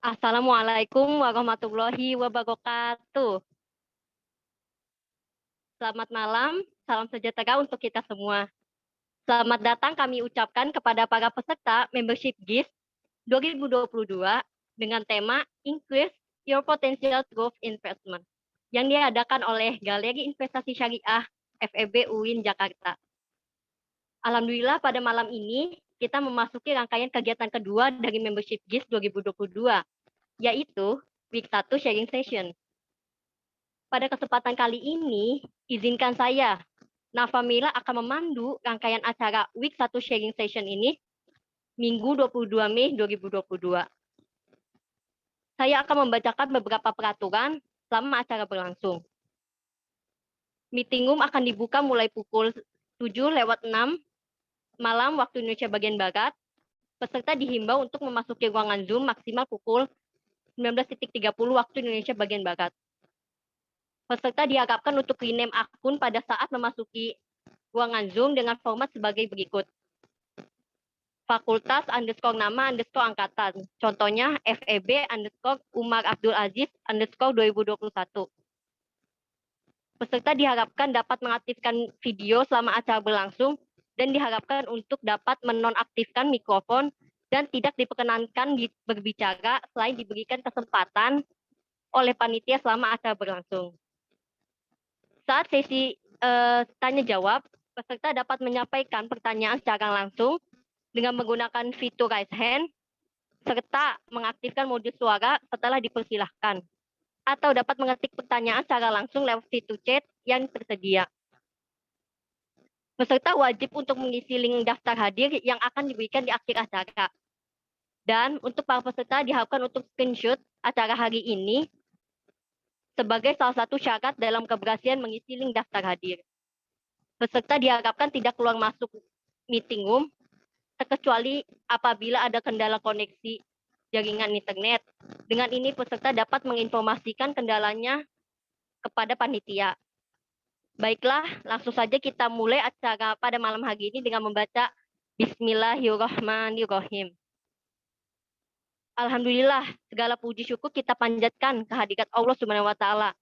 Assalamualaikum warahmatullahi wabarakatuh. Selamat malam, salam sejahtera untuk kita semua. Selamat datang kami ucapkan kepada para peserta Membership GIS 2022 dengan tema Increase Your Potential Growth Investment yang diadakan oleh Galeri Investasi Syariah FEB UIN Jakarta. Alhamdulillah pada malam ini kita memasuki rangkaian kegiatan kedua dari Membership GIS 2022, yaitu Week 1 Sharing Session. Pada kesempatan kali ini, izinkan saya, Nafamila akan memandu rangkaian acara Week 1 Sharing Session ini, Minggu 22 Mei 2022. Saya akan membacakan beberapa peraturan selama acara berlangsung. Meeting room akan dibuka mulai pukul 7:06 malam waktu Indonesia bagian Barat. Peserta dihimbau untuk memasuki ruangan Zoom maksimal pukul 19.30 waktu Indonesia bagian Barat. Peserta diharapkan untuk rename akun pada saat memasuki ruangan Zoom dengan format sebagai berikut. Fakultas _nama _angkatan. Contohnya FEB _Umar Abdul Aziz _2021. Peserta diharapkan dapat mengaktifkan video selama acara berlangsung dan diharapkan untuk dapat menonaktifkan mikrofon dan tidak diperkenankan berbicara selain diberikan kesempatan oleh panitia selama acara berlangsung. Saat sesi tanya jawab, peserta dapat menyampaikan pertanyaan secara langsung dengan menggunakan fitur raise hand serta mengaktifkan mode suara setelah dipersilahkan, atau dapat mengetik pertanyaan secara langsung lewat fitur chat yang tersedia. Peserta wajib untuk mengisi link daftar hadir yang akan diberikan di akhir acara. Dan untuk para peserta diharapkan untuk screenshot acara hari ini sebagai salah satu syarat dalam keberhasilan mengisi link daftar hadir. Peserta diharapkan tidak keluar masuk meeting room, terkecuali apabila ada kendala koneksi jaringan internet. Dengan ini peserta dapat menginformasikan kendalanya kepada panitia. Baiklah, langsung saja kita mulai acara pada malam hari ini dengan membaca Bismillahirrahmanirrahim. Alhamdulillah, segala puji syukur kita panjatkan kehadirat Allah Subhanahu wa taala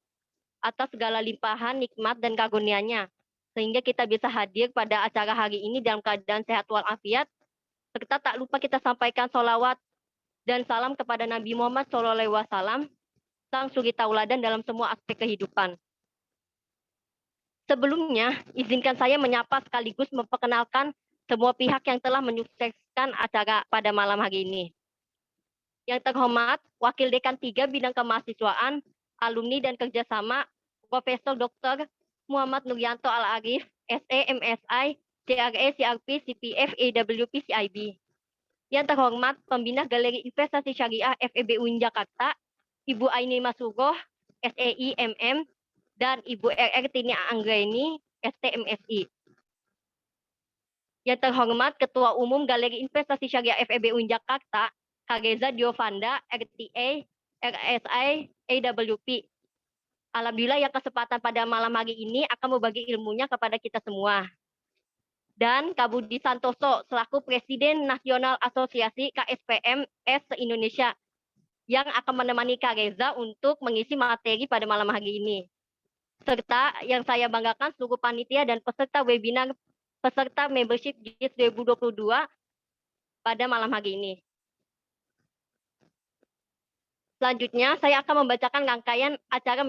atas segala limpahan nikmat dan karunia-Nya sehingga kita bisa hadir pada acara hari ini dalam keadaan sehat walafiat, serta tak lupa kita sampaikan sholawat dan salam kepada Nabi Muhammad SAW, sang suri tauladan dalam semua aspek kehidupan. Sebelumnya, izinkan saya menyapa sekaligus memperkenalkan semua pihak yang telah menyukseskan acara pada malam hari ini. Yang terhormat, Wakil Dekan 3 Bidang Kemahasiswaan, Alumni dan Kerjasama, Profesor Dr. Muhammad Nuryanto Al-Arif, SE, MSI, CRE, CRP, CPF, AWP, CIB. Yang terhormat, Pembina Galeri Investasi Syariah FEB UIN Jakarta, Ibu Aini Masugoh, SEI, MM, dan Ibu RR Tini Anggraini, STMSI. Yang terhormat, Ketua Umum Galeri Investasi Syariah FEB UIN Jakarta, Kageza Diovanda, RTA, RSI, AWP. Alhamdulillah yang kesempatan pada malam hari ini akan berbagi ilmunya kepada kita semua. Dan Kak Budi Santoso selaku Presiden Nasional Asosiasi KSPM se-Indonesia yang akan menemani Kak Reza untuk mengisi materi pada malam hari ini. Serta yang saya banggakan seluruh panitia dan peserta webinar peserta Membership GIS 2022 pada malam hari ini. Selanjutnya, saya akan membacakan rangkaian acara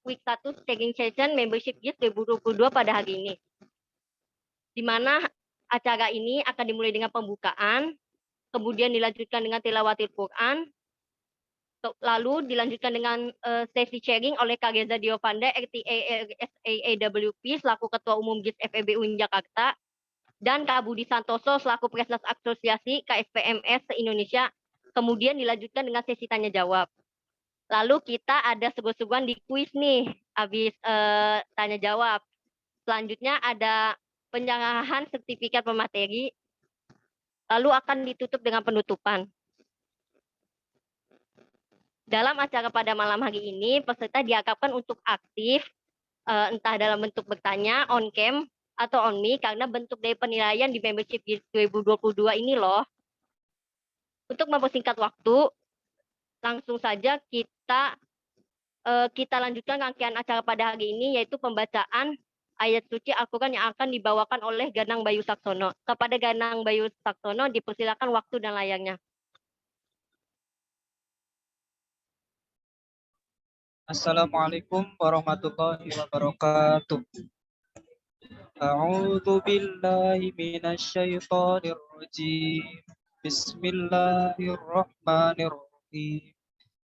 Week 1 Sharing Session Membership GIS 2022 pada hari ini. Di mana acara ini akan dimulai dengan pembukaan, kemudian dilanjutkan dengan tilawatil Quran, lalu dilanjutkan dengan sesi sharing oleh Kak Reza Diovanda, RTA RSAAWP selaku Ketua Umum GIS FEB UIN Jakarta, dan Kak Budi Santoso selaku Presnas Asosiasi KSPMS se-Indonesia. Kemudian dilanjutkan dengan sesi tanya jawab. Lalu kita ada seru-seruan di kuis nih, habis tanya jawab. Selanjutnya ada penyerahan sertifikat pemateri, lalu akan ditutup dengan penutupan. Dalam acara pada malam hari ini, peserta diharapkan untuk aktif, entah dalam bentuk bertanya, on cam, atau on mic, karena bentuk dari penilaian di Membership GIS 2022 ini loh. Untuk mempersingkat waktu, langsung saja kita lanjutkan rangkaian acara pada hari ini, yaitu pembacaan ayat suci Al-Quran yang akan dibawakan oleh Ganang Bayu Saksono. Kepada Ganang Bayu Saksono dipersilakan waktu dan layarnya. Assalamualaikum warahmatullahi wabarakatuh. A'udzu billahi minasy syaithanir rajim. Bismillahirrahmanirrahim.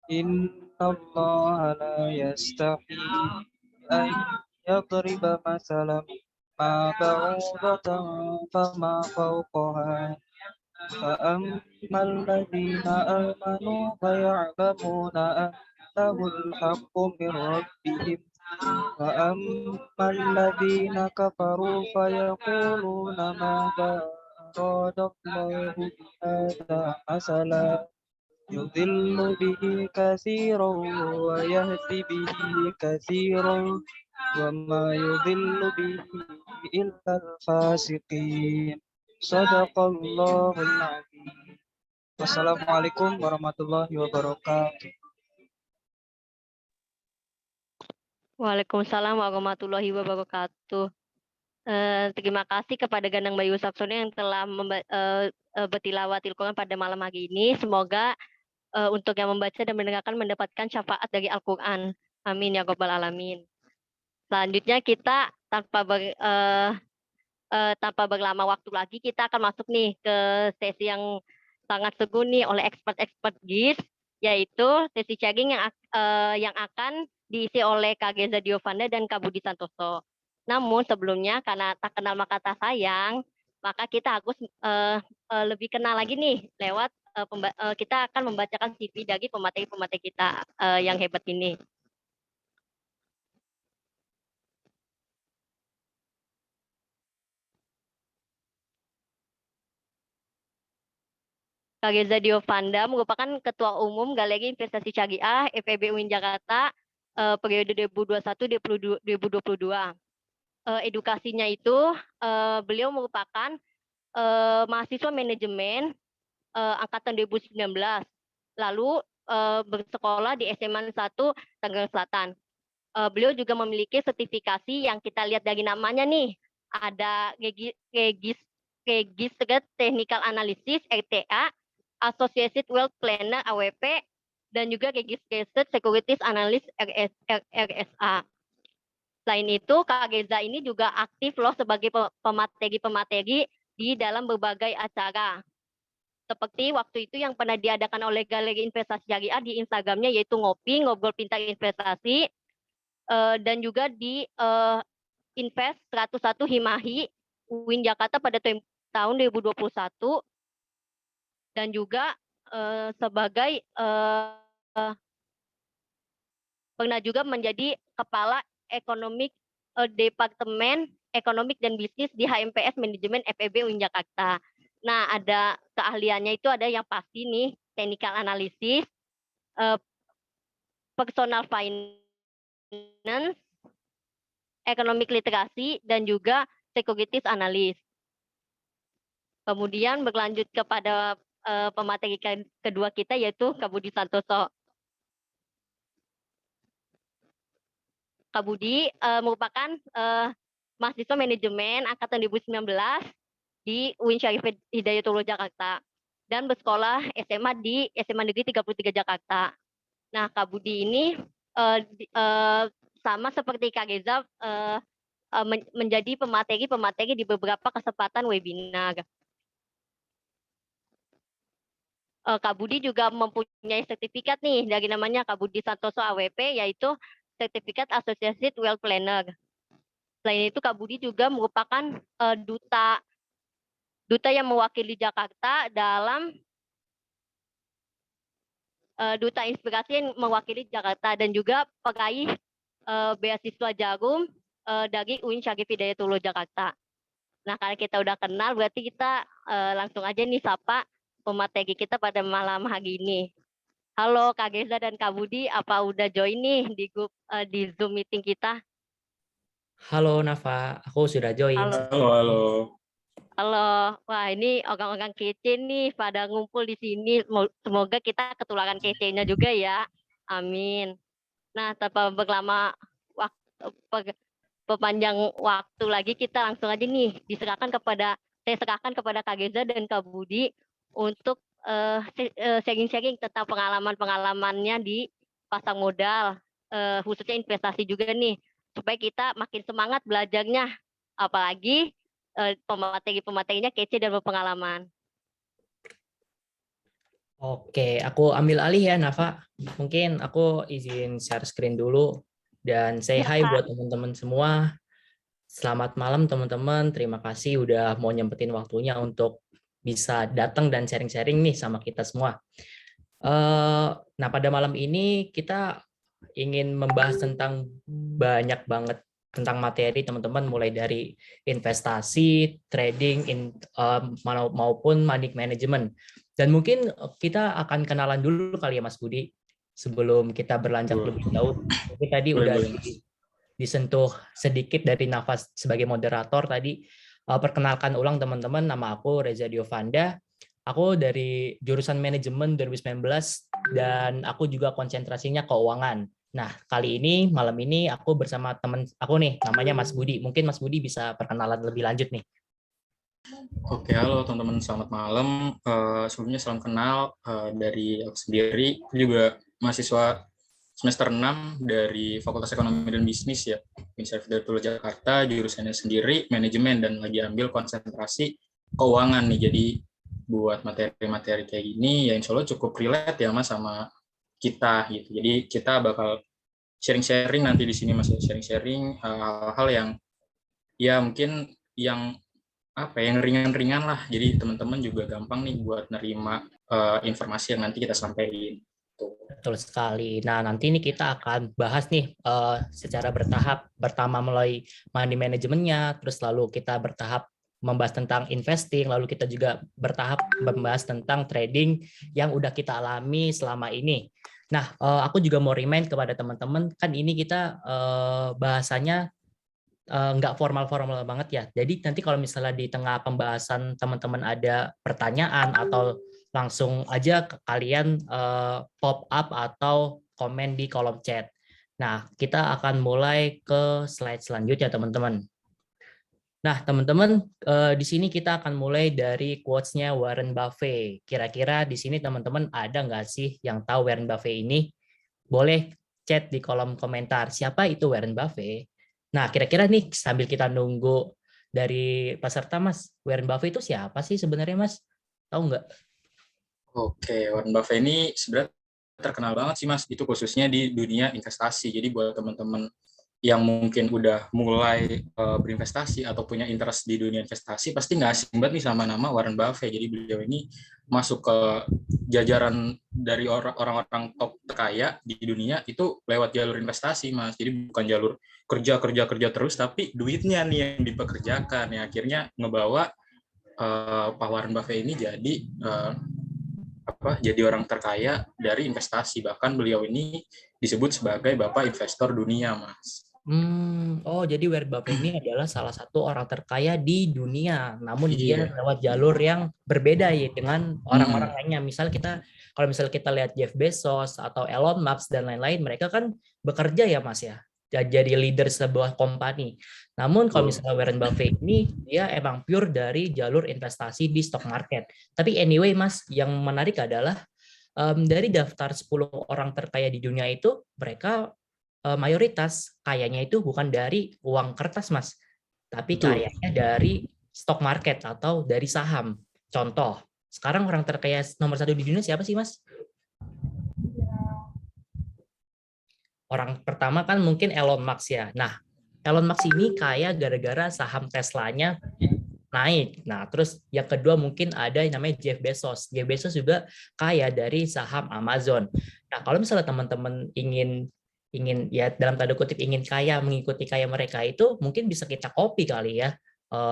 Innallaha la yastahi an yadriba masalan ma ba'udatan fama fawqaha فأما الذين آمنوا فيعلمون أنه الحق من ربهم وأما الذين كفروا فيقولون ماذا أراد الله بهذا مثلا يضل به كثيرا ويهدي به كثيرا وما يضل به إلا الفاسقين. Sadaqallahul Azim. Wassalamualaikum warahmatullahi wabarakatuh. Waalaikumsalam warahmatullahi wabarakatuh. Terima kasih kepada Ganang Bayu Saksono yang telah bertilawatil Quran pada malam hari ini. Semoga untuk yang membaca dan mendengarkan mendapatkan syafaat dari Al-Quran. Amin ya Rabbal Alamin. Selanjutnya kita tanpa berlama waktu lagi, kita akan masuk nih ke sesi yang sangat seru nih oleh expert GIS, yaitu sesi sharing yang akan diisi oleh Kak Geza Diovanda dan Kak Budi Santoso. Namun sebelumnya, karena tak kenal maka tak sayang, maka kita harus lebih kenal lagi nih lewat kita akan membacakan CV dari pemateri-pemateri kita yang hebat ini. Kak Geza Diovanda merupakan Ketua Umum Galeri Investasi Syariah FEB UIN Jakarta periode 2021-2022. Edukasinya itu beliau merupakan mahasiswa manajemen angkatan 2019, lalu bersekolah di SMA 1 Tangerang Selatan. Beliau juga memiliki sertifikasi yang kita lihat dari namanya nih, ada Registered Technical Analysis RTA, Associated Wealth Planner AWP, dan juga Registered Securities Analyst RSA. Selain itu, Kak Geza ini juga aktif loh sebagai pemateri-pemateri di dalam berbagai acara. Seperti waktu itu yang pernah diadakan oleh Galeri Investasi Syariah di Instagramnya, yaitu Ngobrol Pintar Investasi, dan juga di Invest 101 Himahi UIN Jakarta pada tahun 2021, dan juga sebagai pernah juga menjadi Kepala Departemen Ekonomik dan Bisnis di HMPS Manajemen FEB UIN Jakarta. Nah, ada keahliannya itu ada yang pasti nih, technical analysis, personal finance, economic literasi, dan juga securities analyst. Kemudian berlanjut kepada pemateri kedua kita, yaitu Kak Budi Santoso. Kak Budi merupakan mahasiswa manajemen angkatan 2019 di UIN Syarif Hidayatullah Jakarta dan bersekolah SMA di SMA Negeri 33 Jakarta. Nah, Kak Budi ini sama seperti Kak Geza menjadi pemateri di beberapa kesempatan webinar. Kak Budi juga mempunyai sertifikat nih dari namanya Kak Budi Santoso AWP, yaitu Sertifikat Associated Wealth Planner. Selain itu, Kak Budi juga merupakan duta yang mewakili Jakarta dalam duta inspirasi yang mewakili Jakarta, dan juga peraih beasiswa Jarum dari UIN Syarif Hidayatullah Jakarta. Nah, kalau kita udah kenal, berarti kita langsung aja nih sapa pemateri kita pada malam hari ini. Halo Kak Geza dan Kak Budi, apa udah join nih di grup di Zoom meeting kita? Halo Nafa, aku sudah join. Halo. Halo. Halo, wah ini orang-orang kece nih pada ngumpul di sini. Semoga kita ketularan kecenya juga ya. Amin. Nah, tanpa berlama waktu, pepanjang waktu lagi, kita langsung aja nih saya serahkan kepada Kak Geza dan Kak Budi untuk sharing-sharing tentang pengalaman-pengalamannya di pasar modal, khususnya investasi juga nih, supaya kita makin semangat belajarnya. Apalagi pemateri-pematerinya kece dan berpengalaman. Oke, aku ambil alih ya, Nafa. Mungkin aku izin share screen dulu dan say Ya, hi Kak. buat teman-teman semua. Selamat malam teman-teman. Terima kasih udah mau nyempetin waktunya untuk bisa datang dan sharing-sharing nih sama kita semua. Nah, pada malam ini kita ingin membahas tentang banyak banget tentang materi teman-teman, mulai dari investasi, trading, maupun money management. Dan mungkin kita akan kenalan dulu kali ya Mas Budi sebelum kita berlanjut Boleh, lebih jauh. Jadi tadi boleh, udah boleh, Mas. disentuh sedikit dari Nafas sebagai moderator tadi. Perkenalkan ulang teman-teman, nama aku Reza Diovanda. Aku dari jurusan manajemen 2019 dan aku juga konsentrasinya keuangan. Nah, malam ini aku bersama teman aku nih, namanya Mas Budi. Mungkin Mas Budi bisa perkenalan lebih lanjut nih. Oke, halo teman-teman, selamat malam. Sebelumnya salam kenal dari aku sendiri. Aku juga mahasiswa semester 6 dari Fakultas Ekonomi dan Bisnis ya, Universitas Hidayatullah Jakarta, jurusannya sendiri manajemen dan lagi ambil konsentrasi keuangan nih. Jadi buat materi-materi kayak gini ya insya Allah cukup relate ya Mas sama kita gitu. Jadi kita bakal sharing-sharing nanti di sini Mas, sharing-sharing hal-hal yang ya mungkin yang yang ringan-ringan lah. Jadi teman-teman juga gampang nih buat nerima informasi yang nanti kita sampaikan. Betul sekali. Nah, nanti ini kita akan bahas nih secara bertahap. Pertama mulai money manajemennya, terus lalu kita bertahap membahas tentang investing, lalu kita juga bertahap membahas tentang trading yang udah kita alami selama ini. Nah, aku juga mau remind kepada teman-teman, kan ini kita bahasanya nggak formal-formal banget ya. Jadi nanti kalau misalnya di tengah pembahasan teman-teman ada pertanyaan atau langsung aja kalian pop up atau komen di kolom chat. Nah, kita akan mulai ke slide selanjutnya, teman-teman. Nah, teman-teman, di sini kita akan mulai dari quotes-nya Warren Buffett. Kira-kira di sini teman-teman ada nggak sih yang tahu Warren Buffett ini? Boleh chat di kolom komentar. Siapa itu Warren Buffett? Nah, kira-kira nih sambil kita nunggu dari peserta, Mas, Warren Buffett itu siapa sih sebenarnya, Mas? Tahu nggak? Oke, Warren Buffett ini sebenarnya terkenal banget sih Mas, itu khususnya di dunia investasi. Jadi buat teman-teman yang mungkin udah mulai berinvestasi atau punya interest di dunia investasi, pasti nggak asing banget nih sama nama Warren Buffett. Jadi beliau ini masuk ke jajaran dari orang-orang top terkaya di dunia itu lewat jalur investasi, Mas. Jadi bukan jalur kerja terus, tapi duitnya nih yang dipekerjakan. Ya akhirnya ngebawa Pak Warren Buffett ini jadi orang terkaya dari investasi. Bahkan beliau ini disebut sebagai Bapak Investor Dunia, Mas. Oh, jadi Warren Buffett ini adalah salah satu orang terkaya di dunia. Namun dia Iya. lewat jalur yang berbeda ya dengan orang-orang lainnya. Kalau misal kita lihat Jeff Bezos atau Elon Musk dan lain-lain, mereka kan bekerja ya Mas ya, jadi leader sebuah company. Namun kalau misalnya Warren Buffett ini dia emang pure dari jalur investasi di stock market. Tapi anyway Mas, yang menarik adalah dari daftar 10 orang terkaya di dunia itu, mereka mayoritas kayaknya itu bukan dari uang kertas, Mas, tapi Betul. kayaknya dari stock market atau dari saham. Contoh, sekarang orang terkaya nomor 1 di dunia siapa sih, Mas? Orang pertama kan mungkin Elon Musk ya. Nah, Elon Musk ini kaya gara-gara saham Teslanya naik. Nah, terus yang kedua mungkin ada yang namanya Jeff Bezos. Jeff Bezos juga kaya dari saham Amazon. Nah, kalau misalnya teman-teman ingin ingin ya dalam tanda kutip ingin kaya mengikuti kaya mereka itu mungkin bisa kita copy kali ya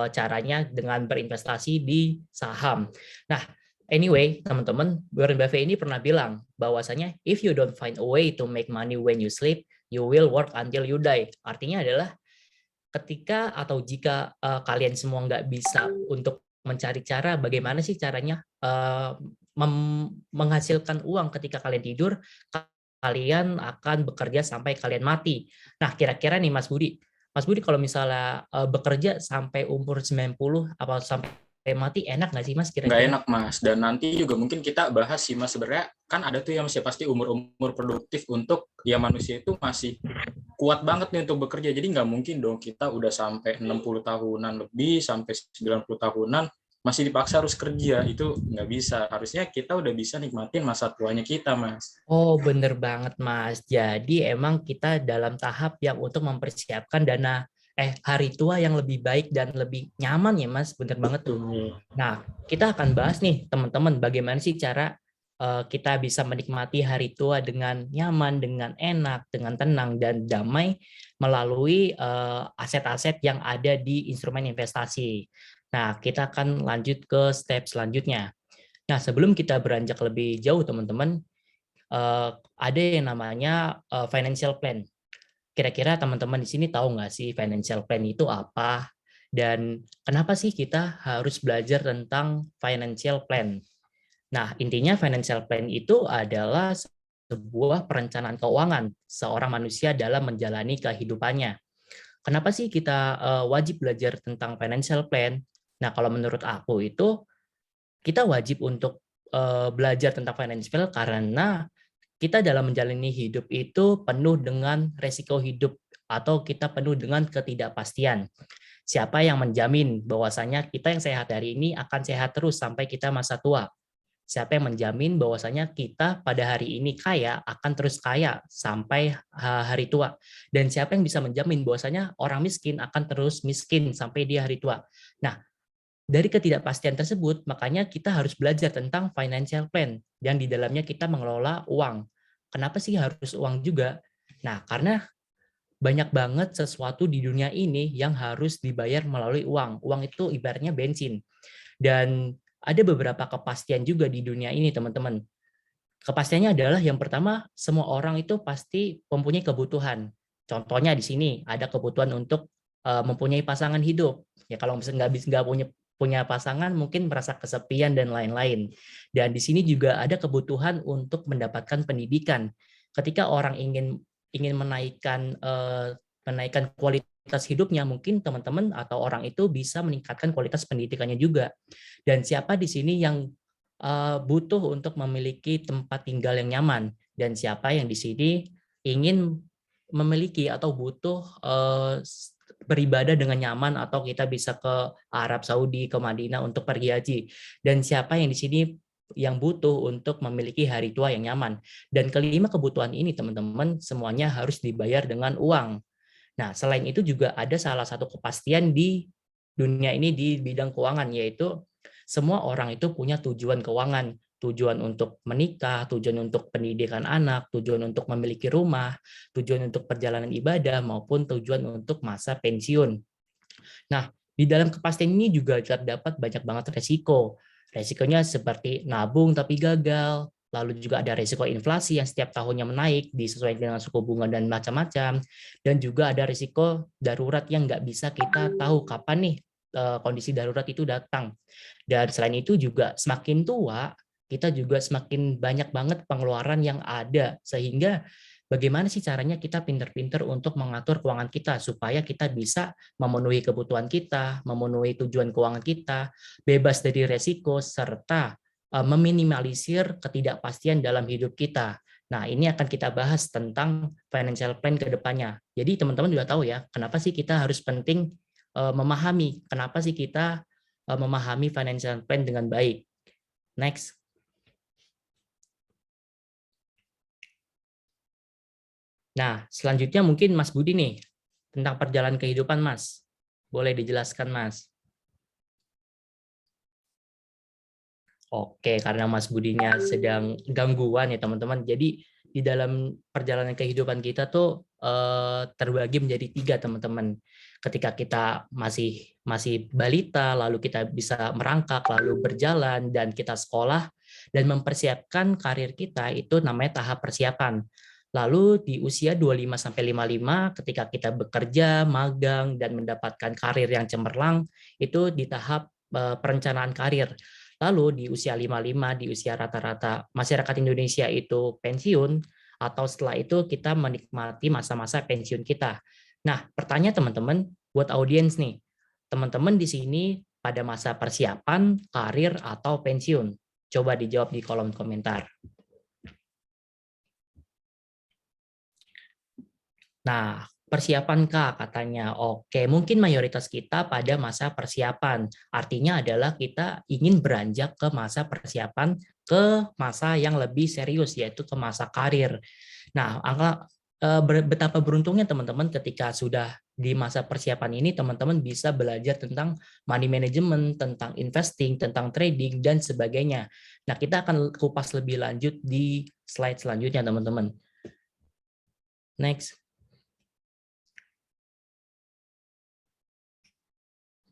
caranya dengan berinvestasi di saham. Nah, anyway, teman-teman, Warren Buffett ini pernah bilang bahwasanya if you don't find a way to make money when you sleep, you will work until you die. Artinya adalah ketika atau jika kalian semua nggak bisa untuk mencari cara bagaimana sih caranya menghasilkan uang ketika kalian tidur, kalian akan bekerja sampai kalian mati. Nah, kira-kira nih Mas Budi kalau misalnya bekerja sampai umur 90 apa sampai mati enak nggak sih Mas Nggak kira-kira? enak Mas, dan nanti juga mungkin kita bahas sih Mas, sebenarnya kan ada tuh yang pasti umur-umur produktif untuk ya manusia itu masih kuat banget nih untuk bekerja, jadi nggak mungkin dong kita udah sampai 60 tahunan lebih, sampai 90 tahunan masih dipaksa harus kerja, itu nggak bisa. Harusnya kita udah bisa nikmatin masa tuanya kita Mas. Oh, bener banget, Mas. Jadi emang kita dalam tahap yang untuk mempersiapkan hari tua yang lebih baik dan lebih nyaman ya, Mas. Bener banget tuh. Tuh. Nah, kita akan bahas nih, teman-teman, bagaimana sih cara kita bisa menikmati hari tua dengan nyaman, dengan enak, dengan tenang, dan damai melalui aset-aset yang ada di instrumen investasi. Nah, kita akan lanjut ke step selanjutnya. Nah, sebelum kita beranjak lebih jauh, teman-teman, ada yang namanya financial plan. Kira-kira teman-teman di sini tahu nggak sih financial plan itu apa? Dan kenapa sih kita harus belajar tentang financial plan? Nah, intinya financial plan itu adalah sebuah perencanaan keuangan seorang manusia dalam menjalani kehidupannya. Kenapa sih kita wajib belajar tentang financial plan? Nah, kalau menurut aku itu kita wajib untuk belajar tentang financial karena kita dalam menjalani hidup itu penuh dengan resiko hidup atau kita penuh dengan ketidakpastian. Siapa yang menjamin bahwasanya kita yang sehat hari ini akan sehat terus sampai kita masa tua? Siapa yang menjamin bahwasanya kita pada hari ini kaya akan terus kaya sampai hari tua? Dan siapa yang bisa menjamin bahwasanya orang miskin akan terus miskin sampai dia hari tua? Nah, dari ketidakpastian tersebut, makanya kita harus belajar tentang financial plan yang di dalamnya kita mengelola uang. Kenapa sih harus uang juga? Nah, karena banyak banget sesuatu di dunia ini yang harus dibayar melalui uang. Uang itu ibaratnya bensin. Dan ada beberapa kepastian juga di dunia ini, teman-teman. Kepastiannya adalah yang pertama, semua orang itu pasti mempunyai kebutuhan. Contohnya di sini ada kebutuhan untuk mempunyai pasangan hidup. Ya kalau misalnya nggak punya pasangan, mungkin merasa kesepian dan lain-lain. Dan di sini juga ada kebutuhan untuk mendapatkan pendidikan. Ketika orang ingin menaikkan kualitas hidupnya, mungkin teman-teman atau orang itu bisa meningkatkan kualitas pendidikannya juga. Dan siapa di sini yang butuh untuk memiliki tempat tinggal yang nyaman, dan siapa yang di sini ingin memiliki atau butuh beribadah dengan nyaman, atau kita bisa ke Arab Saudi, ke Madinah untuk pergi haji, dan siapa yang di sini yang butuh untuk memiliki hari tua yang nyaman. Dan kelima kebutuhan ini, teman-teman, semuanya harus dibayar dengan uang. Nah, selain itu juga ada salah satu kepastian di dunia ini di bidang keuangan, yaitu semua orang itu punya tujuan keuangan, tujuan untuk menikah, tujuan untuk pendidikan anak, tujuan untuk memiliki rumah, tujuan untuk perjalanan ibadah, maupun tujuan untuk masa pensiun. Nah, di dalam kepastian ini juga terdapat banyak banget resiko. Resikonya seperti nabung tapi gagal, lalu juga ada resiko inflasi yang setiap tahunnya menaik disesuaikan dengan suku bunga dan macam-macam, dan juga ada resiko darurat yang nggak bisa kita tahu kapan nih kondisi darurat itu datang. Dan selain itu juga semakin tua, kita juga semakin banyak banget pengeluaran yang ada, sehingga bagaimana sih caranya kita pinter-pinter untuk mengatur keuangan kita supaya kita bisa memenuhi kebutuhan kita, memenuhi tujuan keuangan kita, bebas dari resiko, serta meminimalisir ketidakpastian dalam hidup kita. Nah, ini akan kita bahas tentang financial plan ke depannya. Jadi teman-teman juga tahu ya, kenapa sih kita harus penting memahami, kenapa sih kita memahami financial plan dengan baik. Next. Nah, selanjutnya mungkin Mas Budi nih, tentang perjalanan kehidupan Mas. Boleh dijelaskan Mas? Oke, karena Mas Budinya sedang gangguan ya teman-teman. Jadi di dalam perjalanan kehidupan kita tuh terbagi menjadi 3 teman-teman. Ketika kita masih balita, lalu kita bisa merangkak, lalu berjalan, dan kita sekolah dan mempersiapkan karir kita, itu namanya tahap persiapan. Lalu di usia 25-55 ketika kita bekerja, magang, dan mendapatkan karir yang cemerlang, itu di tahap perencanaan karir. Lalu di usia 55, di usia rata-rata masyarakat Indonesia itu pensiun, atau setelah itu kita menikmati masa-masa pensiun kita. Nah, pertanyaan teman-teman buat audiens nih, teman-teman di sini pada masa persiapan, karir, atau pensiun? Coba dijawab di kolom komentar. Nah, persiapan Kak katanya. Oke, mungkin mayoritas kita pada masa persiapan. Artinya adalah kita ingin beranjak ke masa persiapan, ke masa yang lebih serius, yaitu ke masa karir. Nah, betapa beruntungnya teman-teman ketika sudah di masa persiapan ini, teman-teman bisa belajar tentang money management, tentang investing, tentang trading, dan sebagainya. Nah, kita akan kupas lebih lanjut di slide selanjutnya, teman-teman. Next.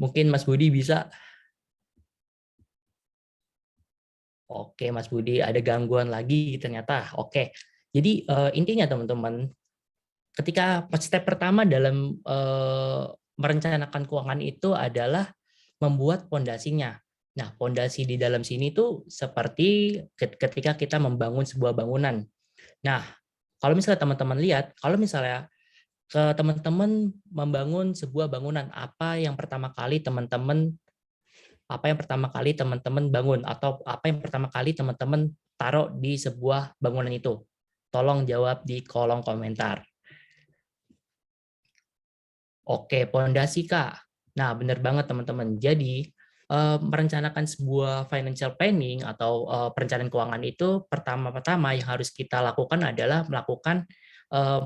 Mungkin Mas Budi bisa. Oke, Mas Budi ada gangguan lagi ternyata. Oke, jadi intinya teman-teman, ketika step pertama dalam merencanakan keuangan itu adalah membuat pondasinya. Nah, pondasi di dalam sini tuh seperti ketika kita membangun sebuah bangunan. Nah, kalau misalnya teman-teman lihat, kalau misalnya teman-teman membangun sebuah bangunan, apa yang pertama kali teman-teman bangun, atau apa yang pertama kali teman-teman taruh di sebuah bangunan itu? Tolong jawab di kolom komentar. Oke, pondasi Kak. Nah, benar banget teman-teman. Jadi, merencanakan sebuah financial planning atau perencanaan keuangan itu pertama-tama yang harus kita lakukan adalah melakukan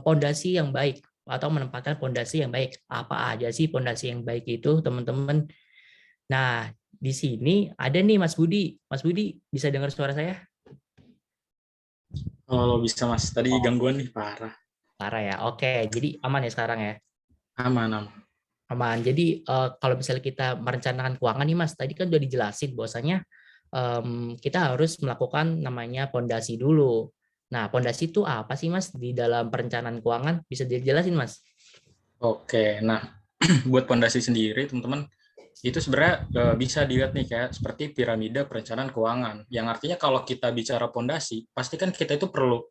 pondasi yang baik atau menempatkan pondasi yang baik. Apa aja sih pondasi yang baik itu, teman-teman? Nah, di sini ada nih Mas Budi. Mas Budi, bisa dengar suara saya? Kalau bisa Mas, tadi gangguan nih parah. Parah ya. Oke, jadi aman ya sekarang ya? Aman, aman. Aman. Jadi kalau misalnya kita merencanakan keuangan nih Mas, tadi kan udah dijelasin bahwasanya kita harus melakukan namanya pondasi dulu. Nah, pondasi itu apa sih Mas di dalam perencanaan keuangan? Bisa dijelasin Mas? Oke, nah buat pondasi sendiri teman-teman, itu sebenarnya bisa dilihat nih kayak seperti piramida perencanaan keuangan. Yang artinya kalau kita bicara pondasi, pasti kan kita itu perlu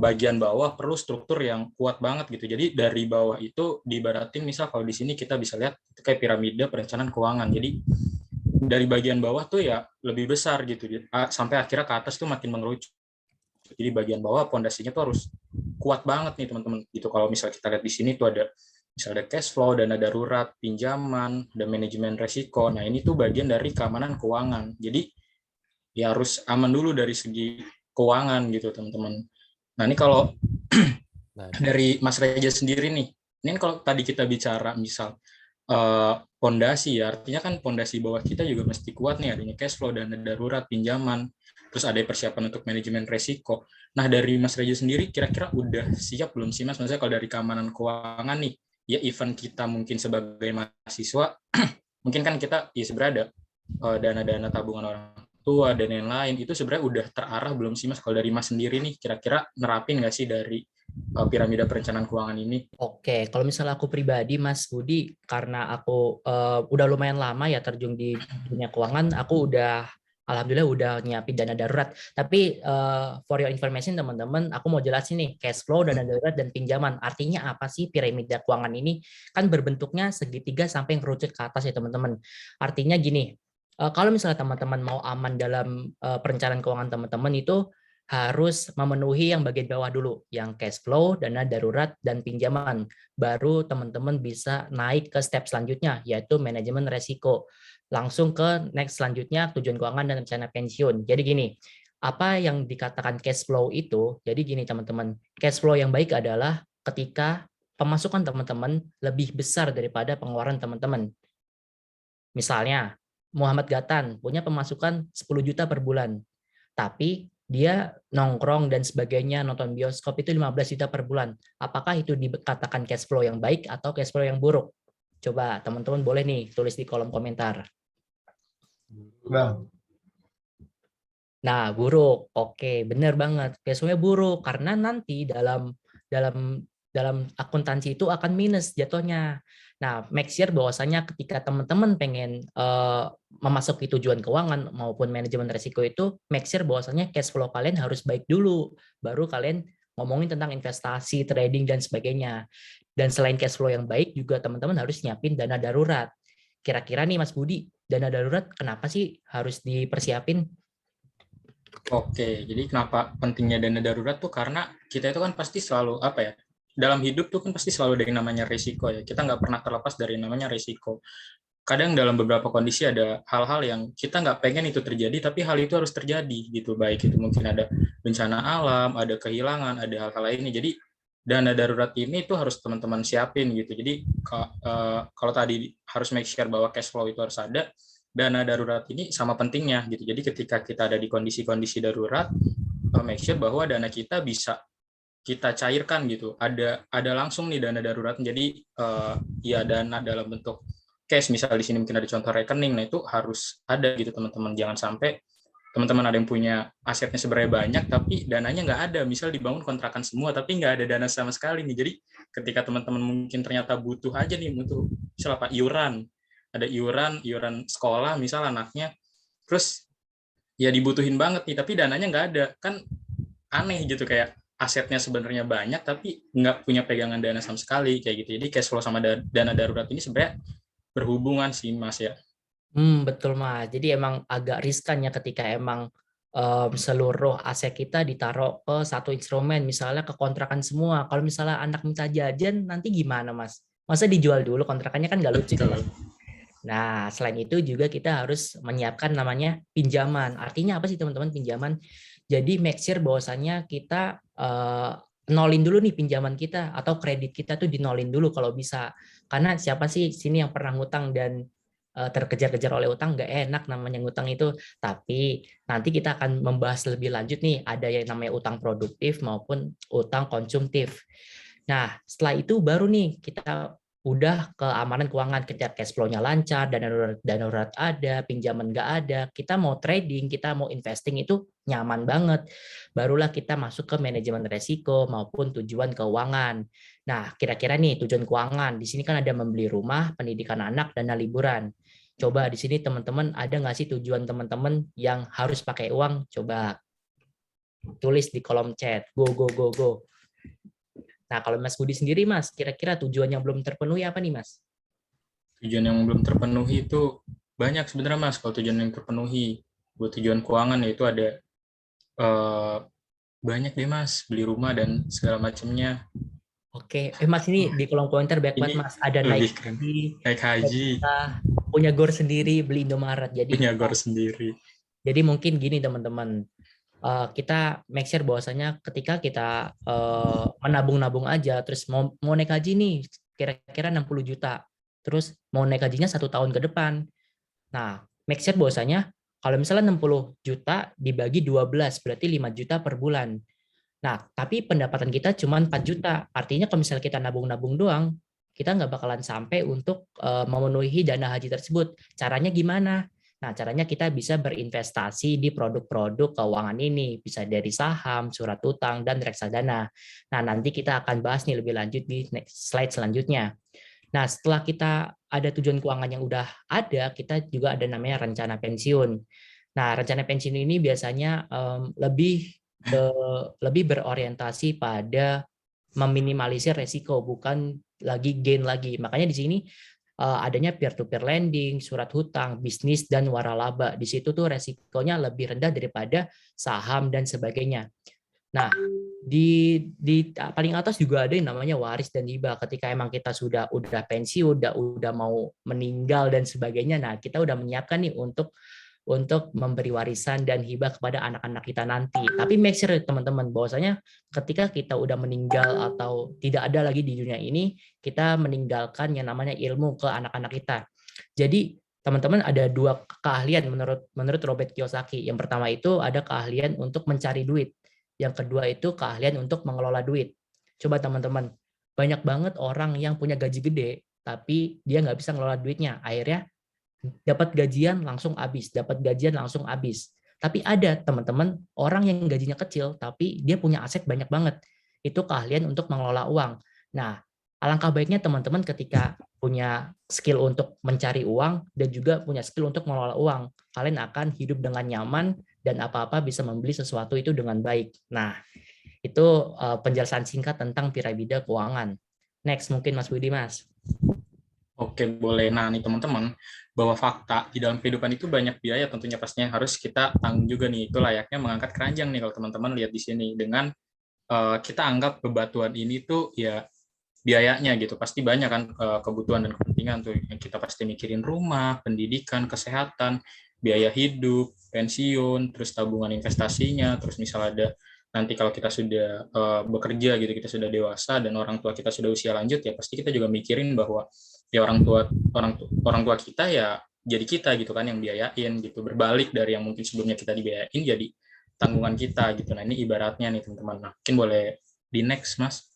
bagian bawah perlu struktur yang kuat banget gitu. Jadi dari bawah itu diibaratin, misal kalau di sini kita bisa lihat itu kayak piramida perencanaan keuangan. Jadi dari bagian bawah tuh ya lebih besar gitu, sampai akhirnya ke atas tuh makin mengerucut. Jadi bagian bawah pondasinya tuh harus kuat banget nih teman-teman. Gitu kalau misal kita lihat di sini tuh ada misalnya cash flow, dana darurat, pinjaman, ada manajemen resiko. Nah ini tuh bagian dari keamanan keuangan. Jadi ya harus aman dulu dari segi keuangan gitu teman-teman. Nah ini kalau dari Mas Reja sendiri nih, ini kalau tadi kita bicara misal pondasi ya, artinya kan pondasi bawah kita juga mesti kuat nih, adanya cash flow, dana darurat, pinjaman, terus ada persiapan untuk manajemen resiko. Nah dari Mas Reja sendiri kira-kira udah siap belum sih Mas? Maksudnya kalau dari keamanan keuangan nih, ya event kita mungkin sebagai mahasiswa, mungkin kan kita ya sebenarnya ada dana-dana tabungan orang tua dan lain-lain, itu sebenarnya udah terarah belum sih Mas? Kalau dari Mas sendiri nih, kira-kira nerapin nggak sih dari piramida perencanaan keuangan ini? Oke, kalau misalnya aku pribadi Mas Budi, karena aku udah lumayan lama ya terjun di dunia keuangan, aku alhamdulillah udah nyiapin dana darurat. Tapi for your information teman-teman, aku mau jelasin nih cash flow, dana darurat, dan pinjaman. Artinya apa sih piramida keuangan ini? Kan berbentuknya segitiga sampai ngerucut ke atas ya teman-teman. Artinya gini, kalau misalnya teman-teman mau aman dalam perencanaan keuangan teman-teman itu harus memenuhi yang bagian bawah dulu, yang cash flow, dana darurat, dan pinjaman. Baru teman-teman bisa naik ke step selanjutnya, yaitu manajemen resiko. Langsung ke next selanjutnya, tujuan keuangan dan rencana pensiun. Jadi gini, apa yang dikatakan cash flow itu, jadi gini teman-teman, cash flow yang baik adalah ketika pemasukan teman-teman lebih besar daripada pengeluaran teman-teman. Misalnya, Muhammad Gatan punya pemasukan 10 juta per bulan, tapi dia nongkrong dan sebagainya, nonton bioskop itu 15 juta per bulan. Apakah itu dikatakan cash flow yang baik atau cash flow yang buruk? Coba teman-teman boleh nih tulis di kolom komentar. Bang. Nah, buruk. Oke, benar banget. Cash flow-nya buruk karena nanti dalam akuntansi itu akan minus jatuhnya. Nah, make sure bahwasanya ketika teman-teman pengen memasuki tujuan keuangan maupun manajemen risiko itu, make sure bahwasanya cash flow kalian harus baik dulu, baru kalian ngomongin tentang investasi, trading, dan sebagainya. Dan selain cash flow yang baik, juga teman-teman harus nyiapin dana darurat. Kira-kira nih Mas Budi, dana darurat kenapa sih harus dipersiapin? Oke, jadi kenapa pentingnya dana darurat tuh karena kita itu kan pasti selalu apa ya, dalam hidup tuh kan pasti selalu ada yang namanya risiko ya. Kita nggak pernah terlepas dari yang namanya risiko. Kadang dalam beberapa kondisi ada hal-hal yang kita nggak pengen itu terjadi, tapi hal itu harus terjadi gitu. Baik itu mungkin ada bencana alam, ada kehilangan, ada hal-hal lainnya. Jadi dana darurat ini tuh harus teman-teman siapin gitu. Jadi kalau tadi harus make sure bahwa cash flow itu harus ada, dana darurat ini sama pentingnya gitu. Jadi ketika kita ada di kondisi-kondisi darurat, make sure bahwa dana kita bisa kita cairkan gitu. Ada langsung nih dana darurat. Jadi ya dana dalam bentuk cash, misal di sini mungkin ada contoh rekening, nah itu harus ada gitu teman-teman. Jangan sampai teman-teman ada yang punya asetnya sebenarnya banyak tapi dananya nggak ada, misal dibangun kontrakan semua tapi nggak ada dana sama sekali nih. Jadi ketika teman-teman mungkin ternyata butuh aja nih untuk misal apa iuran, ada iuran sekolah misal anaknya, terus ya dibutuhin banget nih tapi dananya nggak ada, kan aneh gitu, kayak asetnya sebenarnya banyak tapi nggak punya pegangan dana sama sekali kayak gitu. Jadi cash flow sama dana darurat ini sebenarnya berhubungan sih Mas ya. Betul Mas. Jadi emang agak riskan ya ketika emang seluruh aset kita ditaruh ke satu instrumen, misalnya ke kontrakan semua. Kalau misalnya anak minta jajan, nanti gimana Mas? Masa dijual dulu kontrakannya, kan nggak lucu ya Mas? Nah, selain itu juga kita harus menyiapkan namanya pinjaman. Artinya apa sih teman-teman pinjaman? Jadi make sure bahwasannya kita nolin dulu nih pinjaman kita atau kredit kita tuh dinolin dulu kalau bisa. Karena siapa sih sini yang pernah ngutang dan terkejar-kejar oleh utang? Nggak enak namanya ngutang itu. Tapi nanti kita akan membahas lebih lanjut nih, ada yang namanya utang produktif maupun utang konsumtif. Nah, setelah itu baru nih kita udah keamanan keuangan, ketika cash flow-nya lancar, dana darurat ada, pinjaman nggak ada, kita mau trading, kita mau investing itu nyaman banget. Barulah kita masuk ke manajemen resiko maupun tujuan keuangan. Nah, kira-kira nih tujuan keuangan, di sini kan ada membeli rumah, pendidikan anak, dana liburan. Coba di sini teman-teman ada nggak sih tujuan teman-teman yang harus pakai uang? Coba tulis di kolom chat. Go, go, go, go. Nah, kalau Mas Budi sendiri, Mas, kira-kira tujuan yang belum terpenuhi apa nih, Mas? Tujuan yang belum terpenuhi itu banyak sebenarnya Mas. Kalau tujuan yang terpenuhi buat tujuan keuangan yaitu ada banyak deh Mas, beli rumah dan segala macamnya. Oke, Mas, ini di kolom komentar banyak banget Ini Mas. Ada lebih naik keren. haji, Naik haji, punya gor sendiri, beli Indomaret. Jadi punya gor sendiri. Jadi mungkin gini teman-teman, kita make sure bahwasanya ketika kita menabung-nabung aja, terus mau naik haji nih, kira-kira 60 juta, terus mau naik hajinya 1 tahun ke depan. Nah, make sure bahwasanya kalau misalnya 60 juta dibagi 12, berarti 5 juta per bulan. Nah, tapi pendapatan kita cuma 4 juta. Artinya kalau misalnya kita nabung-nabung doang, kita nggak bakalan sampai untuk memenuhi dana haji tersebut. Caranya gimana? Nah, caranya kita bisa berinvestasi di produk-produk keuangan ini. Bisa dari saham, surat utang, dan reksadana. Nah, nanti kita akan bahas nih lebih lanjut di next slide selanjutnya. Nah, setelah kita ada tujuan keuangan yang udah ada, kita juga ada namanya rencana pensiun. Nah, rencana pensiun ini biasanya lebih berorientasi pada meminimalisir resiko, bukan lagi gain lagi. Makanya di sini adanya peer-to-peer lending, surat hutang, bisnis, dan waralaba. Di situ tuh resikonya lebih rendah daripada saham dan sebagainya. Nah, di paling atas juga ada yang namanya waris dan hibah. Ketika emang kita udah pensiun, udah mau meninggal dan sebagainya, nah kita udah menyiapkan nih untuk memberi warisan dan hibah kepada anak-anak kita nanti. Tapi make sure teman-teman bahwasanya ketika kita udah meninggal atau tidak ada lagi di dunia ini, kita meninggalkan yang namanya ilmu ke anak-anak kita. Jadi teman-teman ada 2 keahlian menurut Robert Kiyosaki. Yang pertama itu ada keahlian untuk mencari duit. Yang kedua itu keahlian untuk mengelola duit. Coba teman-teman, banyak banget orang yang punya gaji gede, tapi dia nggak bisa ngelola duitnya. Akhirnya dapat gajian langsung habis, dapat gajian langsung habis. Tapi ada teman-teman orang yang gajinya kecil, tapi dia punya aset banyak banget. Itu keahlian untuk mengelola uang. Nah, alangkah baiknya teman-teman ketika punya skill untuk mencari uang dan juga punya skill untuk mengelola uang, kalian akan hidup dengan nyaman dan apa-apa bisa membeli sesuatu itu dengan baik. Nah, itu penjelasan singkat tentang piramida keuangan. Next, mungkin Mas Budi, Mas. Oke, boleh. Nah, nih teman-teman, bahwa fakta di dalam kehidupan itu banyak biaya tentunya pastinya harus kita tanggung juga nih. Itu layaknya mengangkat keranjang nih kalau teman-teman lihat di sini. Dengan kita anggap bebatuan ini tuh ya biayanya gitu. Pasti banyak kan kebutuhan dan kepentingan tuh. Yang kita pasti mikirin rumah, pendidikan, kesehatan, biaya hidup, pensiun, terus tabungan investasinya, terus misal ada nanti kalau kita sudah bekerja gitu, kita sudah dewasa dan orang tua kita sudah usia lanjut, ya pasti kita juga mikirin bahwa ya orang tua kita ya jadi kita gitu kan yang biayain gitu, berbalik dari yang mungkin sebelumnya kita dibiayain jadi tanggungan kita gitu. Nah, ini ibaratnya nih teman-teman. Nah, mungkin boleh di next, Mas.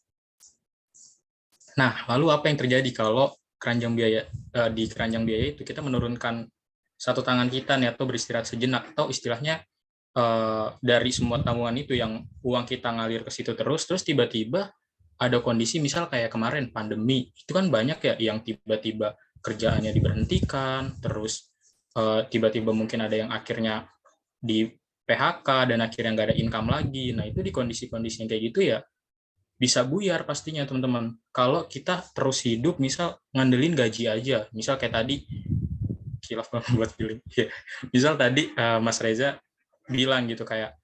Nah, lalu apa yang terjadi kalau keranjang biaya di keranjang biaya itu kita menurunkan satu tangan kita nih atau beristirahat sejenak, atau istilahnya dari semua tanggungan itu yang uang kita ngalir ke situ terus tiba-tiba ada kondisi misal kayak kemarin pandemi, itu kan banyak ya yang tiba-tiba kerjaannya diberhentikan, terus tiba-tiba mungkin ada yang akhirnya di PHK dan akhirnya nggak ada income lagi. Nah, itu di kondisi-kondisi yang kayak gitu ya bisa buyar pastinya teman-teman. Kalau kita terus hidup misal ngandelin gaji aja, misal kayak tadi kilaf banget buat feeling. Misal tadi Mas Reza bilang gitu kayak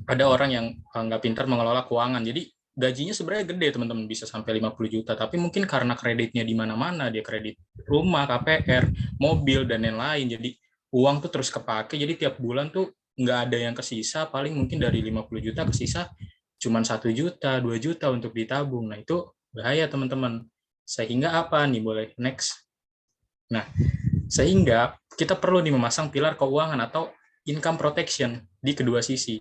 ada orang yang nggak pintar mengelola keuangan. Jadi gajinya sebenarnya gede teman-teman, bisa sampai 50 juta. Tapi mungkin karena kreditnya di mana-mana, dia kredit rumah, KPR, mobil, dan lain-lain. Jadi uang tuh terus kepake. Jadi tiap bulan tuh nggak ada yang kesisa. Paling mungkin dari 50 juta kesisa cuma 1 juta, 2 juta untuk ditabung. Nah, itu bahaya teman-teman. Sehingga apa nih? Boleh next. Nah, sehingga kita perlu nih memasang pilar keuangan atau income protection di kedua sisi.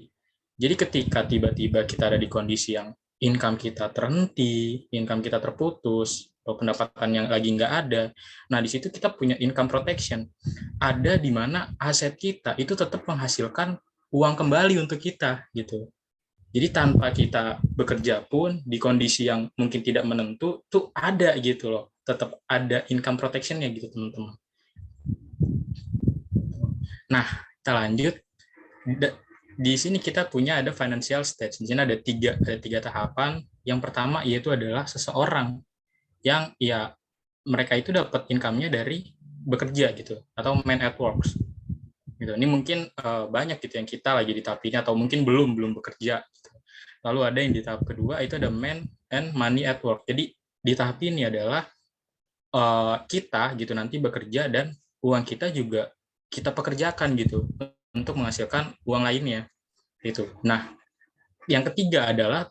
Jadi ketika tiba-tiba kita ada di kondisi yang income kita terhenti, income kita terputus, atau pendapatan yang lagi nggak ada, nah di situ kita punya income protection. Ada di mana aset kita itu tetap menghasilkan uang kembali untuk kita gitu. Jadi tanpa kita bekerja pun di kondisi yang mungkin tidak menentu tuh ada gitu loh, tetap ada income protection-nya gitu teman-teman. Nah, kita lanjut. Di sini kita punya ada financial stage. Di sini ada tiga tahapan. Yang pertama yaitu adalah seseorang yang ya mereka itu dapat income-nya dari bekerja gitu atau man at works. Gitu. Ini mungkin banyak gitu yang kita lagi di tahap ini atau mungkin belum bekerja. Gitu. Lalu ada yang di tahap kedua itu ada man and money at work. Jadi di tahap ini adalah kita gitu nanti bekerja dan uang kita juga kita pekerjakan gitu untuk menghasilkan uang lainnya gitu. Nah, yang ketiga adalah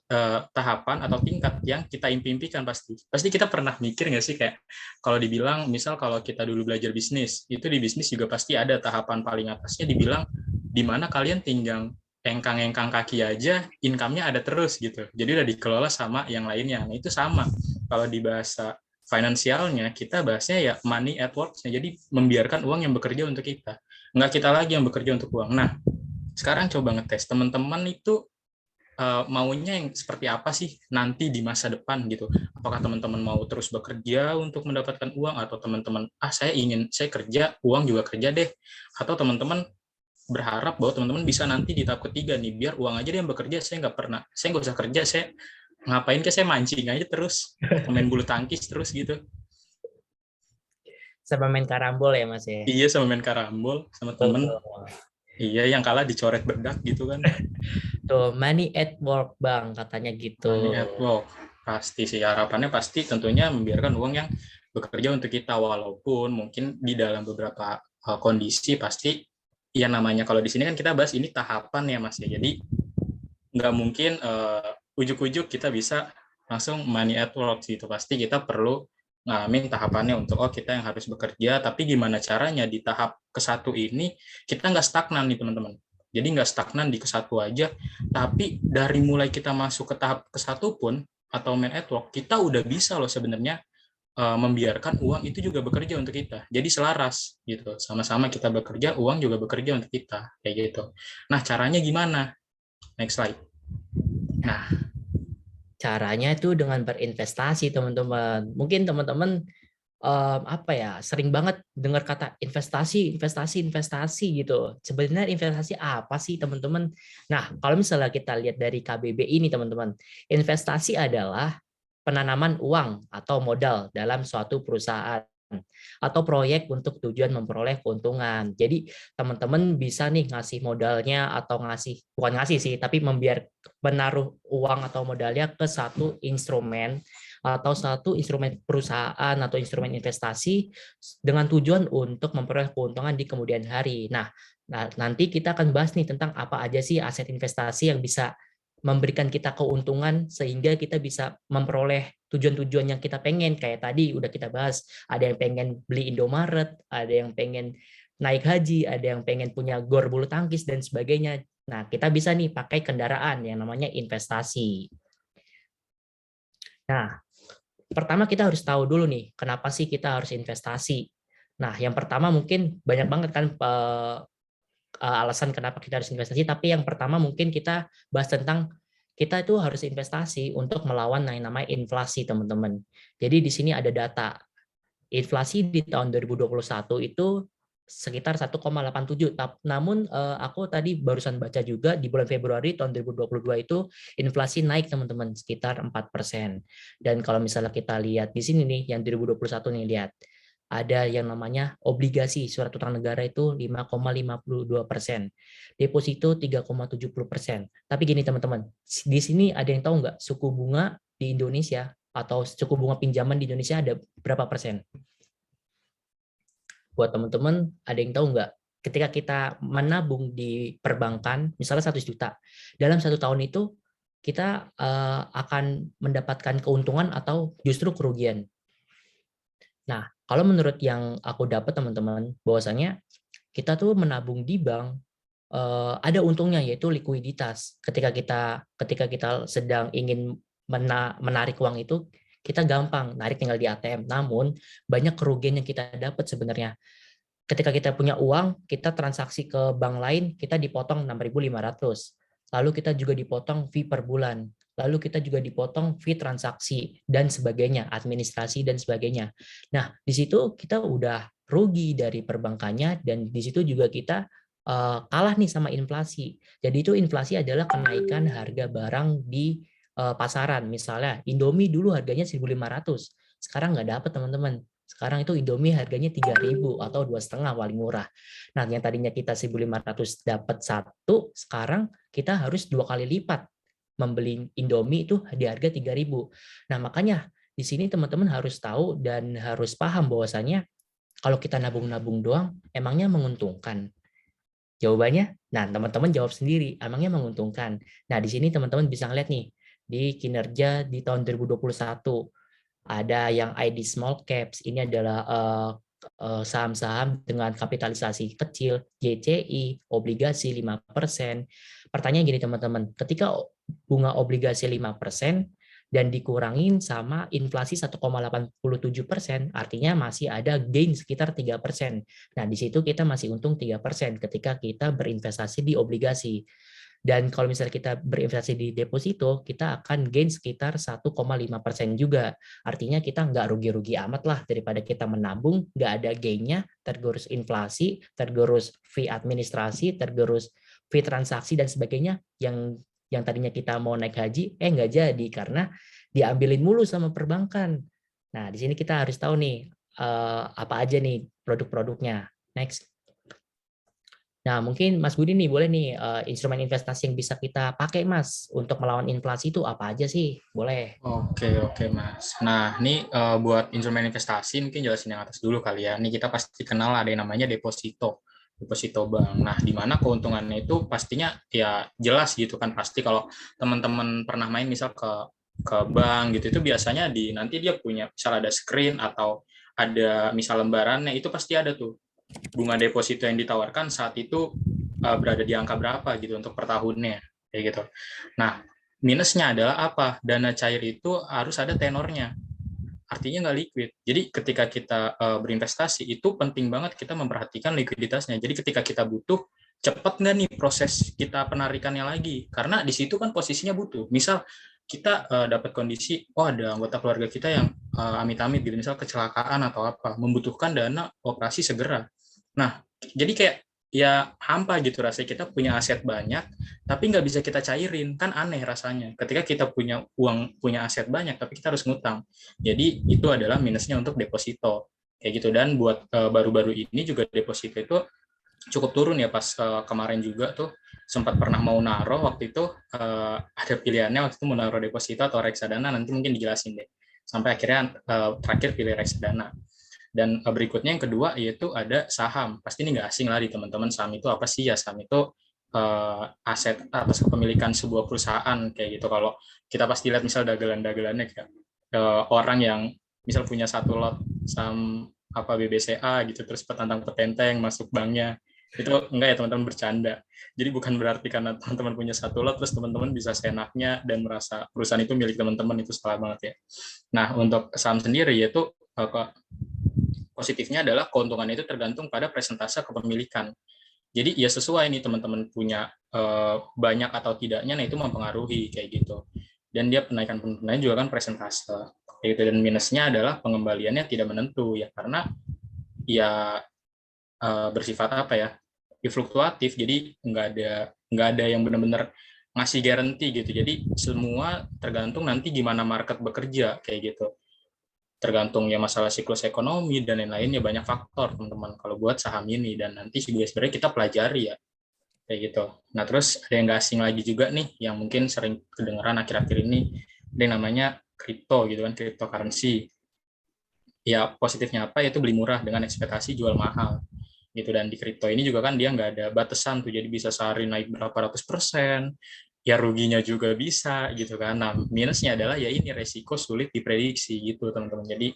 tahapan atau tingkat yang kita impikan pasti kita pernah mikir nggak sih kayak kalau dibilang misal kalau kita dulu belajar bisnis itu di bisnis juga pasti ada tahapan paling atasnya dibilang di mana kalian tinggal engkang kaki aja income-nya ada terus gitu. Jadi udah dikelola sama yang lainnya. Nah, itu sama kalau di bahasa finansialnya kita bahasnya ya money at work-nya. Jadi membiarkan uang yang bekerja untuk kita. Nggak kita lagi yang bekerja untuk uang. Nah, sekarang coba ngetes teman-teman itu maunya yang seperti apa sih nanti di masa depan gitu. Apakah teman-teman mau terus bekerja untuk mendapatkan uang atau teman-teman saya kerja, uang juga kerja deh. Atau teman-teman berharap bahwa teman-teman bisa nanti di tahap ketiga nih biar uang aja deh yang bekerja, saya nggak usah kerja, saya ngapain saya mancing aja terus, main bulu tangkis terus gitu. Sama main karambol ya Mas ya? Iya, sama main karambol sama temen. Iya, yang kalah dicoret bedak gitu kan. Tuh, money at work Bang, katanya gitu. Money at work. Pasti sih, harapannya pasti tentunya membiarkan uang yang bekerja untuk kita, walaupun mungkin di dalam beberapa kondisi pasti, ya namanya kalau di sini kan kita bahas ini tahapan ya Mas ya, jadi nggak mungkin ujuk-ujuk kita bisa langsung money at work gitu, pasti kita perlu ngalamin tahapannya untuk kita yang harus bekerja, tapi gimana caranya di tahap ke-1 ini kita nggak stagnan nih teman-teman. Jadi nggak stagnan di ke-1 aja, tapi dari mulai kita masuk ke tahap ke-1 pun atau man at work, kita udah bisa loh sebenarnya membiarkan uang itu juga bekerja untuk kita. Jadi selaras gitu. Sama-sama kita bekerja, uang juga bekerja untuk kita. Kayak gitu. Nah, caranya gimana? Next slide. Nah, Caranya itu dengan berinvestasi, teman-teman. Mungkin teman-teman apa ya, sering banget dengar kata investasi, investasi, investasi gitu. Sebenarnya investasi apa sih, teman-teman? Nah, kalau misalnya kita lihat dari KBBI ini, teman-teman, investasi adalah penanaman uang atau modal dalam suatu perusahaan atau proyek untuk tujuan memperoleh keuntungan. Jadi teman-teman bisa nih ngasih modalnya atau bukan ngasih sih, tapi menaruh uang atau modalnya ke satu instrumen atau satu instrumen perusahaan atau instrumen investasi dengan tujuan untuk memperoleh keuntungan di kemudian hari. Nah, nanti kita akan bahas nih tentang apa aja sih aset investasi yang bisa memberikan kita keuntungan sehingga kita bisa memperoleh tujuan-tujuan yang kita pengen. Kayak tadi udah kita bahas, ada yang pengen beli Indomaret, ada yang pengen naik haji, ada yang pengen punya gor bulu tangkis dan sebagainya. Nah, kita bisa nih pakai kendaraan yang namanya investasi. Nah, pertama kita harus tahu dulu nih, kenapa sih kita harus investasi. Nah, yang pertama mungkin banyak banget kan alasan kenapa kita harus investasi, tapi yang pertama mungkin kita bahas tentang kita itu harus investasi untuk melawan yang namanya inflasi, teman-teman. Jadi di sini ada data. Inflasi di tahun 2021 itu sekitar 1,87. Namun aku tadi barusan baca juga di bulan Februari tahun 2022 itu inflasi naik, teman-teman, sekitar 4%. Dan kalau misalnya kita lihat di sini nih yang 2021 nih, lihat ada yang namanya obligasi surat utang negara itu 5,52%, deposito 3,70%. Tapi gini, teman-teman, di sini ada yang tahu nggak suku bunga di Indonesia atau suku bunga pinjaman di Indonesia ada berapa persen? Buat teman-teman, ada yang tahu nggak? Ketika kita menabung di perbankan, misalnya 100 juta, dalam 1 tahun itu kita akan mendapatkan keuntungan atau justru kerugian. Nah, kalau menurut yang aku dapat, teman-teman, bahwasanya kita tuh menabung di bank ada untungnya, yaitu likuiditas. Ketika kita sedang ingin menarik uang itu, kita gampang narik tinggal di ATM. Namun banyak kerugian yang kita dapat sebenarnya. Ketika kita punya uang, kita transaksi ke bank lain, kita dipotong 6.500. Lalu kita juga dipotong fee per bulan. Lalu kita juga dipotong fee transaksi dan sebagainya, administrasi dan sebagainya. Nah, di situ kita udah rugi dari perbankannya, dan di situ juga kita kalah nih sama inflasi. Jadi itu inflasi adalah kenaikan harga barang di pasaran. Misalnya Indomie dulu harganya 1.500, sekarang nggak dapat, teman-teman. Sekarang itu Indomie harganya 3.000 atau 2,5 paling murah. Nah, yang tadinya kita 1.500 dapat satu, sekarang kita harus 2 kali lipat membeli Indomie itu di harga 3.000. Nah, makanya di sini teman-teman harus tahu dan harus paham bahwasanya kalau kita nabung-nabung doang, emangnya menguntungkan? Jawabannya, nah teman-teman jawab sendiri, emangnya menguntungkan? Nah, di sini teman-teman bisa ngeliat nih, di kinerja di tahun 2021, ada yang ID small caps, ini adalah saham-saham dengan kapitalisasi kecil, JCI, obligasi 5%. Pertanyaan gini, teman-teman, ketika bunga obligasi 5% dan dikurangin sama inflasi 1,87%, artinya masih ada gain sekitar 3%. Nah, di situ kita masih untung 3% ketika kita berinvestasi di obligasi. Dan kalau misalnya kita berinvestasi di deposito, kita akan gain sekitar 1,5% juga. Artinya kita nggak rugi-rugi amat lah daripada kita menabung, nggak ada gainnya, tergerus inflasi, tergerus fee administrasi, tergerus fee transaksi dan sebagainya, yang tadinya kita mau naik haji, nggak jadi karena diambilin mulu sama perbankan. Nah, di sini kita harus tahu nih, apa aja nih produk-produknya. Next. Nah, mungkin Mas Budi nih boleh nih instrumen investasi yang bisa kita pakai, Mas, untuk melawan inflasi itu apa aja sih? Boleh. Oke, Mas. Nah, ini buat instrumen investasi mungkin jelasin yang atas dulu kali ya. Ini kita pasti kenal ada yang namanya deposito bank. Nah, di mana keuntungannya itu pastinya ya jelas gitu kan. Pasti kalau teman-teman pernah main misal ke bank gitu, itu biasanya nanti dia punya misal ada screen atau ada misal lembarannya, itu pasti ada tuh bunga deposito yang ditawarkan saat itu berada di angka berapa gitu untuk per tahunnya kayak gitu. Nah, minusnya adalah apa? Dana cair itu harus ada tenornya. Artinya nggak liquid. Jadi ketika kita berinvestasi itu penting banget kita memperhatikan likuiditasnya. Jadi ketika kita butuh, cepat nggak nih proses kita penarikannya lagi? Karena di situ kan posisinya butuh. Misal kita dapat kondisi, ada anggota keluarga kita yang amit-amit gitu, misal kecelakaan atau apa, membutuhkan dana operasi segera. Nah, jadi kayak ya hampa gitu rasanya, kita punya aset banyak, tapi nggak bisa kita cairin, kan aneh rasanya. Ketika kita punya uang, punya aset banyak, tapi kita harus ngutang. Jadi itu adalah minusnya untuk deposito. Kayak gitu. Dan buat baru-baru ini juga deposito itu cukup turun ya, pas kemarin juga tuh sempat pernah mau naruh waktu itu, ada pilihannya waktu itu mau naruh deposito atau reksadana, nanti mungkin dijelasin deh. Sampai akhirnya terakhir pilih reksadana. Dan berikutnya yang kedua yaitu ada saham. Pasti ini nggak asing lah di teman-teman, saham itu apa sih ya? Saham itu aset atas kepemilikan sebuah perusahaan kayak gitu. Kalau kita pasti lihat misal dagelan-dagelannya kayak orang yang misal punya satu lot saham apa BBCA gitu, terus petantang petenteng masuk banknya, itu enggak ya teman-teman, bercanda. Jadi bukan berarti karena teman-teman punya satu lot terus teman-teman bisa seenaknya dan merasa perusahaan itu milik teman-teman, itu salah banget ya. Nah, untuk saham sendiri yaitu positifnya adalah keuntungan itu tergantung pada persentase kepemilikan. Jadi ya sesuai nih teman-teman punya banyak atau tidaknya, nah itu mempengaruhi kayak gitu. Dan dia penaikan juga kan persentase. Kayak gitu. Dan minusnya adalah pengembaliannya tidak menentu ya, karena ya bersifat apa ya, fluktuatif. Jadi nggak ada yang benar-benar ngasih garansi gitu. Jadi semua tergantung nanti gimana market bekerja kayak gitu. Tergantung ya masalah siklus ekonomi dan lain-lain, ya banyak faktor teman-teman kalau buat saham ini, dan nanti juga sebenarnya kita pelajari ya kayak gitu. Nah, terus ada yang nggak asing lagi juga nih yang mungkin sering kedengeran akhir-akhir ini, ada yang namanya kripto gitu kan, cryptocurrency. Ya positifnya apa, yaitu beli murah dengan ekspektasi jual mahal gitu. Dan di kripto ini juga kan dia nggak ada batasan tuh, jadi bisa sehari naik berapa ratus persen, ya ruginya juga bisa gitu kan. Nah, minusnya adalah ya ini resiko sulit diprediksi gitu teman-teman. Jadi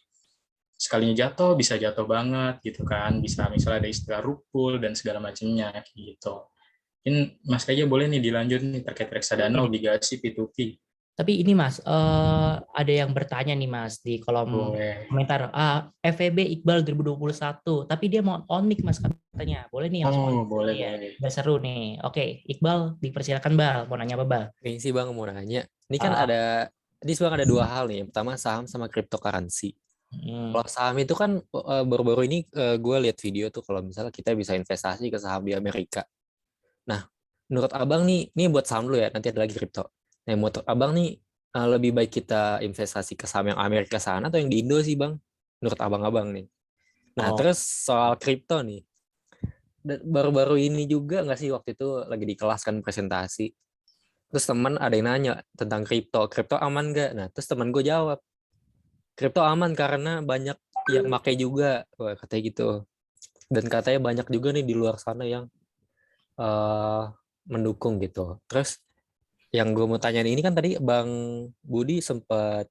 sekalinya jatuh bisa jatuh banget gitu kan, bisa misalnya ada istilah rug dan segala macamnya gitu. Mungkin Mas Kaya boleh nih dilanjut nih terkait reksadana, obligasi, P2P. Tapi ini Mas, ada yang bertanya nih Mas di kolom Boleh. komentar. FEB Iqbal 2021, tapi dia mau on mic Mas katanya. Boleh nih langsung. Boleh, Iya, boleh. biar seru nih. Oke, Iqbal dipersilakan Bal. Mau nanya apa Bal? Ini sih Bang mau nanya. Ini kan Bang ada dua hal nih. Yang pertama saham sama cryptocurrency. Kalau saham itu kan baru-baru ini gue lihat video tuh kalau misalnya kita bisa investasi ke saham di Amerika. Nah, menurut Abang nih buat saham dulu ya, nanti ada lagi kripto. Nah, menurut Abang nih lebih baik kita investasi ke saham yang Amerika sana atau yang di Indo sih Bang? Menurut Abang-abang nih. Nah, terus soal kripto nih. Baru-baru ini juga nggak sih waktu itu lagi di kelas kan presentasi. Terus teman ada yang nanya tentang kripto aman nggak? Nah, terus teman gue jawab, kripto aman karena banyak yang pakai juga. Wah, katanya gitu. Dan katanya banyak juga nih di luar sana yang mendukung gitu. Terus yang gue mau tanya ini kan tadi Bang Budi sempat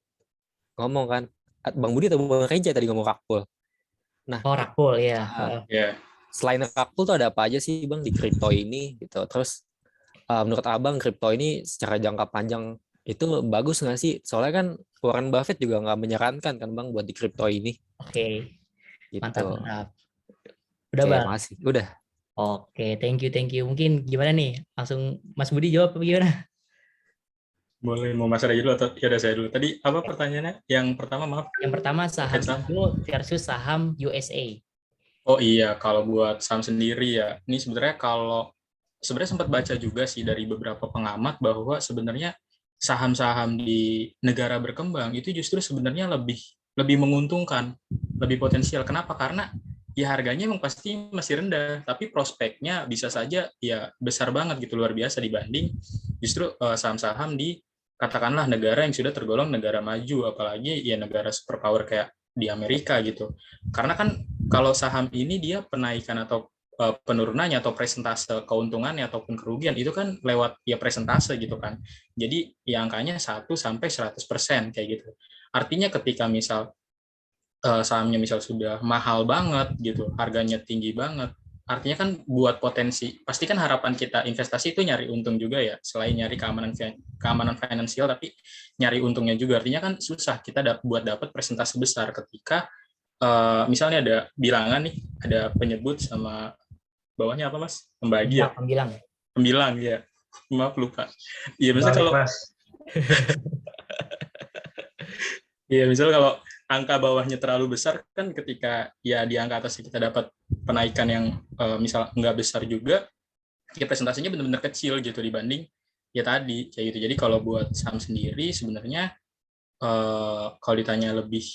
ngomong kan, Bang Budi atau Bang Reja tadi ngomong Rakpul. Nah, Rakpul ya. Selain Rakpul tuh ada apa aja sih Bang di kripto ini gitu. Terus menurut Abang kripto ini secara jangka panjang itu bagus nggak sih? Soalnya kan Warren Buffett juga nggak menyarankan kan Bang buat di kripto ini. Oke. Gitu. Mantap. Udah Bang? Masih. Udah. Oke, thank you. Mungkin gimana nih? Langsung Mas Budi jawab apa gimana? Boleh, mau Mas Raja dulu atau ya udah saya dulu. Tadi apa pertanyaannya? Yang pertama maaf. Yang pertama saham Indo versus saham USA. Oh iya, kalau buat saham sendiri ya, ini sebenarnya sempat baca juga sih dari beberapa pengamat bahwa sebenarnya saham-saham di negara berkembang itu justru sebenarnya lebih menguntungkan, lebih potensial. Kenapa? Karena ya harganya memang pasti masih rendah, tapi prospeknya bisa saja ya besar banget gitu, luar biasa dibanding justru saham-saham di katakanlah negara yang sudah tergolong negara maju, apalagi ya negara superpower kayak di Amerika gitu. Karena kan kalau saham ini dia penaikan atau penurunannya atau presentase keuntungannya ataupun kerugian itu kan lewat ya presentase gitu kan. Jadi ya angkanya 1 sampai 100% kayak gitu. Artinya ketika misal sahamnya misal sudah mahal banget gitu, harganya tinggi banget, artinya kan buat potensi, pasti kan harapan kita investasi itu nyari untung juga ya, selain nyari keamanan finansial, tapi nyari untungnya juga. Artinya kan susah kita buat dapat presentasi besar ketika misalnya ada bilangan nih, ada penyebut sama bawahnya apa Mas? Pembagi ya? Pembilang ya. Maaf lupa. Iya, misalnya kalau Iya, misal kalau angka bawahnya terlalu besar kan ketika ya di angka atas kita dapat penaikan yang misal nggak besar juga, ya presentasinya benar-benar kecil gitu dibanding ya tadi kayak gitu. Jadi kalau buat saham sendiri sebenarnya kalau ditanya lebih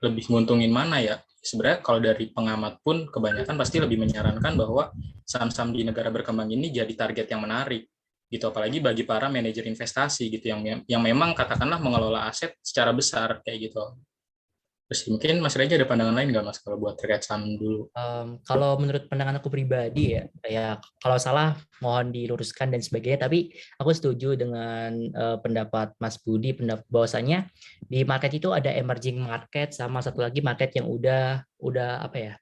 lebih nguntungin mana ya, sebenarnya kalau dari pengamat pun kebanyakan pasti lebih menyarankan bahwa saham-saham di negara berkembang ini jadi target yang menarik gitu, apalagi bagi para manajer investasi gitu yang memang katakanlah mengelola aset secara besar kayak gitu. Terus mungkin Mas Reza ada pandangan lain nggak Mas kalau buat terkait saham dulu? Kalau menurut pandangan aku pribadi ya kalau salah mohon diluruskan dan sebagainya. Tapi aku setuju dengan pendapat Mas Budi, bahwasanya di market itu ada emerging market sama satu lagi market yang udah apa ya,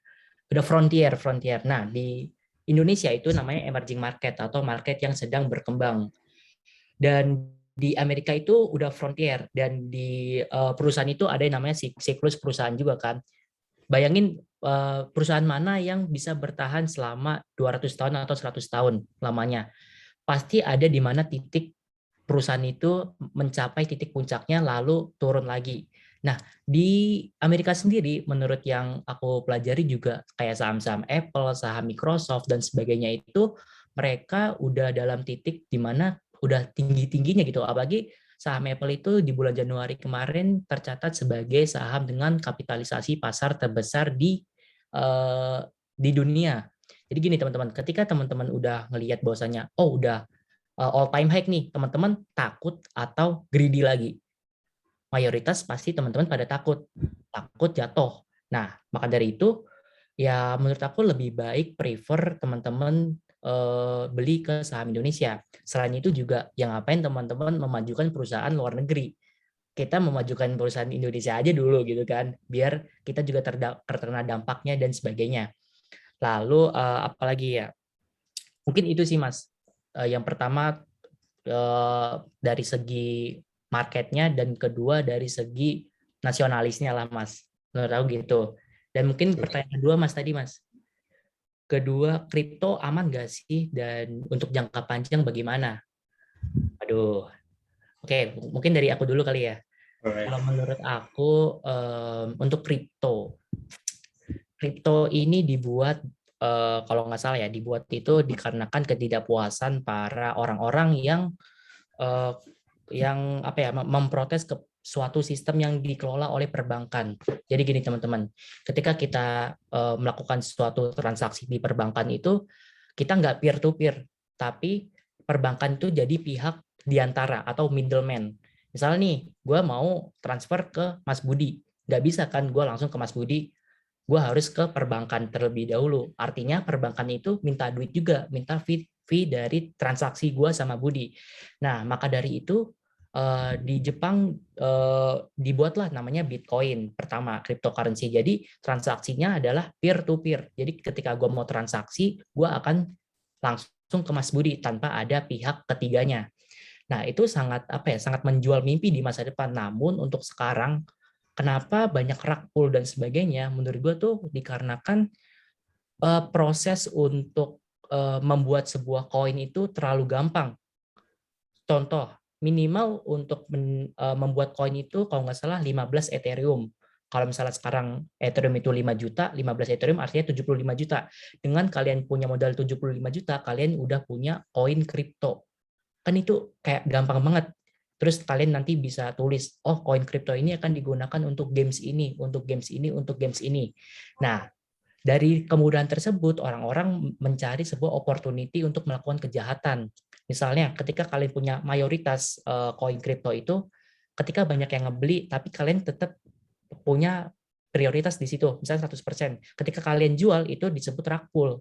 udah frontier. Nah di Indonesia itu namanya emerging market atau market yang sedang berkembang. Dan di Amerika itu udah frontier, dan di perusahaan itu ada yang namanya siklus perusahaan juga kan. Bayangin perusahaan mana yang bisa bertahan selama 200 tahun atau 100 tahun lamanya. Pasti ada di mana titik perusahaan itu mencapai titik puncaknya lalu turun lagi. Nah, di Amerika sendiri menurut yang aku pelajari juga kayak saham-saham Apple, saham Microsoft dan sebagainya itu mereka udah dalam titik di mana udah tinggi-tingginya gitu. Apalagi saham Apple itu di bulan Januari kemarin tercatat sebagai saham dengan kapitalisasi pasar terbesar di dunia. Jadi gini teman-teman, ketika teman-teman udah ngelihat bahwasanya udah all time high nih, teman-teman takut atau greedy lagi? Mayoritas pasti teman-teman pada takut jatuh. Nah, maka dari itu ya menurut aku lebih baik prefer teman-teman beli ke saham Indonesia. Selain itu juga yang ngapain teman-teman memajukan perusahaan luar negeri. Kita memajukan perusahaan Indonesia aja dulu gitu kan, biar kita juga terkena dampaknya dan sebagainya. Lalu apalagi ya, mungkin itu sih Mas. Yang pertama dari segi marketnya, dan kedua dari segi nasionalisnya lah Mas, menurut aku gitu. Dan mungkin pertanyaan kedua Mas tadi Mas, kedua, kripto aman nggak sih, dan untuk jangka panjang bagaimana? Aduh, oke, mungkin dari aku dulu kali ya. Kalau menurut aku untuk kripto ini dibuat kalau nggak salah ya, dibuat itu dikarenakan ketidakpuasan para orang-orang yang apa ya, memprotes ke suatu sistem yang dikelola oleh perbankan. Jadi gini teman-teman, ketika kita melakukan suatu transaksi di perbankan itu, kita nggak peer to peer, tapi perbankan itu jadi pihak diantara atau middleman. Misalnya nih, gue mau transfer ke Mas Budi, nggak bisa kan gue langsung ke Mas Budi, gue harus ke perbankan terlebih dahulu. Artinya perbankan itu minta duit juga, minta fee dari transaksi gue sama Budi. Nah, maka dari itu di Jepang dibuatlah namanya Bitcoin pertama, cryptocurrency. Jadi transaksinya adalah peer to peer. Jadi ketika gue mau transaksi, gue akan langsung ke Mas Budi tanpa ada pihak ketiganya. Nah, itu sangat apa ya, sangat menjual mimpi di masa depan. Namun untuk sekarang, kenapa banyak rug pull dan sebagainya? Menurut gue tuh dikarenakan proses untuk membuat sebuah koin itu terlalu gampang. Contoh, minimal untuk membuat koin itu kalau nggak salah 15 Ethereum. Kalau misalnya sekarang Ethereum itu 5 juta, 15 Ethereum artinya 75 juta. Dengan kalian punya modal 75 juta, kalian udah punya koin kripto. Kan itu kayak gampang banget. Terus kalian nanti bisa tulis, oh koin kripto ini akan digunakan untuk games ini, untuk games ini, untuk games ini. Nah, dari kemudahan tersebut, orang-orang mencari sebuah opportunity untuk melakukan kejahatan. Misalnya, ketika kalian punya mayoritas koin kripto itu, ketika banyak yang ngebeli, tapi kalian tetap punya prioritas di situ, misalnya 100%. Ketika kalian jual, itu disebut rug pull.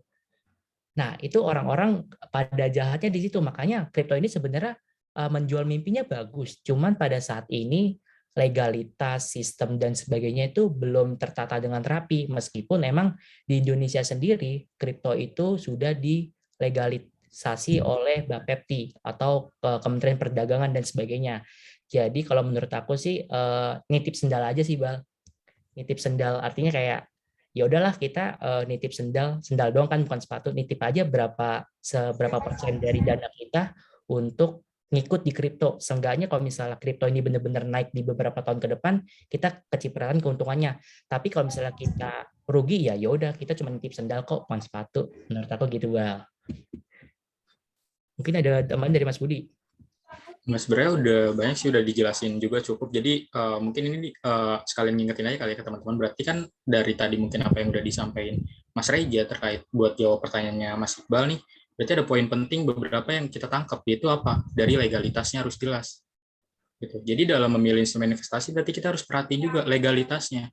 Nah, itu orang-orang pada jahatnya di situ. Makanya kripto ini sebenarnya menjual mimpinya bagus. Cuman pada saat ini legalitas, sistem, dan sebagainya itu belum tertata dengan rapi. Meskipun emang di Indonesia sendiri, kripto itu sudah dilegalisasi oleh Bapepti atau Kementerian Perdagangan dan sebagainya. Jadi kalau menurut aku sih, nitip sendal aja sih, Bal. Nitip sendal artinya kayak, ya udahlah kita nitip sendal doang kan, bukan sepatu, nitip aja seberapa persen dari dana kita untuk ngikut di kripto. Seenggaknya kalau misalnya kripto ini benar-benar naik di beberapa tahun ke depan, kita kecipratan keuntungannya. Tapi kalau misalnya kita rugi, ya udah kita cuma nitip sendal kok, bukan sepatu. Menurut aku gitu, Bang. Mungkin ada tambahan dari Mas Budi. Mas, sebenarnya udah banyak sih, udah dijelasin juga cukup. Jadi mungkin ini sekalian ngingetin aja kali ya ke teman-teman. Berarti kan dari tadi mungkin apa yang udah disampaikan Mas Reja terkait buat jawab pertanyaannya Mas Iqbal nih, berarti ada poin penting beberapa yang kita tangkap, yaitu apa? Dari legalitasnya harus jelas. Gitu. Jadi dalam memilih instrumen investasi berarti kita harus perhatiin juga legalitasnya.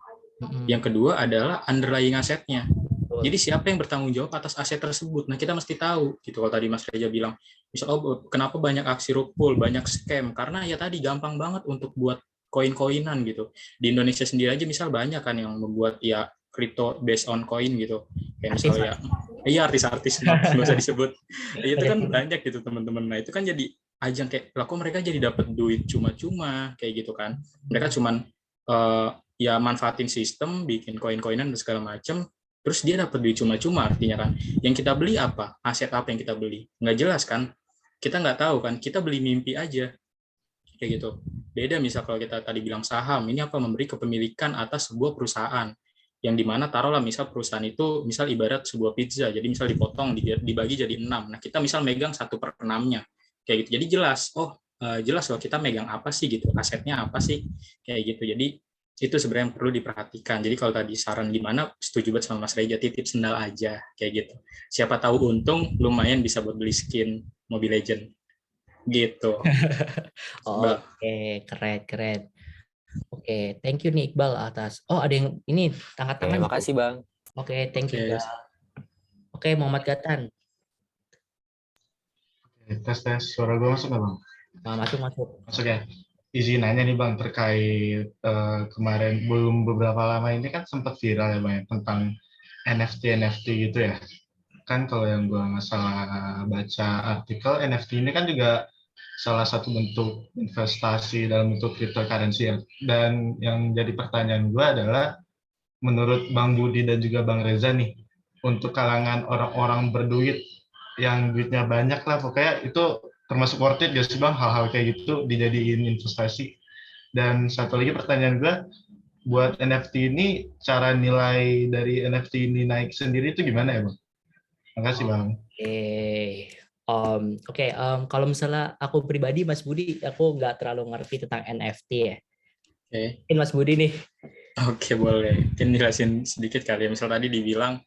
Yang kedua adalah underlying asetnya. Jadi siapa yang bertanggung jawab atas aset tersebut? Nah, kita mesti tahu. Gitu. Kalau tadi Mas Reja bilang, misal kenapa banyak aksi rug pull, banyak scam? Karena ya tadi gampang banget untuk buat koin-koinan gitu. Di Indonesia sendiri aja misal banyak kan yang membuat ya crypto based on coin gitu. Kayak misalnya iya artis-artis nggak usah disebut. Itu kan banyak gitu teman-teman. Nah, itu kan jadi ajang kayak kok mereka jadi dapat duit cuma-cuma kayak gitu kan. Mereka cuman ya manfaatin sistem, bikin koin-koinan dan segala macam. Terus dia dapat duit cuma-cuma, artinya kan. Yang kita beli apa? Aset apa yang kita beli? Nggak jelas kan? Kita nggak tahu kan? Kita beli mimpi aja. Kayak gitu. Beda misal kalau kita tadi bilang saham, ini apa? Memberi kepemilikan atas sebuah perusahaan. Yang dimana taruhlah misal perusahaan itu, misal ibarat sebuah pizza. Jadi misal dipotong, dibagi jadi 6. Nah kita misal megang 1/6-nya. Kayak gitu. Jadi jelas, jelas loh kita megang apa sih gitu. Asetnya apa sih? Kayak gitu. Jadi itu sebenarnya yang perlu diperhatikan. Jadi kalau tadi saran gimana, setuju banget sama Mas Reja, titip sendal aja kayak gitu. Siapa tahu untung lumayan bisa buat beli skin Mobile Legend gitu. Oke, keren. Oke, thank you nih Iqbal atas. ada yang ini angkat tangan. Terima kasih, Bang. Oke, thank you Iqbal. Oke, Muhammad Gatan. Tes suara gue masuk nggak, Bang? Masuk. Masuk ya. Izin nanya nih Bang, terkait kemarin belum beberapa lama ini kan sempat viral ya Bang ya, tentang NFT gitu ya. Kan kalau yang gue nggak salah baca artikel, NFT ini kan juga salah satu bentuk investasi dalam bentuk cryptocurrency ya. Dan yang jadi pertanyaan gue adalah, menurut Bang Budi dan juga Bang Reza nih, untuk kalangan orang-orang berduit yang duitnya banyak lah, pokoknya itu termasuk worth it gak sih Bang, hal-hal kayak gitu dijadiin investasi? Dan satu lagi pertanyaan gue, buat NFT ini, cara nilai dari NFT ini naik sendiri itu gimana ya Bang? Terima kasih Bang. Oke, kalau misalnya aku pribadi Mas Budi, aku nggak terlalu ngerti tentang NFT ya. Oke. Mas Budi nih. Oke, boleh. Mungkin jelasin sedikit kali ya. Misal tadi dibilang,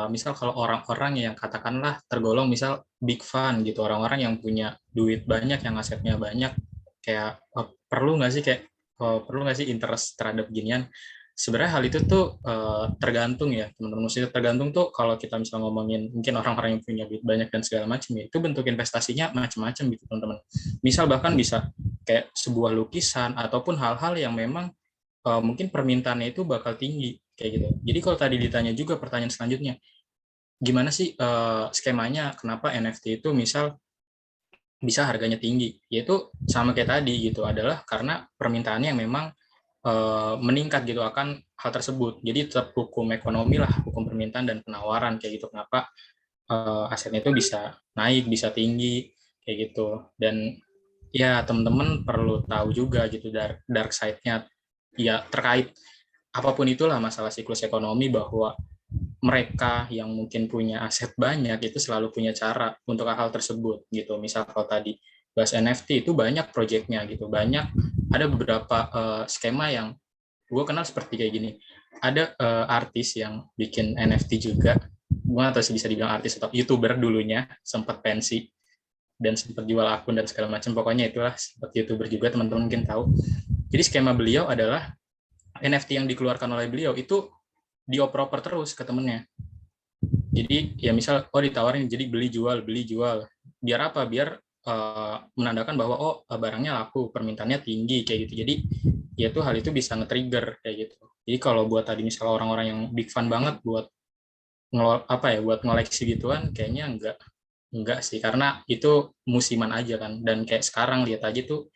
misal kalau orang-orang yang katakanlah tergolong misal big fund gitu, orang-orang yang punya duit banyak, yang asetnya banyak, kayak perlu nggak sih interest terhadap ginian? Sebenarnya hal itu tuh tergantung ya teman-teman. Maksudnya tergantung tuh kalau kita misal ngomongin mungkin orang-orang yang punya duit banyak dan segala macam ya, itu bentuk investasinya macam-macam gitu teman-teman. Misal bahkan bisa kayak sebuah lukisan ataupun hal-hal yang memang mungkin permintaannya itu bakal tinggi kayak gitu. Jadi kalau tadi ditanya juga pertanyaan selanjutnya, gimana sih skemanya kenapa NFT itu misal bisa harganya tinggi? Yaitu sama kayak tadi gitu, adalah karena permintaannya yang memang meningkat gitu akan hal tersebut. Jadi tetap hukum ekonomi lah, hukum permintaan dan penawaran kayak gitu. Kenapa asetnya itu bisa naik, bisa tinggi kayak gitu. Dan ya teman-teman perlu tahu juga gitu dark side-nya ya terkait apapun itulah masalah siklus ekonomi, bahwa mereka yang mungkin punya aset banyak itu selalu punya cara untuk hal tersebut gitu. Misal kalau tadi bahas NFT itu banyak proyeknya gitu, ada beberapa skema yang gue kenal seperti kayak gini. Ada artis yang bikin NFT juga, gue atau bisa dibilang artis atau YouTuber dulunya, sempat pensi dan sempat jual akun dan segala macam. Pokoknya itulah seperti YouTuber juga, teman-teman mungkin tahu. Jadi skema beliau adalah NFT yang dikeluarkan oleh beliau itu dioper-oper terus ke temennya. Jadi ya misal ditawarin jadi beli jual. Biar apa? Biar menandakan bahwa barangnya laku, permintaannya tinggi kayak gitu. Jadi ya tuh hal itu bisa nge-trigger kayak gitu. Jadi kalau buat tadi misal orang-orang yang big fan banget buat buat ngoleksi gituan, kayaknya enggak sih, karena itu musiman aja kan. Dan kayak sekarang lihat aja tuh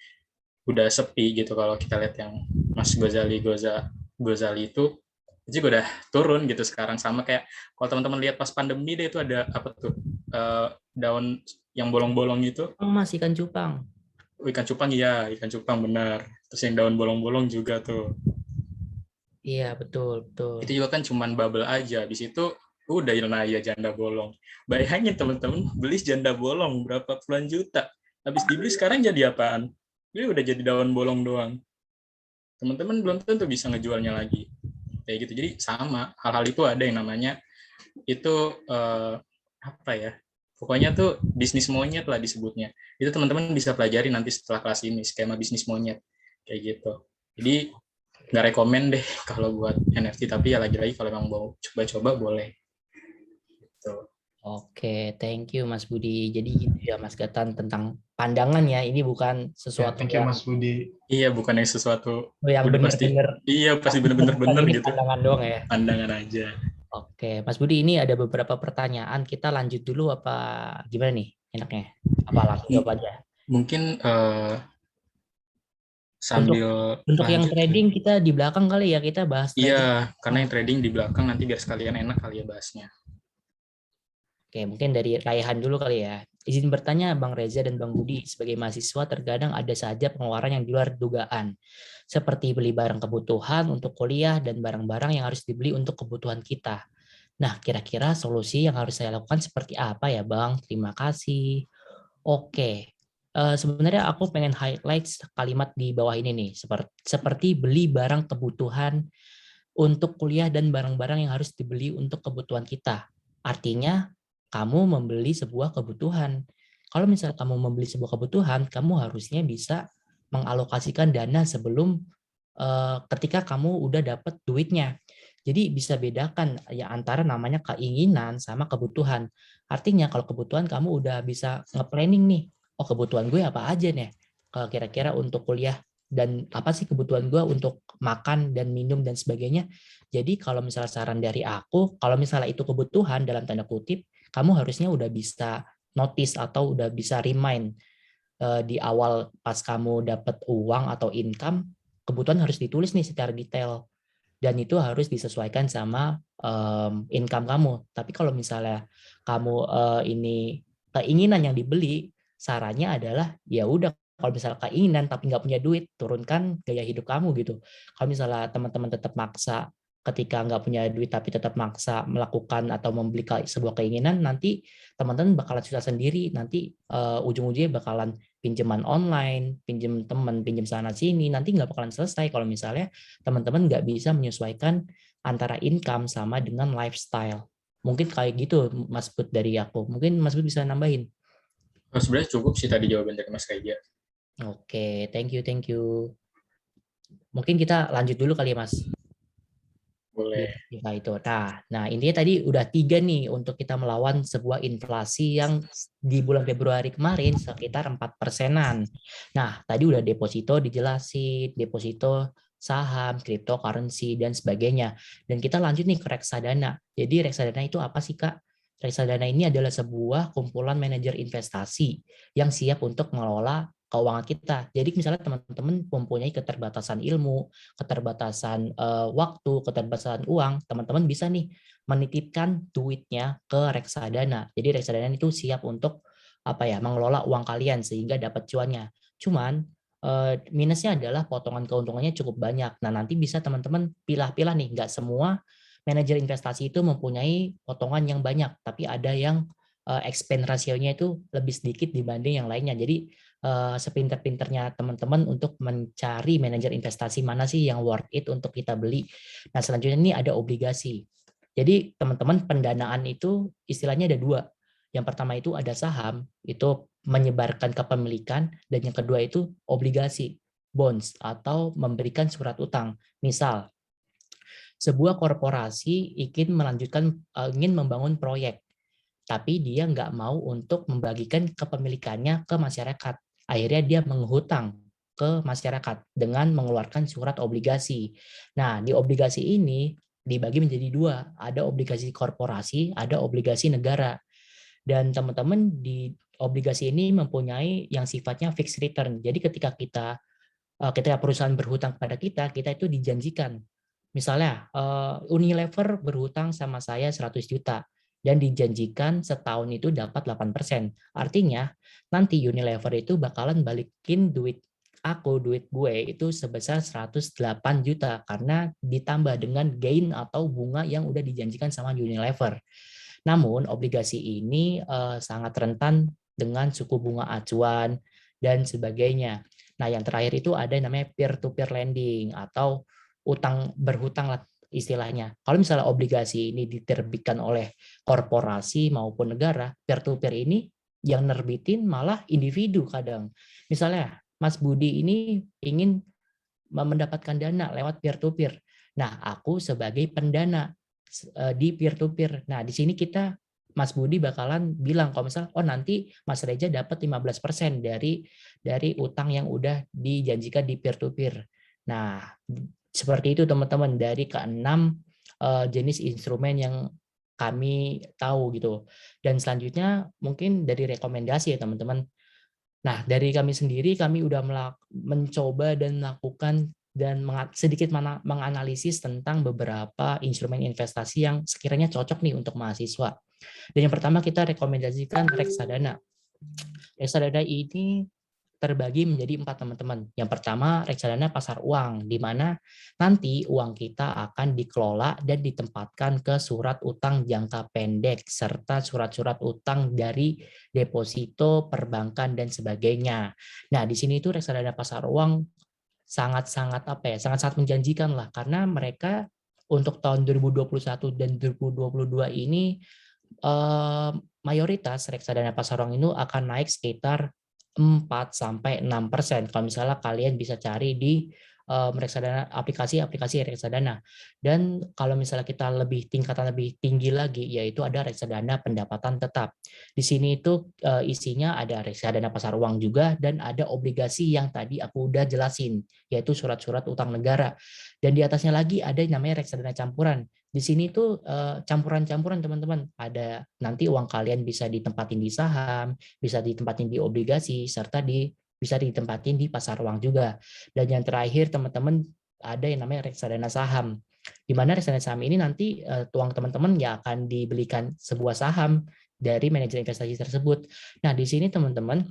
udah sepi gitu. Kalau kita lihat yang Mas Ghazali itu itu juga udah turun gitu sekarang. Sama kayak kalau teman-teman lihat pas pandemi deh, itu ada apa tuh, daun yang bolong-bolong gitu. Mas ikan cupang. Ikan cupang, iya, ikan cupang benar. Terus yang daun bolong-bolong juga tuh. Iya, betul, betul. Itu juga kan cuman bubble aja. Habis itu udah ya janda bolong. Bayangin teman-teman beli janda bolong berapa puluhan juta. Habis dibeli sekarang jadi apaan? Dia udah jadi daun bolong doang. Teman-teman belum tentu bisa ngejualnya lagi. Kayak gitu. Jadi sama, hal-hal itu ada yang namanya itu apa ya? Pokoknya tuh bisnis monyet lah disebutnya. Itu teman-teman bisa pelajari nanti setelah kelas ini, skema bisnis monyet. Kayak gitu. Jadi nggak rekomen deh kalau buat NFT, tapi ya lagi-lagi kalau memang mau coba-coba boleh. Gitu. Oke, thank you Mas Budi. Jadi gitu ya Mas Gatan tentang pandangan ya. Ini bukan Ya, sesuatu thank you yang Mas Budi. Iya, bukan yang sesuatu udah pasti. benar-benar Iya, pasti bener-bener bener ini gitu. pandangan doang ya. Pandangan aja. Oke, Mas Budi, ini ada beberapa pertanyaan. Kita lanjut dulu apa gimana nih enaknya? Apa langsung jawab aja? Mungkin Untuk sambil yang lanjut. trading kita di belakang kali ya, kita bahas trading. Iya, karena yang trading di belakang nanti biar sekalian enak kali ya bahasnya. Oke, mungkin dari Raihan dulu kali ya. Izin bertanya Bang Reza dan Bang Budi, sebagai mahasiswa terkadang ada saja pengeluaran yang di luar dugaan. Seperti beli barang kebutuhan untuk kuliah dan barang-barang yang harus dibeli untuk kebutuhan kita. Nah, kira-kira solusi yang harus saya lakukan seperti apa ya Bang? Terima kasih. Oke, sebenarnya aku pengen highlight kalimat di bawah ini nih. Seperti beli barang kebutuhan untuk kuliah dan barang-barang yang harus dibeli untuk kebutuhan kita. Artinya, kamu membeli sebuah kebutuhan. Kalau misalnya kamu membeli sebuah kebutuhan, kamu harusnya bisa mengalokasikan dana sebelum ketika kamu udah dapat duitnya. Jadi bisa bedakan ya antara namanya keinginan sama kebutuhan. Artinya kalau kebutuhan kamu udah bisa nge-planning nih, oh kebutuhan gue apa aja nih? Kira-kira untuk kuliah dan apa sih kebutuhan gue untuk makan dan minum dan sebagainya. Jadi kalau misalnya saran dari aku, kalau misalnya itu kebutuhan dalam tanda kutip, kamu harusnya udah bisa notice atau udah bisa remind di awal pas kamu dapat uang atau income, kebutuhan harus ditulis nih secara detail dan itu harus disesuaikan sama income kamu. Tapi kalau misalnya kamu ini keinginan yang dibeli, sarannya adalah ya udah kalau misalnya keinginan tapi nggak punya duit, turunkan gaya hidup kamu gitu. Kalau misalnya teman-teman tetap maksa ketika nggak punya duit tapi tetap maksa melakukan atau membeli sebuah keinginan, nanti teman-teman bakalan susah sendiri. Nanti ujung-ujungnya bakalan pinjaman online, pinjam teman, pinjam sana sini, nanti nggak bakalan selesai kalau misalnya teman-teman nggak bisa menyesuaikan antara income sama dengan lifestyle. Mungkin kayak gitu Mas Bud dari aku. Mungkin Mas Bud bisa nambahin. Sebenarnya cukup sih tadi jawaban dari Mas Kaija. Oke, thank you, thank you. Mungkin kita lanjut dulu kali ya Mas. Boleh. Ya, itu. Nah, intinya tadi udah 3 nih untuk kita melawan sebuah inflasi yang di bulan Februari kemarin sekitar 4%-an. Nah, tadi udah deposito dijelasin, deposito saham, cryptocurrency, dan sebagainya. Dan kita lanjut nih ke reksadana. Jadi reksadana itu apa sih Kak? Reksadana ini adalah sebuah kumpulan manajer investasi yang siap untuk mengelola keuangan kita. Jadi misalnya teman-teman mempunyai keterbatasan ilmu, keterbatasan waktu, keterbatasan uang, teman-teman bisa nih menitipkan duitnya ke reksadana. Jadi reksadana itu siap untuk apa ya, mengelola uang kalian sehingga dapat cuannya. Cuman minusnya adalah potongan keuntungannya cukup banyak. Nah, nanti bisa teman-teman pilah-pilah nih, nggak semua manajer investasi itu mempunyai potongan yang banyak, tapi ada yang expense ratio-nya itu lebih sedikit dibanding yang lainnya. Jadi sepinter-pinternya teman-teman untuk mencari manajer investasi mana sih yang worth it untuk kita beli. Nah, selanjutnya ini ada obligasi. Jadi teman-teman pendanaan itu istilahnya ada 2. Yang pertama itu ada saham, itu menyebarkan kepemilikan, dan yang kedua itu obligasi, bonds, atau memberikan surat utang. Misal, sebuah korporasi ingin membangun proyek, tapi dia nggak mau untuk membagikan kepemilikannya ke masyarakat. Akhirnya dia menghutang ke masyarakat dengan mengeluarkan surat obligasi. Nah, di obligasi ini dibagi menjadi 2. Ada obligasi korporasi, ada obligasi negara. Dan teman-teman di obligasi ini mempunyai yang sifatnya fixed return. Jadi ketika perusahaan berhutang kepada kita, kita itu dijanjikan Misalnya Unilever berhutang sama saya 100 juta dan dijanjikan setahun itu dapat 8%. Artinya nanti Unilever itu bakalan balikin duit gue itu sebesar 108 juta karena ditambah dengan gain atau bunga yang udah dijanjikan sama Unilever. Namun obligasi ini sangat rentan dengan suku bunga acuan dan sebagainya. Nah, yang terakhir itu ada yang namanya peer-to-peer lending atau berhutang lah istilahnya. Kalau misalnya obligasi ini diterbitkan oleh korporasi maupun negara, peer-to-peer ini yang nerbitin malah individu kadang. Misalnya Mas Budi ini ingin mendapatkan dana lewat peer-to-peer. Nah, aku sebagai pendana di peer-to-peer. Nah, di sini kita Mas Budi bakalan bilang kalau misalnya nanti Mas Reja dapat 15% dari utang yang udah dijanjikan di peer-to-peer. Nah, seperti itu teman-teman dari keenam jenis instrumen yang kami tahu gitu. Dan selanjutnya mungkin dari rekomendasi ya teman-teman. Nah, dari kami sendiri kami udah mencoba dan melakukan dan sedikit menganalisis tentang beberapa instrumen investasi yang sekiranya cocok nih untuk mahasiswa. Dan yang pertama kita rekomendasikan reksadana. Reksadana ini terbagi menjadi 4 teman-teman. Yang pertama reksadana pasar uang, di mana nanti uang kita akan dikelola dan ditempatkan ke surat utang jangka pendek serta surat-surat utang dari deposito, perbankan dan sebagainya. Nah, di sini itu reksadana pasar uang sangat-sangat sangat-sangat menjanjikan lah karena mereka untuk tahun 2021 dan 2022 ini mayoritas reksadana pasar uang itu akan naik sekitar 4-6%. Kalau misalnya kalian bisa cari di reksadana aplikasi reksadana. Dan kalau misalnya kita tingkatan lebih tinggi lagi, yaitu ada reksadana pendapatan tetap. Di sini itu isinya ada reksadana pasar uang juga dan ada obligasi yang tadi aku udah jelasin, yaitu surat-surat utang negara. Dan di atasnya lagi ada yang namanya reksadana campuran. Di sini tuh campuran-campuran teman-teman. Ada nanti uang kalian bisa ditempatin di saham, bisa ditempatin di obligasi, serta bisa ditempatin di pasar uang juga. Dan yang terakhir teman-teman ada yang namanya reksadana saham. Di mana reksadana saham ini nanti uang teman-teman ya akan dibelikan sebuah saham dari manajer investasi tersebut. Nah, di sini teman-teman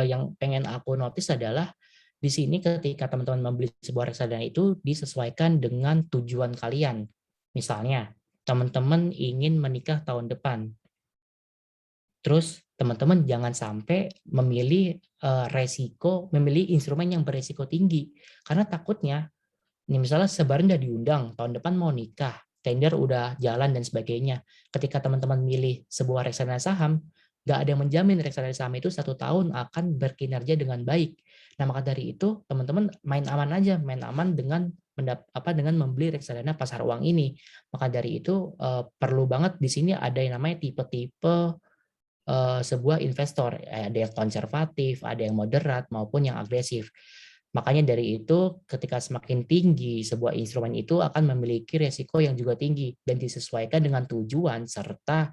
yang pengen aku notice adalah di sini ketika teman-teman membeli sebuah reksadana itu disesuaikan dengan tujuan kalian. Misalnya, teman-teman ingin menikah tahun depan. Terus teman-teman jangan sampai memilih memilih instrumen yang beresiko tinggi. Karena takutnya, ini misalnya sebaran udah diundang, tahun depan mau nikah, tender udah jalan dan sebagainya. Ketika teman-teman milih sebuah reksadana saham, nggak ada yang menjamin reksadana saham itu 1 tahun akan berkinerja dengan baik. Nah, maka dari itu teman-teman main aman aja, main aman dengan membeli reksadana pasar uang ini. Maka dari itu perlu banget di sini ada yang namanya tipe-tipe sebuah investor, ada yang konservatif, ada yang moderat maupun yang agresif. Makanya dari itu ketika semakin tinggi sebuah instrumen itu akan memiliki resiko yang juga tinggi dan disesuaikan dengan tujuan serta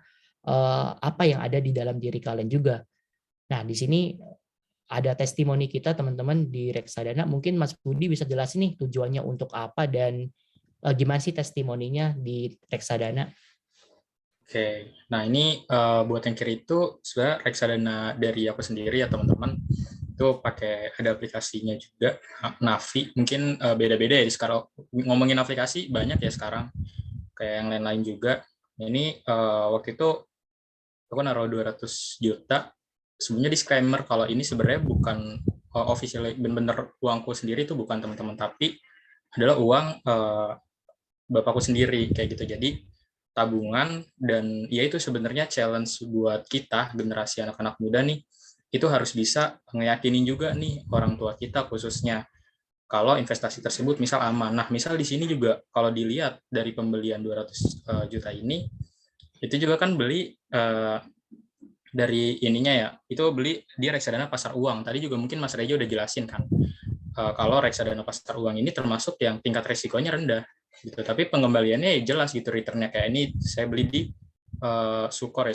apa yang ada di dalam diri kalian juga. Nah, di sini ada testimoni kita teman-teman di reksadana. Mungkin Mas Budi bisa jelasin nih tujuannya untuk apa dan gimana sih testimoninya di reksadana? Oke, nah ini buat yang kiri itu sebenarnya reksadana dari aku sendiri ya teman-teman. Itu pakai ada aplikasinya juga, Navi. Mungkin beda-beda ya sekarang. Ngomongin aplikasi banyak ya sekarang, kayak yang lain-lain juga. Ini waktu itu aku naruh 200 juta. Sebenarnya disclaimer kalau ini sebenarnya bukan official, bener-bener uangku sendiri itu bukan teman-teman, tapi adalah uang bapakku sendiri kayak gitu. Jadi tabungan, dan ya itu sebenarnya challenge buat kita generasi anak-anak muda nih, itu harus bisa ngeyakinin juga nih orang tua kita khususnya kalau investasi tersebut misal aman. Nah, misal di sini juga kalau dilihat dari pembelian 200 juta ini, itu juga kan beli dari ininya ya, itu beli di reksadana pasar uang. Tadi juga mungkin Mas Reja udah jelasin kan, kalau reksadana pasar uang ini termasuk yang tingkat resikonya rendah gitu, tapi pengembaliannya jelas gitu, returnnya kayak ini saya beli di Sukor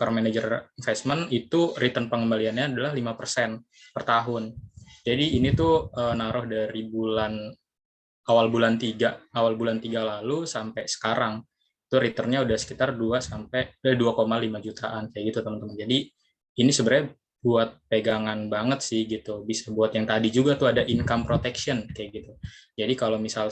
Manager Investment, itu return pengembaliannya adalah 5% per tahun. Jadi ini tuh naruh dari bulan awal bulan 3 lalu sampai sekarang itu returnnya udah sekitar 2,5 jutaan kayak gitu teman-teman. Jadi ini sebenarnya buat pegangan banget sih gitu. Bisa buat yang tadi juga tuh ada income protection kayak gitu. Jadi kalau misal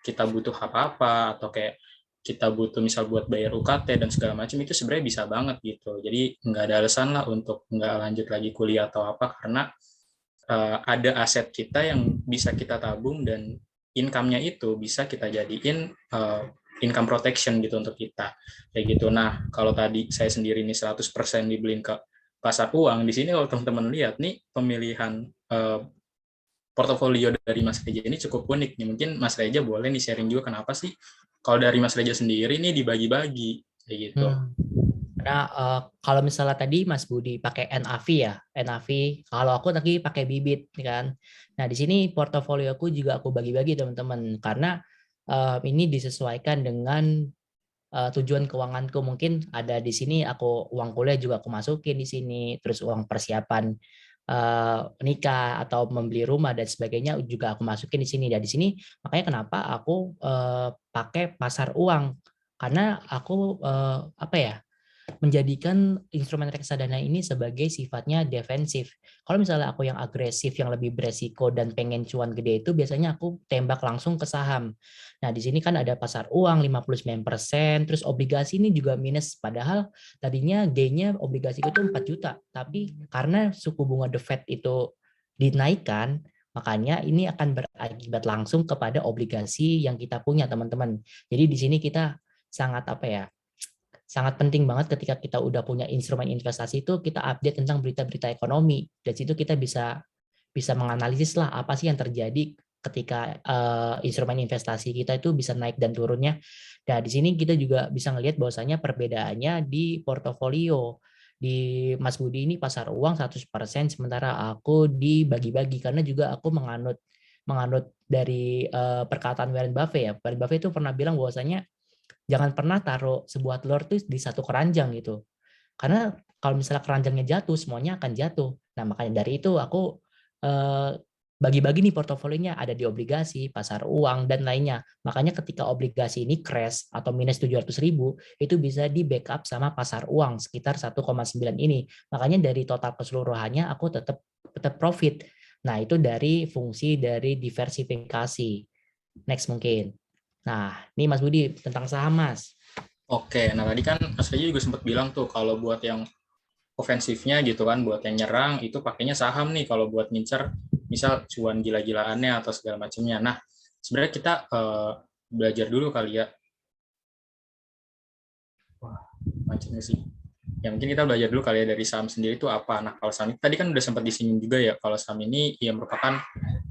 kita butuh apa-apa atau kayak kita butuh misal buat bayar UKT dan segala macam itu sebenarnya bisa banget gitu. Jadi nggak ada alasan lah untuk nggak lanjut lagi kuliah atau apa karena ada aset kita yang bisa kita tabung dan income-nya itu bisa kita jadiin income protection gitu untuk kita kayak gitu. Nah kalau tadi saya sendiri ini 100% dibeliin ke pasar uang, di sini kalau teman-teman lihat nih pemilihan portofolio dari Mas Reja ini cukup unik nih. Mungkin Mas Reja boleh nih sharing juga kenapa sih kalau dari Mas Reja sendiri nih dibagi-bagi kayak gitu. Karena kalau misalnya tadi Mas Budi pakai NAV ya, NAV. Kalau aku tadi pakai bibit, kan. Nah di sini portofolioku juga aku bagi-bagi teman-teman, karena ini disesuaikan dengan tujuan keuanganku. Mungkin ada di sini aku uang kuliah juga aku masukin di sini, terus uang persiapan nikah atau membeli rumah dan sebagainya juga aku masukin di sini. Dan di sini makanya kenapa aku pakai pasar uang, karena aku apa ya, menjadikan instrumen reksadana ini sebagai sifatnya defensif. Kalau misalnya aku yang agresif, yang lebih beresiko dan pengen cuan gede itu biasanya aku tembak langsung ke saham. Nah, di sini kan ada pasar uang 59%, terus obligasi ini juga minus, padahal tadinya gainnya obligasi itu 4 juta, tapi karena suku bunga The Fed itu dinaikkan, makanya ini akan berakibat langsung kepada obligasi yang kita punya, teman-teman. Jadi di sini kita sangat apa ya, sangat penting banget ketika kita udah punya instrumen investasi itu kita update tentang berita-berita ekonomi. Dari situ kita bisa menganalisis lah apa sih yang terjadi ketika instrumen investasi kita itu bisa naik dan turunnya. Nah, di sini kita juga bisa ngelihat bahwasanya perbedaannya di portofolio. Di Mas Budi ini pasar uang 100%, sementara aku dibagi-bagi karena juga aku menganut dari perkataan Warren Buffett ya. Warren Buffett itu pernah bilang bahwasanya jangan pernah taruh sebuah telur tuh di satu keranjang gitu. Karena kalau misalnya keranjangnya jatuh, semuanya akan jatuh. Nah, makanya dari itu aku bagi-bagi nih portofolionya, ada di obligasi, pasar uang, dan lainnya. Makanya ketika obligasi ini crash atau minus 700.000, itu bisa di backup sama pasar uang sekitar 1,9 ini. Makanya dari total keseluruhannya aku tetap profit. Nah, itu dari fungsi dari diversifikasi. Next mungkin. Nah, ini Mas Budi tentang saham, Mas. Oke, nah tadi kan Mas Reja juga sempat bilang tuh kalau buat yang ofensifnya gitu kan, buat yang nyerang itu pakainya saham nih kalau buat ngincer misal cuan gila-gilaannya atau segala macamnya. Nah, sebenarnya kita belajar dulu kali ya. Wah, macamnya sih. Ya mungkin kita belajar dulu kali ya dari saham sendiri itu apa. Nah, kalau saham tadi kan udah sempat disinggung juga ya, kalau saham ini ya merupakan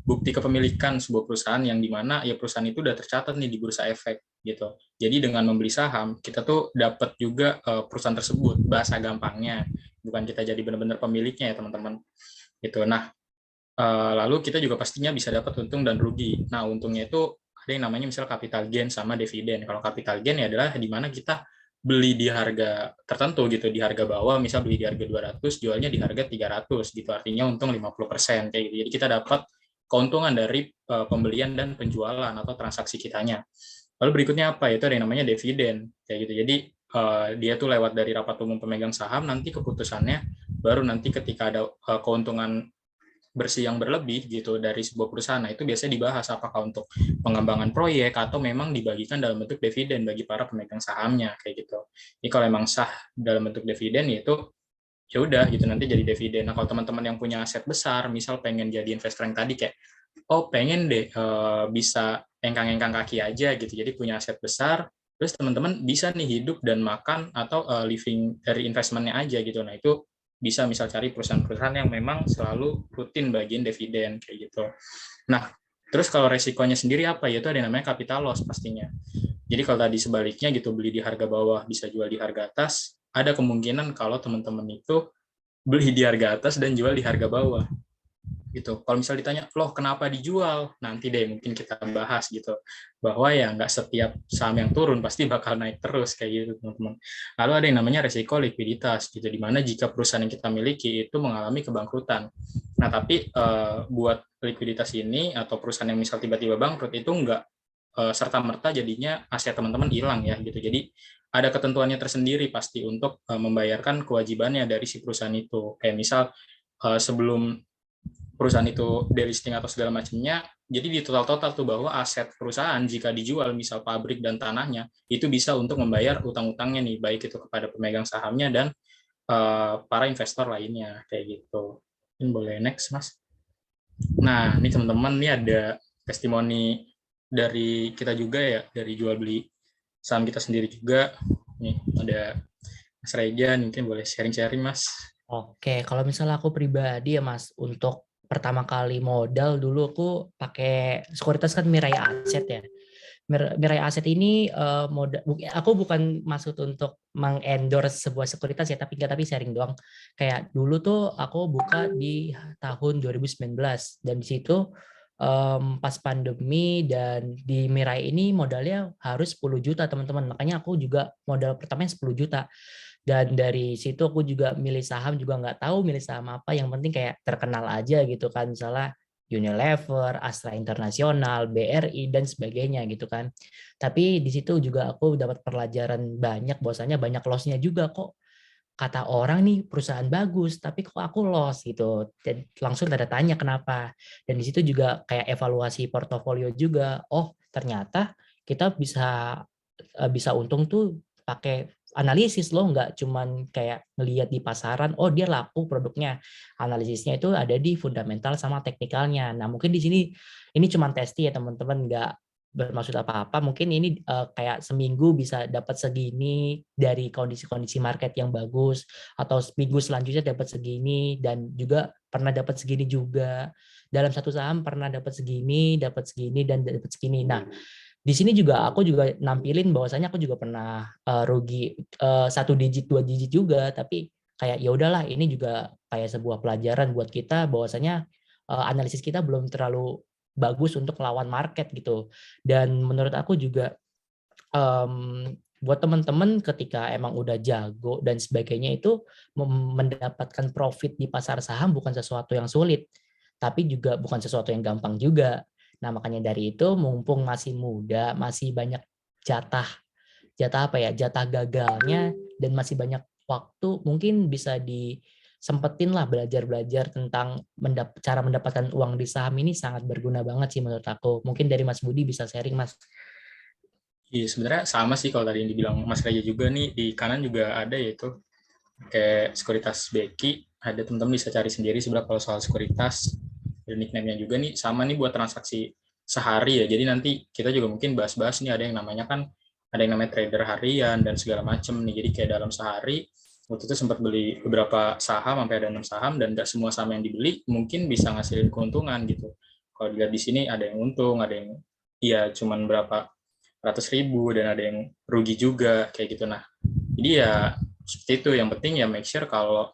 bukti kepemilikan sebuah perusahaan yang dimana ya perusahaan itu udah tercatat nih di bursa efek gitu. Jadi dengan membeli saham kita tuh dapat juga perusahaan tersebut, bahasa gampangnya, bukan kita jadi benar-benar pemiliknya ya teman-teman. Gitu. Nah, lalu kita juga pastinya bisa dapat untung dan rugi. Nah, untungnya itu ada yang namanya misal capital gain sama dividen. Kalau capital gain ya adalah di mana kita beli di harga tertentu gitu, di harga bawah, misal beli di harga 200, jualnya di harga 300 gitu, artinya untung 50% kayak gitu. Jadi kita dapat keuntungan dari pembelian dan penjualan atau transaksi kitanya. Lalu berikutnya apa? Itu ada yang namanya dividen kayak gitu. Jadi dia tuh lewat dari rapat umum pemegang saham, nanti keputusannya baru nanti ketika ada keuntungan bersih yang berlebih gitu dari sebuah perusahaan. Nah, itu biasanya dibahas apakah untuk pengembangan proyek atau memang dibagikan dalam bentuk dividen bagi para pemegang sahamnya kayak gitu. Jadi kalau memang sah dalam bentuk dividen yaitu ya udah gitu nanti jadi dividen. Nah, kalau teman-teman yang punya aset besar, misal pengen jadi investor yang tadi kayak pengen deh bisa engkang-engkang kaki aja gitu. Jadi punya aset besar, terus teman-teman bisa nih hidup dan makan atau living dari investmentnya aja gitu. Nah, itu bisa misal cari perusahaan-perusahaan yang memang selalu rutin bagian dividen kayak gitu. Nah, terus kalau resikonya sendiri apa? Yaitu ada yang namanya capital loss pastinya. Jadi kalau tadi sebaliknya gitu beli di harga bawah bisa jual di harga atas, ada kemungkinan kalau teman-teman itu beli di harga atas dan jual di harga bawah. gitu. Kalau misal ditanya, loh kenapa dijual? Nanti deh mungkin kita bahas gitu. Bahwa ya nggak setiap saham yang turun pasti bakal naik terus kayak gitu teman-teman. Lalu ada yang namanya resiko likuiditas gitu, dimana jika perusahaan yang kita miliki itu mengalami kebangkrutan. Nah tapi buat likuiditas ini atau perusahaan yang misal tiba-tiba bangkrut itu nggak serta-merta jadinya aset teman-teman hilang ya gitu. Jadi ada ketentuannya tersendiri pasti untuk membayarkan kewajibannya dari si perusahaan itu. Kayak misal sebelum perusahaan itu delisting atau segala macamnya, jadi di total tuh bahwa aset perusahaan jika dijual, misal pabrik dan tanahnya, itu bisa untuk membayar utang-utangnya nih, baik itu kepada pemegang sahamnya dan para investor lainnya, kayak gitu. Ini boleh next, Mas. Nah, ini teman-teman, ini ada testimoni dari kita juga ya, dari jual beli saham kita sendiri juga. Nih, ada Mas Reja, mungkin boleh sharing-sharing, Mas. Oke, kalau misalnya aku pribadi ya Mas, untuk pertama kali modal dulu aku pakai sekuritas kan Mirai Aset ya. Mirai Aset ini aku bukan maksud untuk mengendorse sebuah sekuritas ya, tapi sharing doang. Kayak dulu tuh aku buka di tahun 2019 dan di situ pas pandemi, dan di Mirai ini modalnya harus 10 juta teman-teman. Makanya aku juga modal pertamanya 10 juta. Dan dari situ aku juga milih saham juga nggak tahu milih saham apa, yang penting kayak terkenal aja gitu kan, misalnya Unilever, Astra Internasional, BRI dan sebagainya gitu kan. Tapi di situ juga aku dapat pelajaran banyak, bahwasanya banyak loss-nya juga. Kok kata orang nih perusahaan bagus tapi kok aku loss gitu. Dan langsung tanda tanya kenapa. Dan di situ juga kayak evaluasi portofolio juga. Oh, ternyata kita bisa untung tuh pakai analisis loh, nggak cuman kayak ngelihat di pasaran, oh dia laku produknya. Analisisnya itu ada di fundamental sama teknikalnya. Nah mungkin di sini ini cuman testi ya teman-teman, nggak bermaksud apa-apa. Mungkin ini kayak seminggu bisa dapat segini dari kondisi-kondisi market yang bagus, atau minggu selanjutnya dapat segini, dan juga pernah dapat segini juga. Dalam satu saham pernah dapat segini, dan dapat segini. Nah, di sini juga aku juga nampilin bahwasanya aku juga pernah rugi 1 digit 2 digit juga, tapi kayak ya udahlah, ini juga kayak sebuah pelajaran buat kita bahwasanya analisis kita belum terlalu bagus untuk melawan market gitu. Dan menurut aku juga buat teman-teman ketika emang udah jago dan sebagainya, itu mendapatkan profit di pasar saham bukan sesuatu yang sulit, tapi juga bukan sesuatu yang gampang juga. Nah, makanya dari itu mumpung masih muda, masih banyak jatah jatah gagalnya, dan masih banyak waktu, mungkin bisa disempetin lah belajar tentang cara mendapatkan uang di saham. Ini sangat berguna banget sih menurut aku. Mungkin dari Mas Budi bisa sharing, Mas. Iya, sebenarnya sama sih kalau tadi yang dibilang Mas Reja juga nih, di kanan juga ada yaitu kayak sekuritas Beki, ada teman-teman bisa cari sendiri sebenarnya kalau soal sekuritas. Dan nickname-nya juga nih sama nih buat transaksi sehari ya. Jadi nanti kita juga mungkin bahas-bahas nih, ada yang namanya trader harian dan segala macam nih. Jadi kayak dalam sehari waktu itu sempat beli beberapa saham sampai ada 6 saham, dan nggak semua saham yang dibeli mungkin bisa ngasilin keuntungan gitu. Kalau dilihat di sini ada yang untung, ada yang iya cuman berapa ratus ribu, dan ada yang rugi juga kayak gitu. Nah, jadi ya seperti itu. Yang penting ya make sure kalau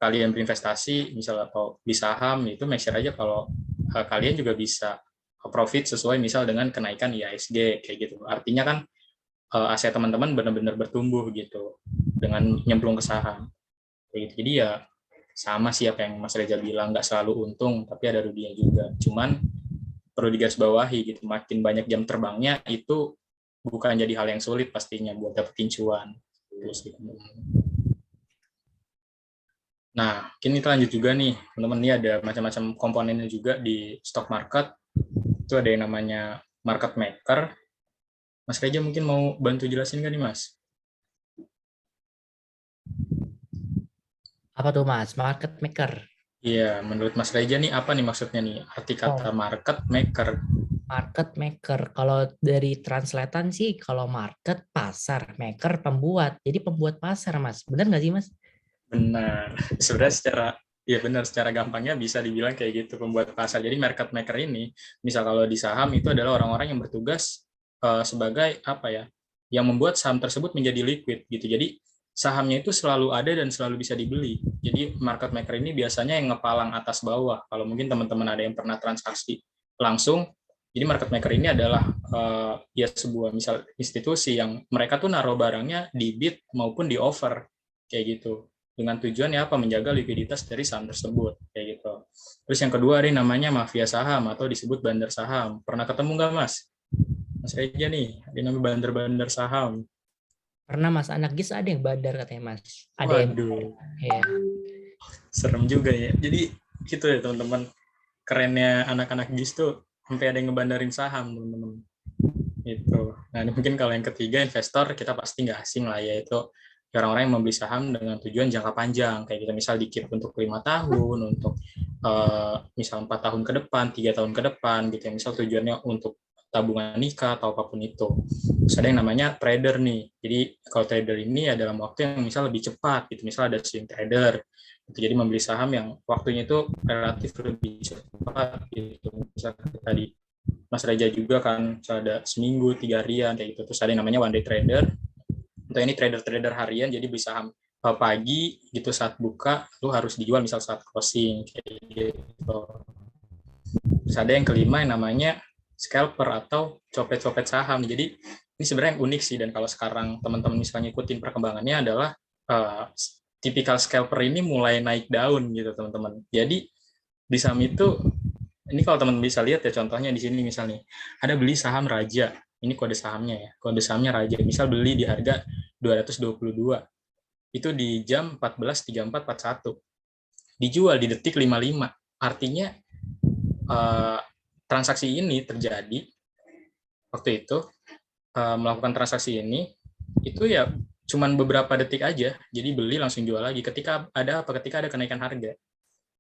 kalian berinvestasi misalnya atau di saham, itu make sure aja kalau kalian juga bisa profit sesuai misal dengan kenaikan IHSG kayak gitu. Artinya kan aset teman-teman benar-benar bertumbuh gitu dengan nyemplung ke saham kayak gitu. Jadi ya sama sih apa yang Mas Reza bilang, nggak selalu untung tapi ada ruginya juga. Cuman perlu digarisbawahi gitu, makin banyak jam terbangnya itu bukan jadi hal yang sulit pastinya buat dapetin cuan. Nah, kini kita lanjut juga nih, teman-teman. Ini ada macam-macam komponennya juga di stock market. Itu ada yang namanya market maker. Mas Reja mungkin mau bantu jelasin nggak nih, Mas? Apa tuh, Mas? Market maker. Iya, menurut Mas Reja nih apa nih maksudnya nih arti kata market maker? Market maker, kalau dari translatean sih, kalau market pasar, maker pembuat. Jadi pembuat pasar, Mas. Benar nggak sih, Mas? Benar. Sebenarnya secara gampangnya bisa dibilang kayak gitu, pembuat pasar. Jadi market maker ini, misal kalau di saham itu adalah orang-orang yang bertugas sebagai apa ya, yang membuat saham tersebut menjadi liquid gitu. Jadi sahamnya itu selalu ada dan selalu bisa dibeli. Jadi market maker ini biasanya yang ngepalang atas bawah. Kalau mungkin teman-teman ada yang pernah transaksi langsung, jadi market maker ini adalah ya sebuah misal institusi yang mereka tuh naruh barangnya di bid maupun di offer kayak gitu. Dengan tujuan ya apa, menjaga likuiditas dari saham tersebut kayak gitu. Terus yang kedua ada yang namanya mafia saham atau disebut bandar saham. Pernah ketemu nggak Mas? Mas Reja nih, ada yang namanya bandar-bandar saham. Pernah Mas, anak GIS ada yang bandar katanya Mas. Ada yang Waduh, ya. serem juga ya. Jadi gitu ya teman-teman. Kerennya anak-anak GIS tuh sampai ada yang ngebandarin saham teman-teman. Gitu. Nah ini mungkin kalau yang ketiga investor kita pasti nggak asing lah, yaitu orang-orang yang membeli saham dengan tujuan jangka panjang kayak gitu, misal dikit untuk 5 tahun, untuk misal 4 tahun ke depan, 3 tahun ke depan gitu ya, misal tujuannya untuk tabungan nikah atau apapun itu. Terus ada yang namanya trader nih. Jadi kalau trader ini ya dalam waktu yang misal lebih cepat gitu, misal ada swing trader gitu, jadi membeli saham yang waktunya itu relatif lebih cepat gitu, misal tadi Mas Reja juga kan ada seminggu 3 harian kayak gitu. Terus ada yang namanya one day trader. Untuk ini trader harian, jadi beli saham pagi gitu saat buka, lu harus dijual misal saat closing kayak gitu. Terus ada yang kelima yang namanya scalper atau copet-copet saham. Jadi ini sebenarnya yang unik sih, dan kalau sekarang teman-teman misalnya ikutin perkembangannya adalah tipikal scalper ini mulai naik daun gitu teman-teman. Jadi di saham itu, ini kalau teman bisa lihat ya contohnya di sini misalnya ada beli saham Raja. Ini kode sahamnya ya. Kode sahamnya Raja. Misal beli di harga 222. Itu di jam 14.34.41. Dijual di detik 55. Artinya transaksi ini terjadi waktu itu, melakukan transaksi ini itu ya cuman beberapa detik aja. Jadi beli langsung jual lagi ketika ada kenaikan harga.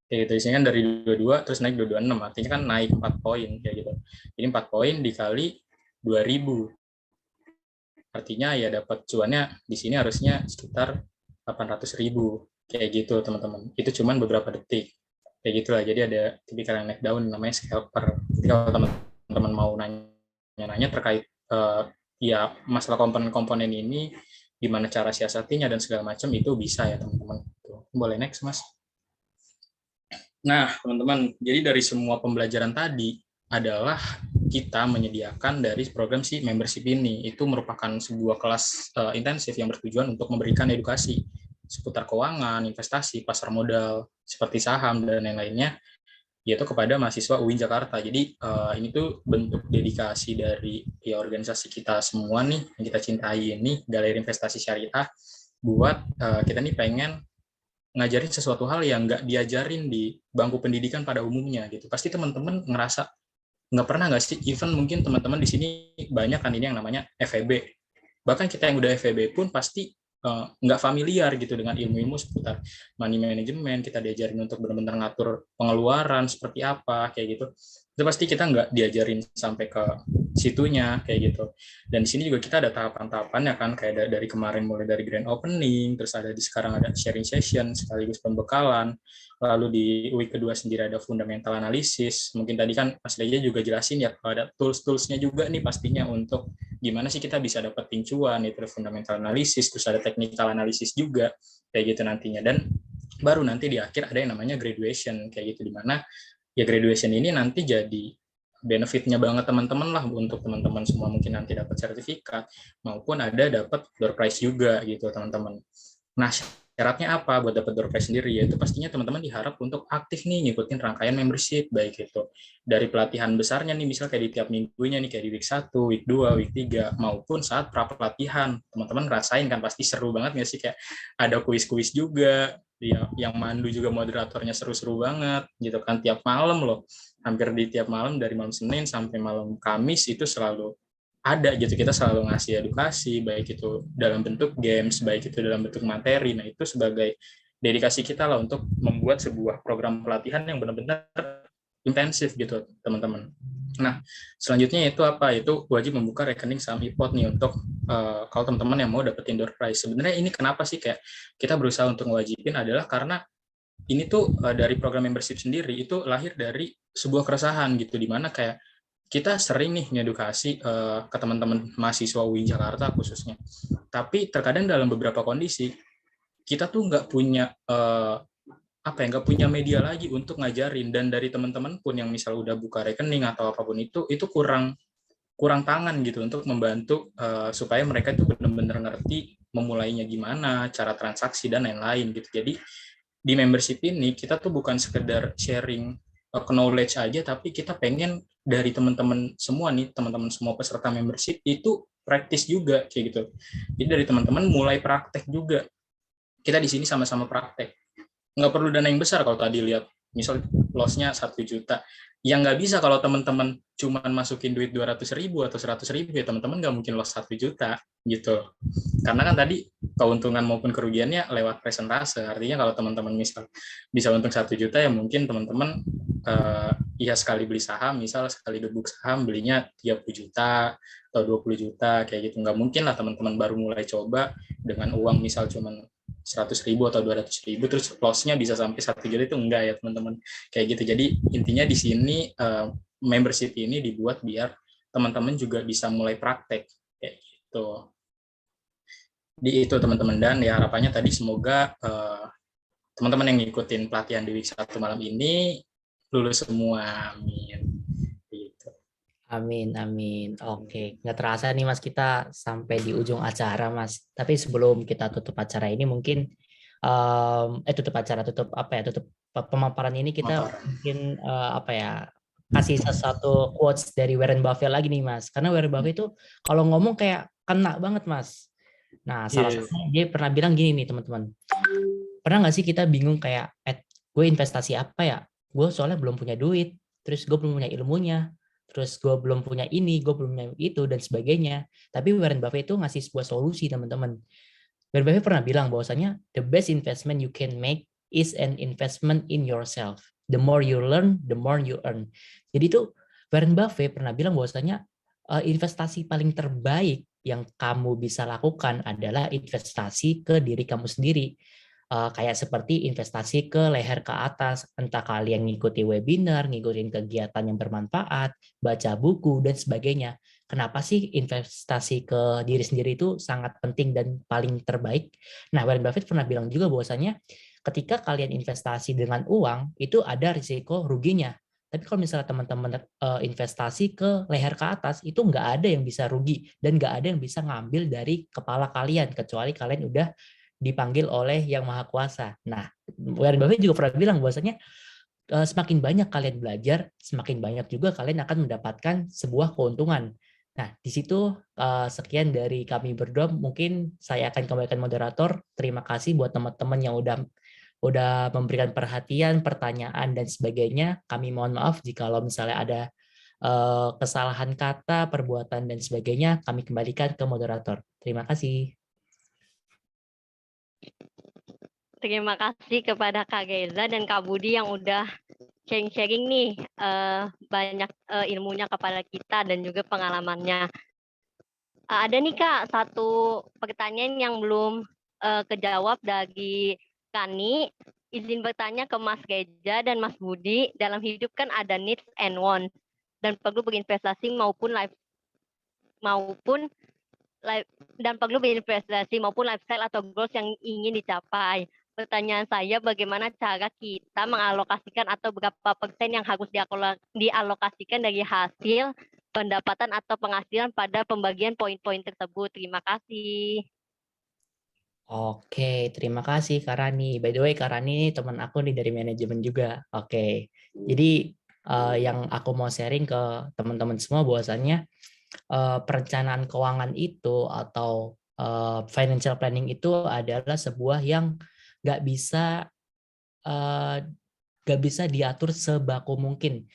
Kayak gitu, isinya kan dari 22 terus naik 226, artinya kan naik 4 poin kayak gitu. Jadi 4 poin dikali 2000. Artinya ya dapat cuannya di sini harusnya sekitar 800.000 kayak gitu, teman-teman. Itu cuman beberapa detik. Kayak gitulah. Jadi ada tipikal yang naik daun namanya scalper. Jadi kalau teman-teman mau nanya terkait ya masalah komponen-komponen ini, gimana cara siasatinya dan segala macam, itu bisa ya, teman-teman. Boleh next, Mas. Nah, teman-teman, jadi dari semua pembelajaran tadi adalah kita menyediakan dari program si membership ini. Itu merupakan sebuah kelas intensif yang bertujuan untuk memberikan edukasi seputar keuangan, investasi, pasar modal, seperti saham, dan lain-lainnya, yaitu kepada mahasiswa UIN Jakarta. Jadi ini tuh bentuk dedikasi dari ya, organisasi kita semua nih, yang kita cintai ini, Galeri Investasi Syariah, buat kita nih pengen ngajarin sesuatu hal yang nggak diajarin di bangku pendidikan pada umumnya gitu. Pasti teman-teman ngerasa nggak pernah nggak sih, even mungkin teman-teman di sini banyak kan ini yang namanya FEB. Bahkan kita yang udah FEB pun pasti nggak familiar gitu dengan ilmu-ilmu seputar money management. Kita diajarin untuk benar-benar ngatur pengeluaran seperti apa kayak gitu. Itu pasti kita nggak diajarin sampai ke situnya kayak gitu. Dan di sini juga kita ada tahapan-tahapannya kan, kayak dari kemarin mulai dari grand opening, terus ada sekarang ada sharing session sekaligus pembekalan, lalu di week kedua sendiri ada fundamental analisis. Mungkin tadi kan Mas Leja juga jelasin ya, ada tools-toolsnya juga nih pastinya untuk gimana sih kita bisa dapetin cuan, itu fundamental analisis, terus ada technical analisis juga kayak gitu nantinya. Dan baru nanti di akhir ada yang namanya graduation kayak gitu, di mana ya graduation ini nanti jadi benefitnya banget teman-teman lah, untuk teman-teman semua mungkin nanti dapat sertifikat maupun ada dapat door prize juga gitu teman-teman. Nah, syaratnya apa buat dapat door prize sendiri? Yaitu pastinya teman-teman diharap untuk aktif nih ngikutin rangkaian membership, baik itu dari pelatihan besarnya nih, misal kayak di tiap minggunya nih, kayak di week 1, week 2, week 3, maupun saat pra pelatihan. Teman-teman ngerasain kan pasti seru banget nggak sih, kayak ada kuis-kuis juga, yang mandu juga moderatornya seru-seru banget gitu kan, tiap malam loh, hampir di tiap malam dari malam Senin sampai malam Kamis itu selalu ada gitu. Kita selalu ngasih edukasi, baik itu dalam bentuk games, baik itu dalam bentuk materi. Nah, itu sebagai dedikasi kita lah untuk membuat sebuah program pelatihan yang benar-benar intensif gitu teman-teman. Nah, selanjutnya itu apa? Itu wajib membuka rekening saham IPOT nih untuk kalau teman-teman yang mau dapetin door prize. Sebenarnya ini kenapa sih kayak kita berusaha untuk mewajibin, adalah karena ini tuh dari program membership sendiri itu lahir dari sebuah keresahan gitu, dimana kayak kita sering nih ngedukasi ke teman-teman mahasiswa UIN Jakarta khususnya, tapi terkadang dalam beberapa kondisi kita tuh nggak punya nggak punya media lagi untuk ngajarin, dan dari teman-teman pun yang misal udah buka rekening atau apapun itu kurang tangan gitu untuk membantu supaya mereka itu benar-benar ngerti memulainya gimana, cara transaksi dan lain-lain gitu. Jadi di membership ini kita tuh bukan sekedar sharing knowledge aja, tapi kita pengen dari teman-teman semua nih, teman-teman semua peserta membership itu praktis juga kayak gitu. Jadi dari teman-teman mulai praktek juga. Kita di sini sama-sama praktek. Nggak perlu dana yang besar kalau tadi lihat, misal loss-nya 1 juta. Yang nggak bisa kalau teman-teman cuma masukin duit 200.000 atau 100.000 ya teman-teman nggak mungkin loss 1 juta gitu. Karena kan tadi keuntungan maupun kerugiannya lewat presentase. Artinya kalau teman-teman misal bisa untung 1 juta ya mungkin teman-teman ya sekali beli saham, misal sekali debuk saham belinya 30 juta atau 20 juta kayak gitu. Nggak mungkin lah teman-teman baru mulai coba dengan uang misal cuman 100.000 atau 200.000 terus loss-nya bisa sampai 1 juta, itu enggak ya teman-teman kayak gitu. Jadi intinya di sini membership ini dibuat biar teman-teman juga bisa mulai praktek kayak gitu. Di itu teman-teman, dan ya harapannya tadi semoga teman-teman yang ngikutin pelatihan di week 1 malam ini lulus semua, amin. Gitu. Amin, amin. Oke, nggak terasa nih Mas, kita sampai di ujung acara Mas. Tapi sebelum kita tutup acara ini mungkin tutup pemaparan ini kita mungkin kasih sesuatu quotes dari Warren Buffett lagi nih Mas. Karena Warren Buffett itu kalau ngomong kayak kena banget Mas. Nah, salah satunya dia pernah bilang gini nih teman-teman. Pernah nggak sih kita bingung kayak, gue investasi apa ya? Gue soalnya belum punya duit, terus gue belum punya ilmunya, terus gue belum punya ini, gue belum punya itu, dan sebagainya. Tapi Warren Buffett itu ngasih sebuah solusi, teman-teman. Warren Buffett pernah bilang bahwasanya, the best investment you can make is an investment in yourself. The more you learn, the more you earn. Jadi itu Warren Buffett pernah bilang bahwasanya, investasi paling terbaik yang kamu bisa lakukan adalah investasi ke diri kamu sendiri. Kayak seperti investasi ke leher ke atas, entah kalian ngikuti webinar, ngikutin kegiatan yang bermanfaat, baca buku, dan sebagainya. Kenapa sih investasi ke diri sendiri itu sangat penting dan paling terbaik? Nah, Warren Buffett pernah bilang juga bahwasanya ketika kalian investasi dengan uang, itu ada risiko ruginya. Tapi kalau misalnya teman-teman investasi ke leher ke atas, itu nggak ada yang bisa rugi dan nggak ada yang bisa ngambil dari kepala kalian, kecuali kalian udah dipanggil oleh Yang Maha Kuasa. Nah, Warren Buffett juga pernah bilang bahwasanya semakin banyak kalian belajar, semakin banyak juga kalian akan mendapatkan sebuah keuntungan. Nah, di situ sekian dari kami berdua. Mungkin saya akan kembalikan moderator. Terima kasih buat teman-teman yang udah memberikan perhatian, pertanyaan, dan sebagainya. Kami mohon maaf jika misalnya ada kesalahan kata, perbuatan, dan sebagainya. Kami kembalikan ke moderator. Terima kasih. Terima kasih kepada Kak Geza dan Kak Budi yang udah sharing-sharing nih banyak ilmunya kepada kita dan juga pengalamannya. Ada nih Kak satu pertanyaan yang belum kejawab dari Kani. Izin bertanya ke Mas Geza dan Mas Budi, dalam hidup kan ada needs and wants dan perlu berinvestasi maupun lifestyle atau goals yang ingin dicapai. Pertanyaan saya, bagaimana cara kita mengalokasikan atau berapa persen yang harus dialokasikan dari hasil pendapatan atau penghasilan pada pembagian poin-poin tersebut? Terima kasih. Oke, terima kasih Kak Rani. By the way, Kak Rani teman aku nih dari manajemen juga. Oke, jadi yang aku mau sharing ke teman-teman semua bahwasannya perencanaan keuangan itu atau financial planning itu adalah sebuah yang nggak bisa diatur sebaku mungkin,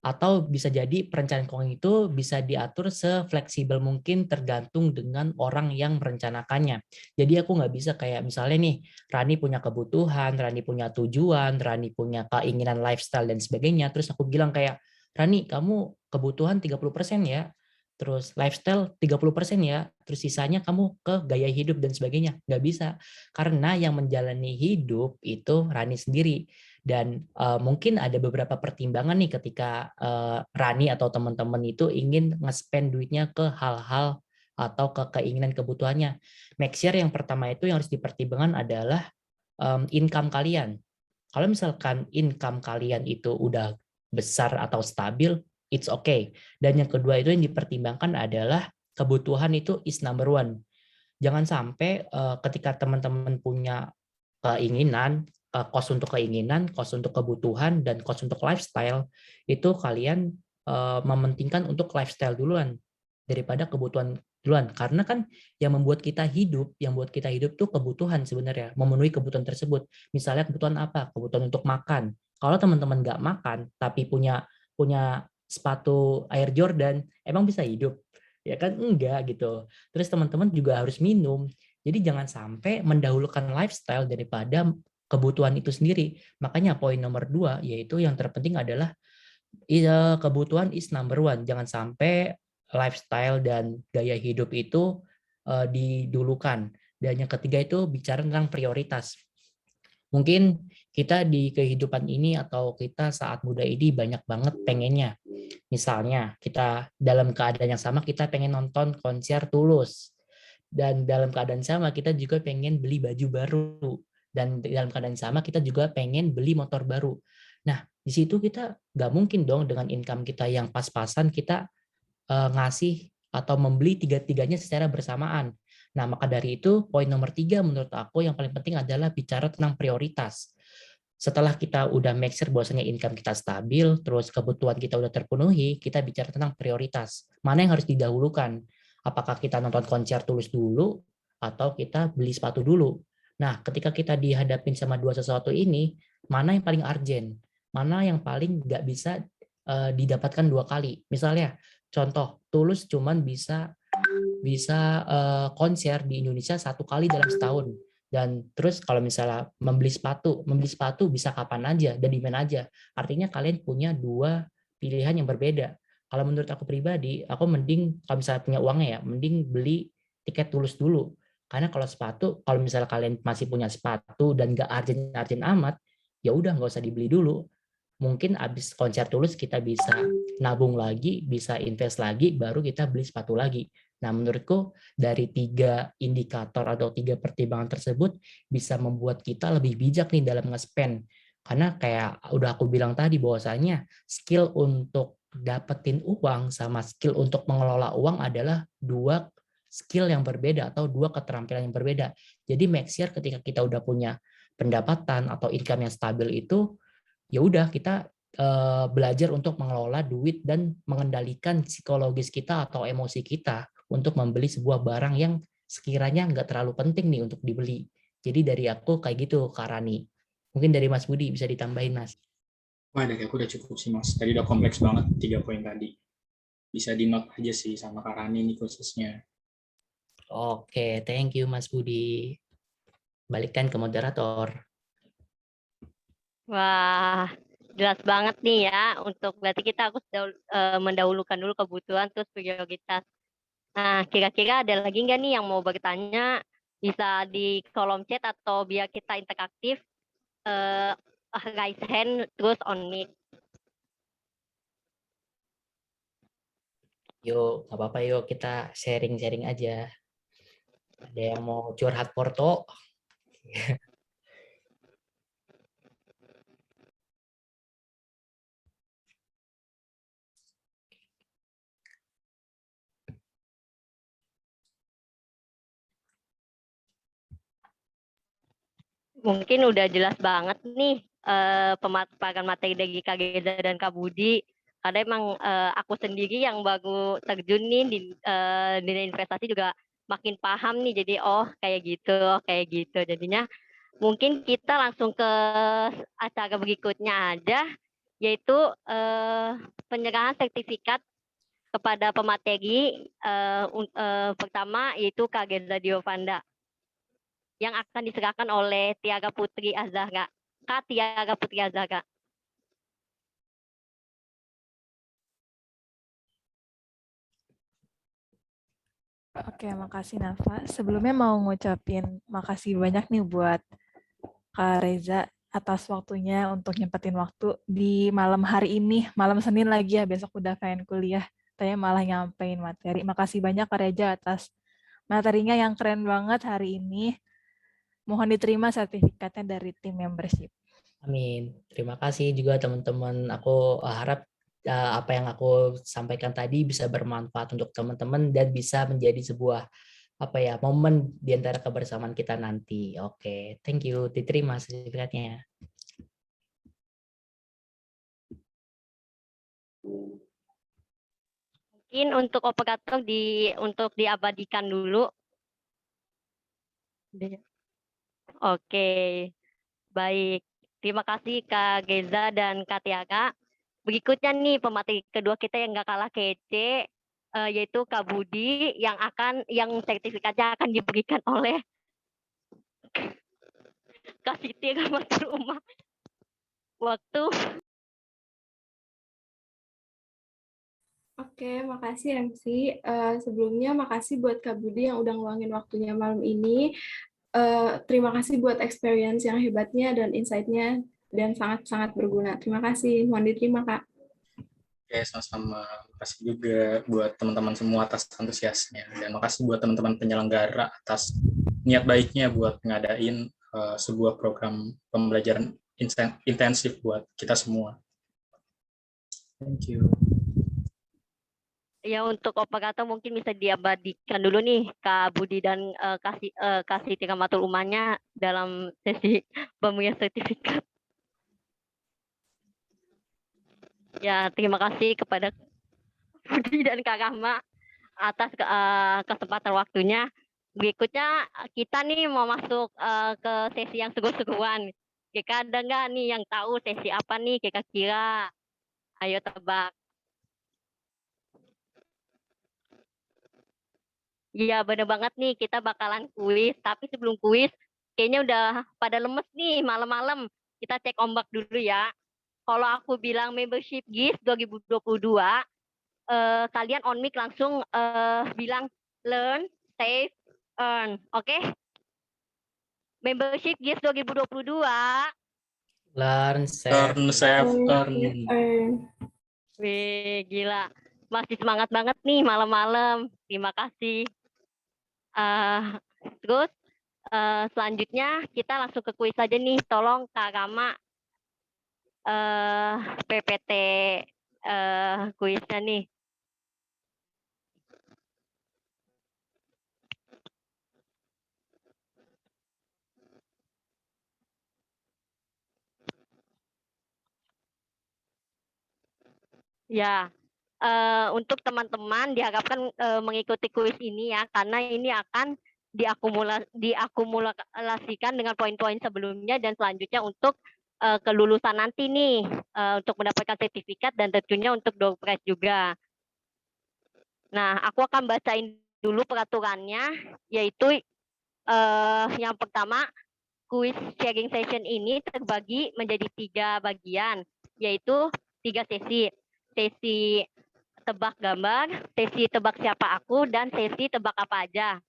atau bisa jadi perencanaan keuangan itu bisa diatur sefleksibel mungkin tergantung dengan orang yang merencanakannya. Jadi aku nggak bisa kayak misalnya nih, Rani punya kebutuhan, Rani punya tujuan, Rani punya keinginan lifestyle dan sebagainya, terus aku bilang kayak, Rani kamu kebutuhan 30% ya, terus lifestyle 30% ya, terus sisanya kamu ke gaya hidup dan sebagainya. Nggak bisa, karena yang menjalani hidup itu Rani sendiri. Dan mungkin ada beberapa pertimbangan nih ketika Rani atau teman-teman itu ingin nge-spend duitnya ke hal-hal atau ke keinginan kebutuhannya. Make sure yang pertama itu yang harus dipertimbangkan adalah income kalian. Kalau misalkan income kalian itu udah besar atau stabil, it's okay. Dan yang kedua itu yang dipertimbangkan adalah kebutuhan itu is number one. Jangan sampai ketika teman-teman punya keinginan, cost untuk keinginan, cost untuk kebutuhan, dan cost untuk lifestyle, itu kalian mementingkan untuk lifestyle duluan daripada kebutuhan duluan. Karena kan yang membuat kita hidup, tuh kebutuhan sebenarnya, memenuhi kebutuhan tersebut. Misalnya kebutuhan apa? Kebutuhan untuk makan. Kalau teman-teman nggak makan, tapi punya sepatu Air Jordan, emang bisa hidup? Ya kan enggak gitu. Terus teman-teman juga harus minum. Jadi jangan sampai mendahulukan lifestyle daripada kebutuhan itu sendiri. Makanya poin nomor 2 yaitu yang terpenting adalah kebutuhan is number one. Jangan sampai lifestyle dan gaya hidup itu didulukan. Dan yang ketiga itu bicara tentang prioritas. Mungkin kita di kehidupan ini atau kita saat muda ini banyak banget pengennya. Misalnya kita dalam keadaan yang sama kita pengen nonton konser Tulus. Dan dalam keadaan sama kita juga pengen beli baju baru. Dan dalam keadaan sama kita juga pengen beli motor baru. Nah, di situ kita nggak mungkin dong dengan income kita yang pas-pasan kita ngasih atau membeli tiga-tiganya secara bersamaan. Nah, maka dari itu poin nomor 3 menurut aku yang paling penting adalah bicara tentang prioritas. Setelah kita udah make sure bahwasanya income kita stabil, terus kebutuhan kita udah terpenuhi, kita bicara tentang prioritas. Mana yang harus didahulukan? Apakah kita nonton konser Tulus dulu atau kita beli sepatu dulu? Nah, ketika kita dihadapin sama dua sesuatu ini, mana yang paling urgent? Mana yang paling nggak bisa didapatkan 2 kali? Misalnya, contoh, Tulus cuman bisa konser di Indonesia 1 kali dalam setahun. Dan terus kalau misalnya membeli sepatu bisa kapan aja dan di mana aja. Artinya kalian punya 2 pilihan yang berbeda. Kalau menurut aku pribadi, aku mending kalau misalnya punya uangnya ya, mending beli tiket Tulus dulu. Karena kalau sepatu, kalau misalnya kalian masih punya sepatu dan nggak arjen amat, ya udah nggak usah dibeli dulu. Mungkin abis konser Tulus kita bisa nabung lagi, bisa invest lagi, baru kita beli sepatu lagi. Nah, menurutku dari 3 indikator atau 3 pertimbangan tersebut bisa membuat kita lebih bijak nih dalam nge-spend. Karena kayak udah aku bilang tadi bahwasanya skill untuk dapetin uang sama skill untuk mengelola uang adalah 2 skill yang berbeda atau 2 keterampilan yang berbeda. Jadi make sure ketika kita udah punya pendapatan atau income yang stabil itu, ya udah kita belajar untuk mengelola duit dan mengendalikan psikologis kita atau emosi kita untuk membeli sebuah barang yang sekiranya nggak terlalu penting nih untuk dibeli. Jadi dari aku kayak gitu, Kak Rani. Mungkin dari Mas Budi bisa ditambahin, Mas. Wah, dari aku udah cukup sih, Mas. Tadi udah kompleks banget 3 poin tadi. Bisa di-note aja sih sama Kak Rani ini khususnya. Oke, thank you Mas Budi. Balikkan ke moderator. Wah, jelas banget nih ya. Untuk berarti kita harus mendahulukan dulu kebutuhan terus prioritas. Nah, kira-kira ada lagi nggak nih yang mau bertanya? Bisa di kolom chat atau biar kita interaktif, raise hand terus on mic. Yuk, nggak apa-apa yuk kita sharing-sharing aja. Ada yang mau curhat Porto? Mungkin udah jelas banget nih pemaparan materi dari Kak Geza dan Kak Budi. Karena emang aku sendiri yang baru terjun nih di dunia investasi juga makin paham nih. Jadi kayak gitu. Jadinya mungkin kita langsung ke acara berikutnya aja, yaitu penyerahan sertifikat kepada pemateri pertama yaitu Kak Geza Diovanda, yang akan diserahkan oleh Tiara Putri Azahra. Kak Tiara Putri Azahra. Oke, makasih Nafa. Sebelumnya mau ngucapin makasih banyak nih buat Kak Reza atas waktunya untuk nyempetin waktu di malam hari ini, malam Senin lagi ya, besok udah pengen kuliah. Tanya malah nyampein materi. Makasih banyak Kak Reza atas materinya yang keren banget hari ini. Mohon diterima sertifikatnya dari tim membership. Amin. Terima kasih juga teman-teman. Aku harap apa yang aku sampaikan tadi bisa bermanfaat untuk teman-teman dan bisa menjadi sebuah momen di antara kebersamaan kita nanti. Oke, thank you. Diterima sertifikatnya. Mungkin untuk operator untuk diabadikan dulu. Oke, baik. Terima kasih Kak Geza dan Kak Tiara. Berikutnya nih pemateri kedua kita yang nggak kalah kece, yaitu Kak Budi yang sertifikatnya akan diberikan oleh Kak Siti Rahmatul Umar. Waktu. Oke, makasih MC. Sebelumnya makasih buat Kak Budi yang udah ngeluangin waktunya malam ini. Terima kasih buat experience yang hebatnya dan insight-nya dan sangat-sangat berguna. Terima kasih. Mohon diterima, Kak. Oke, sama-sama. Makasih juga buat teman-teman semua atas antusiasnya. Dan makasih buat teman-teman penyelenggara atas niat baiknya buat ngadain sebuah program pembelajaran intensif buat kita semua. Thank you. Ya, untuk operator mungkin bisa diabadikan dulu nih Kak Budi dan Kak Siti Rahmatul Umarnya dalam sesi pemberian sertifikat. Ya, terima kasih kepada Budi dan Kak Rahma atas kesempatan waktunya. Berikutnya kita nih mau masuk ke sesi yang seru-seruan. Kira ada nggak nih yang tahu sesi apa nih kira-kira? Ayo tebak. Iya bener banget nih, kita bakalan kuis. Tapi sebelum kuis, kayaknya udah pada lemes nih malam-malam. Kita cek ombak dulu ya. Kalau aku bilang membership GIS 2022, kalian on mic langsung bilang learn, save, earn. Oke? Membership GIS 2022. Learn, save, earn. Wih, gila. Masih semangat banget nih malam-malam. Terima kasih. Terus selanjutnya kita langsung ke kuis aja nih. Tolong Kak Rama PPT kuisnya nih. Ya, untuk teman-teman diharapkan mengikuti kuis ini ya, karena ini akan diakumulasikan dengan poin-poin sebelumnya dan selanjutnya untuk kelulusan nanti nih, untuk mendapatkan sertifikat dan tentunya untuk door prize juga. Nah, aku akan bacain dulu peraturannya, yaitu yang pertama, kuis sharing session ini terbagi menjadi 3 bagian, yaitu 3 sesi. Sesi tebak gambar, sesi tebak siapa aku, dan sesi tebak apa aja.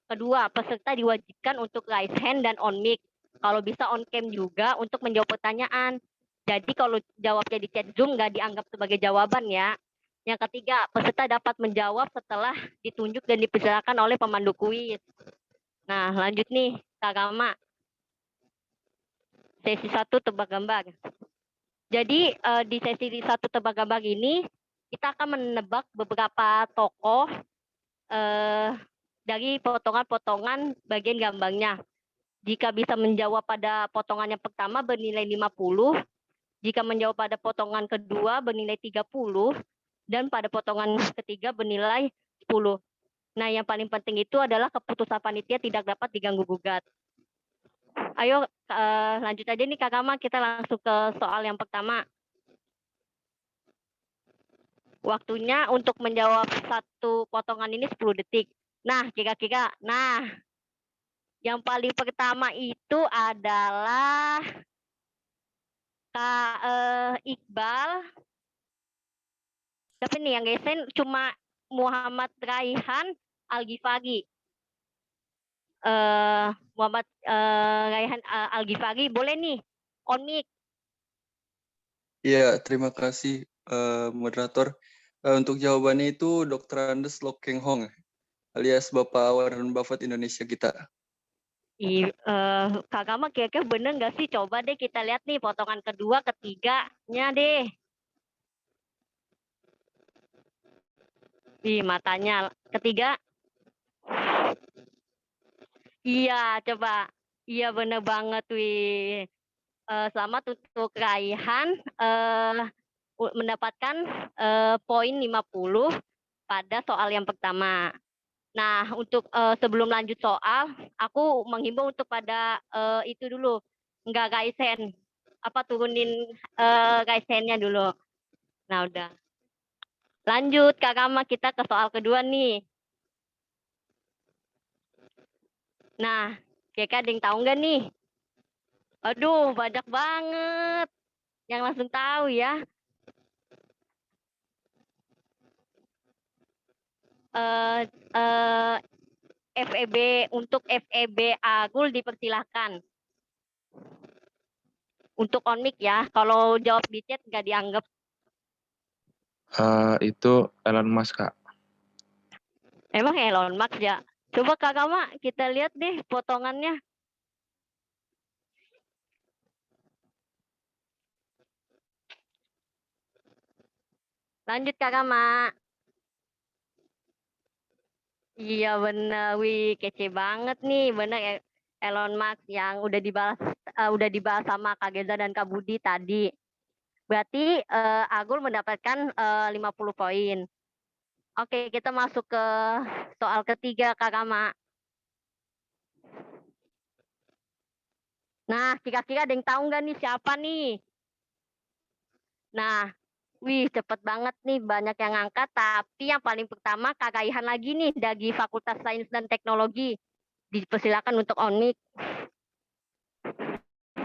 Kedua, peserta diwajibkan untuk raise hand dan on mic. Kalau bisa on cam juga untuk menjawab pertanyaan. Jadi kalau jawabnya di chat Zoom nggak dianggap sebagai jawaban ya. Yang ketiga, peserta dapat menjawab setelah ditunjuk dan dipersilakan oleh pemandu kuis. Nah, lanjut nih, Kak Rama. Sesi 1 tebak gambar. Jadi di sesi 1 tebak gambar ini kita akan menebak beberapa tokoh dari potongan-potongan bagian gambarnya. Jika bisa menjawab pada potongan yang pertama bernilai 50, jika menjawab pada potongan kedua bernilai 30, dan pada potongan ketiga bernilai 10. Nah, yang paling penting itu adalah keputusan panitia tidak dapat diganggu-gugat. Ayo lanjut aja nih Kak Rama, kita langsung ke soal yang pertama. Waktunya untuk menjawab satu potongan ini 10 detik. Nah, kira-kira, yang paling pertama itu adalah Kak Iqbal. Tapi nih yang gesen cuma Muhammad Raihan Al-Ghifari. Muhammad Raihan Al-Ghifari, boleh nih on mic. Iya, terima kasih moderator. Untuk jawabannya itu Dr. Andes Lok Keng Hong, alias Bapak Warren Buffett Indonesia kita. Kak Gama kira-kira bener nggak sih? Coba deh kita lihat nih potongan kedua, ketiganya deh. Matanya. Ketiga. Iya, coba. Iya, bener banget, wih. Selamat untuk Raihan mendapatkan poin 50 pada soal yang pertama. Nah, untuk sebelum lanjut soal, aku menghimbau untuk pada itu dulu, nggak gaisen, turunin gaisennya dulu. Nah, udah. Lanjut, Kak Rama, kita ke soal kedua nih. Nah, kira-kira ada yang tahu nggak nih? Aduh, banyak banget yang langsung tahu ya. FEB untuk FEB Agul dipersilahkan. Untuk on mic ya, kalau jawab di chat nggak dianggap. Itu Elon Musk, Kak. Emang Elon Musk ya? Coba Kak Kama, kita lihat deh potongannya. Lanjut Kak Kama. Iya bener, wih kece banget nih, bener Elon Musk yang udah dibahas sama Kak Geza dan Kak Budi tadi. Berarti Agul mendapatkan 50 poin. Oke, kita masuk ke soal ketiga Kak Kama. Nah, kira-kira ada yang tahu nggak nih siapa nih? Nah, wih cepet banget nih, banyak yang angkat. Tapi yang paling pertama Kak Raihan lagi nih dari Fakultas Sains dan Teknologi. Dipersilakan untuk on mic.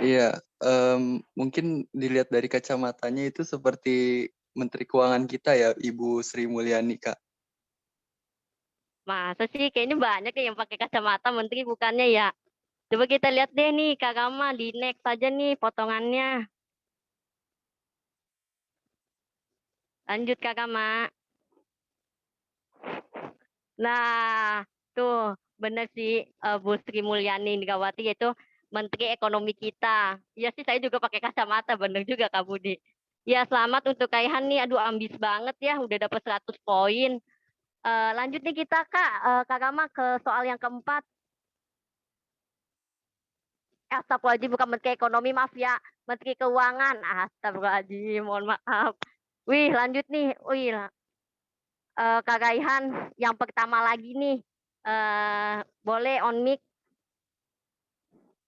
Iya, mungkin dilihat dari kacamatanya itu seperti Menteri Keuangan kita ya, Ibu Sri Mulyani, Kak. Masa sih? Kayaknya banyak yang pakai kacamata menteri bukannya ya. Coba kita lihat deh nih Kak Rama, di next aja nih potongannya. Lanjut Kak Rama. Nah, tuh bener sih Bu Sri Mulyani Indrawati yaitu Menteri Ekonomi kita. Iya sih, saya juga pakai kacamata, bener juga Kak Budi. Ya, selamat untuk Kaihan nih. Aduh, ambis banget ya, udah dapat 100 poin. Lanjut nih kita Kak Rama ke soal yang keempat. Astagfirullahaladzim, bukan Menteri Ekonomi, maaf ya. Menteri Keuangan. Astagfirullahaladzim, mohon maaf. Wih, lanjut nih. Wih, Kak Raihan yang pertama lagi nih. Boleh on mic.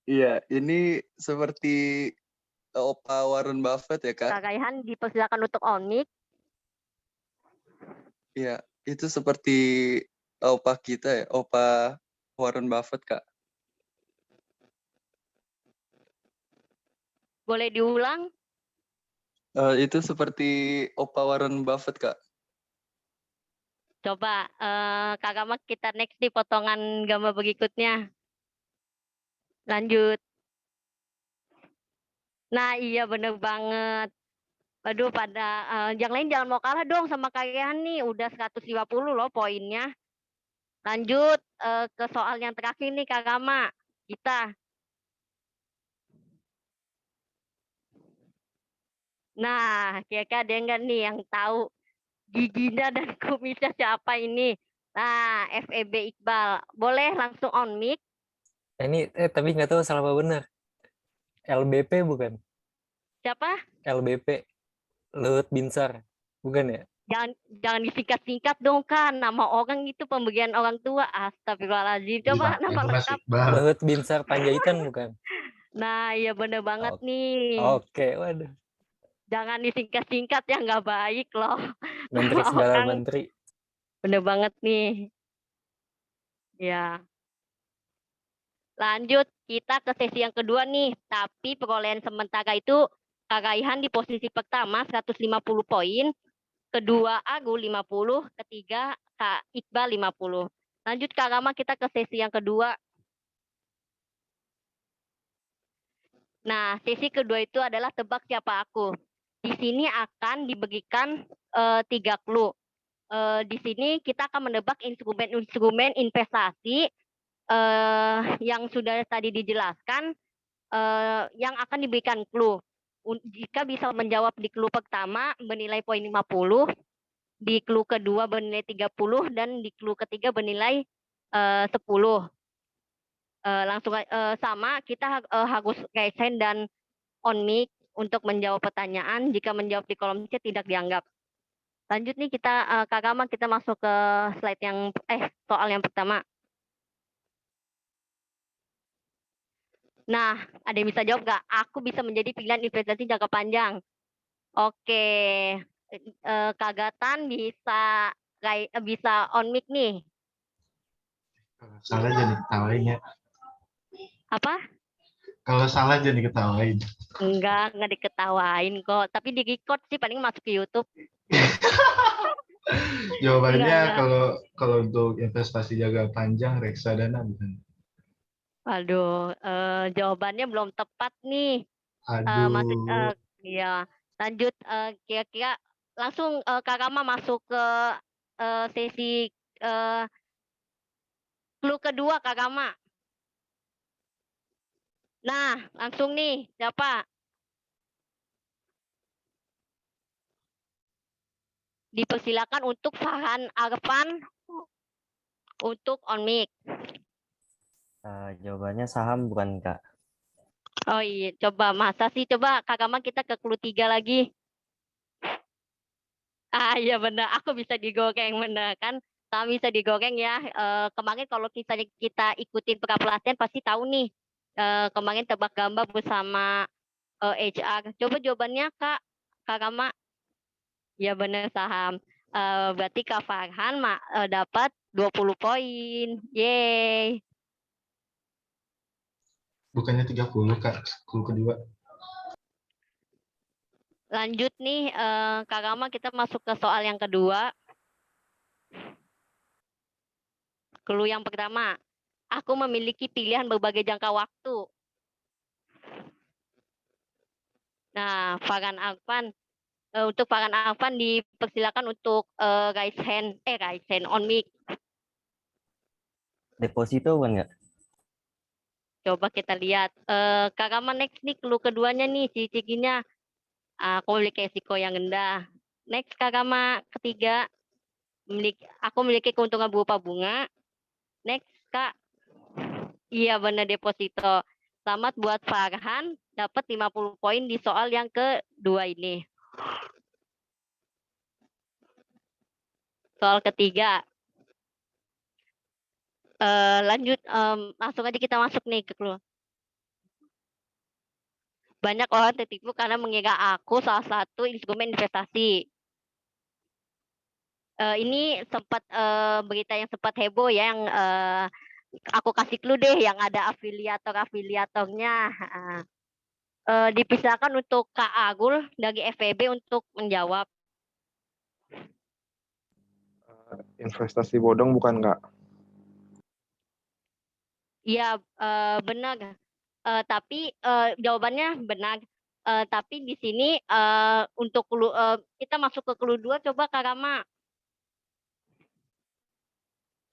Iya, ini seperti Opa Warren Buffett ya, Kak? Kak Raihan dipersilakan untuk on mic. Iya, itu seperti Opa kita ya, Opa Warren Buffett, Kak. Boleh diulang? Itu seperti Opa Warren Buffett, Kak. Coba Kak Rama kita next di potongan gambar berikutnya. Lanjut. Nah iya bener banget. Aduh yang lain jangan mau kalah dong sama kalian nih. Udah 150 loh poinnya. Lanjut ke soal yang terakhir nih Kak Rama. Kita. Nah kira-kira ada nggak nih yang tahu giginya dan kumisnya siapa ini? Nah, FEB Iqbal. Boleh langsung on mic. Ini tapi nggak tahu salah apa benar. LBP bukan? Siapa? LBP. Luhut Binsar. Bukan ya? Jangan disingkat-singkat dong kan. Nama orang itu pemberian orang tua. Astagfirullahaladzim. Coba nama lengkap. Luhut Binsar Panjaitan bukan? Nah, iya bener banget nih. Oke, waduh. Jangan disingkat-singkat ya, nggak baik loh. Menteri segala menteri. Bener banget nih. Ya. Lanjut, kita ke sesi yang kedua nih. Tapi perolehan sementara itu Kak Raihan di posisi pertama 150 poin. Kedua Agul 50, ketiga Kak Iqbal 50. Lanjut Kak Rama, kita ke sesi yang kedua. Nah, sesi kedua itu adalah tebak siapa aku. Di sini akan diberikan 3 clue. Di sini kita akan menebak instrumen-instrumen investasi yang sudah tadi dijelaskan, yang akan diberikan clue. Jika bisa menjawab di clue pertama bernilai poin 50, di clue kedua bernilai 30, dan di clue ketiga bernilai 10. Langsung sama, kita harus raise hand dan on mic untuk menjawab pertanyaan. Jika menjawab di kolom chat tidak dianggap. Lanjut nih kita Kak Rama, kita masuk ke slide yang soal yang pertama. Nah, ada yang bisa jawab nggak? Aku bisa menjadi pilihan investasi jangka panjang. Oke, Kak Gatan bisa on mic nih. Salah jadi ketawain ya. Apa? Kalau salah jadi ketawain. Enggak diketawain kok. Tapi di record sih, paling masuk ke YouTube. Jawabannya Enggak. kalau untuk investasi jangka panjang reksadana bukan? Waduh, jawabannya belum tepat nih. Aduh. Ya, lanjut kira-kira langsung Kak Rama masuk ke sesi clue kedua Kak Rama. Nah, langsung nih, siapa? Dipersilakan untuk Farhan Arfan untuk on mic. Jawabannya saham bukan Kak? Oh iya, coba masa sih, coba Kak Rama kita ke clue 3 lagi. Iya benar, aku bisa digoreng benar kan? Kami bisa digoreng ya. Kemarin kalau kita ikutin pelatihan pasti tahu nih. Kemarin tebak gambar bersama HR. Coba jawabannya Kak Rama. Ya benar, saham. Berarti Kak Farhan dapat 20 poin. Yeay. Bukannya 30 Kak, clue kedua. Lanjut nih Kak Rama, kita masuk ke soal yang kedua. Clue yang pertama. Aku memiliki pilihan berbagai jangka waktu. Nah, Farhan Arfan. Untuk Farhan Arfan dipersilakan untuk raise hand on mic. Deposito bukan nggak? Coba kita lihat. Kak Rama next nih, clue keduanya nih, ciri-cirinya. Aku memiliki risiko yang rendah. Next Kak Rama, ketiga. Aku memiliki keuntungan berupa bunga. Next Kak. Iya benar, deposito. Selamat buat Farhan, dapat 50 poin di soal yang kedua ini. Soal ketiga. Lanjut, langsung aja kita masuk nih ke clue. Banyak orang tertipu karena mengira aku salah satu instrumen investasi. Ini sempat berita yang sempat heboh ya, yang aku kasih clue deh, yang ada afiliatornya. Dipisahkan untuk Kak Agul dari FEB untuk menjawab. Investasi bodong bukan Kak? Iya benar. Tapi jawabannya benar. Tapi di sini untuk clue, kita masuk ke clue 2, coba Kak Rama.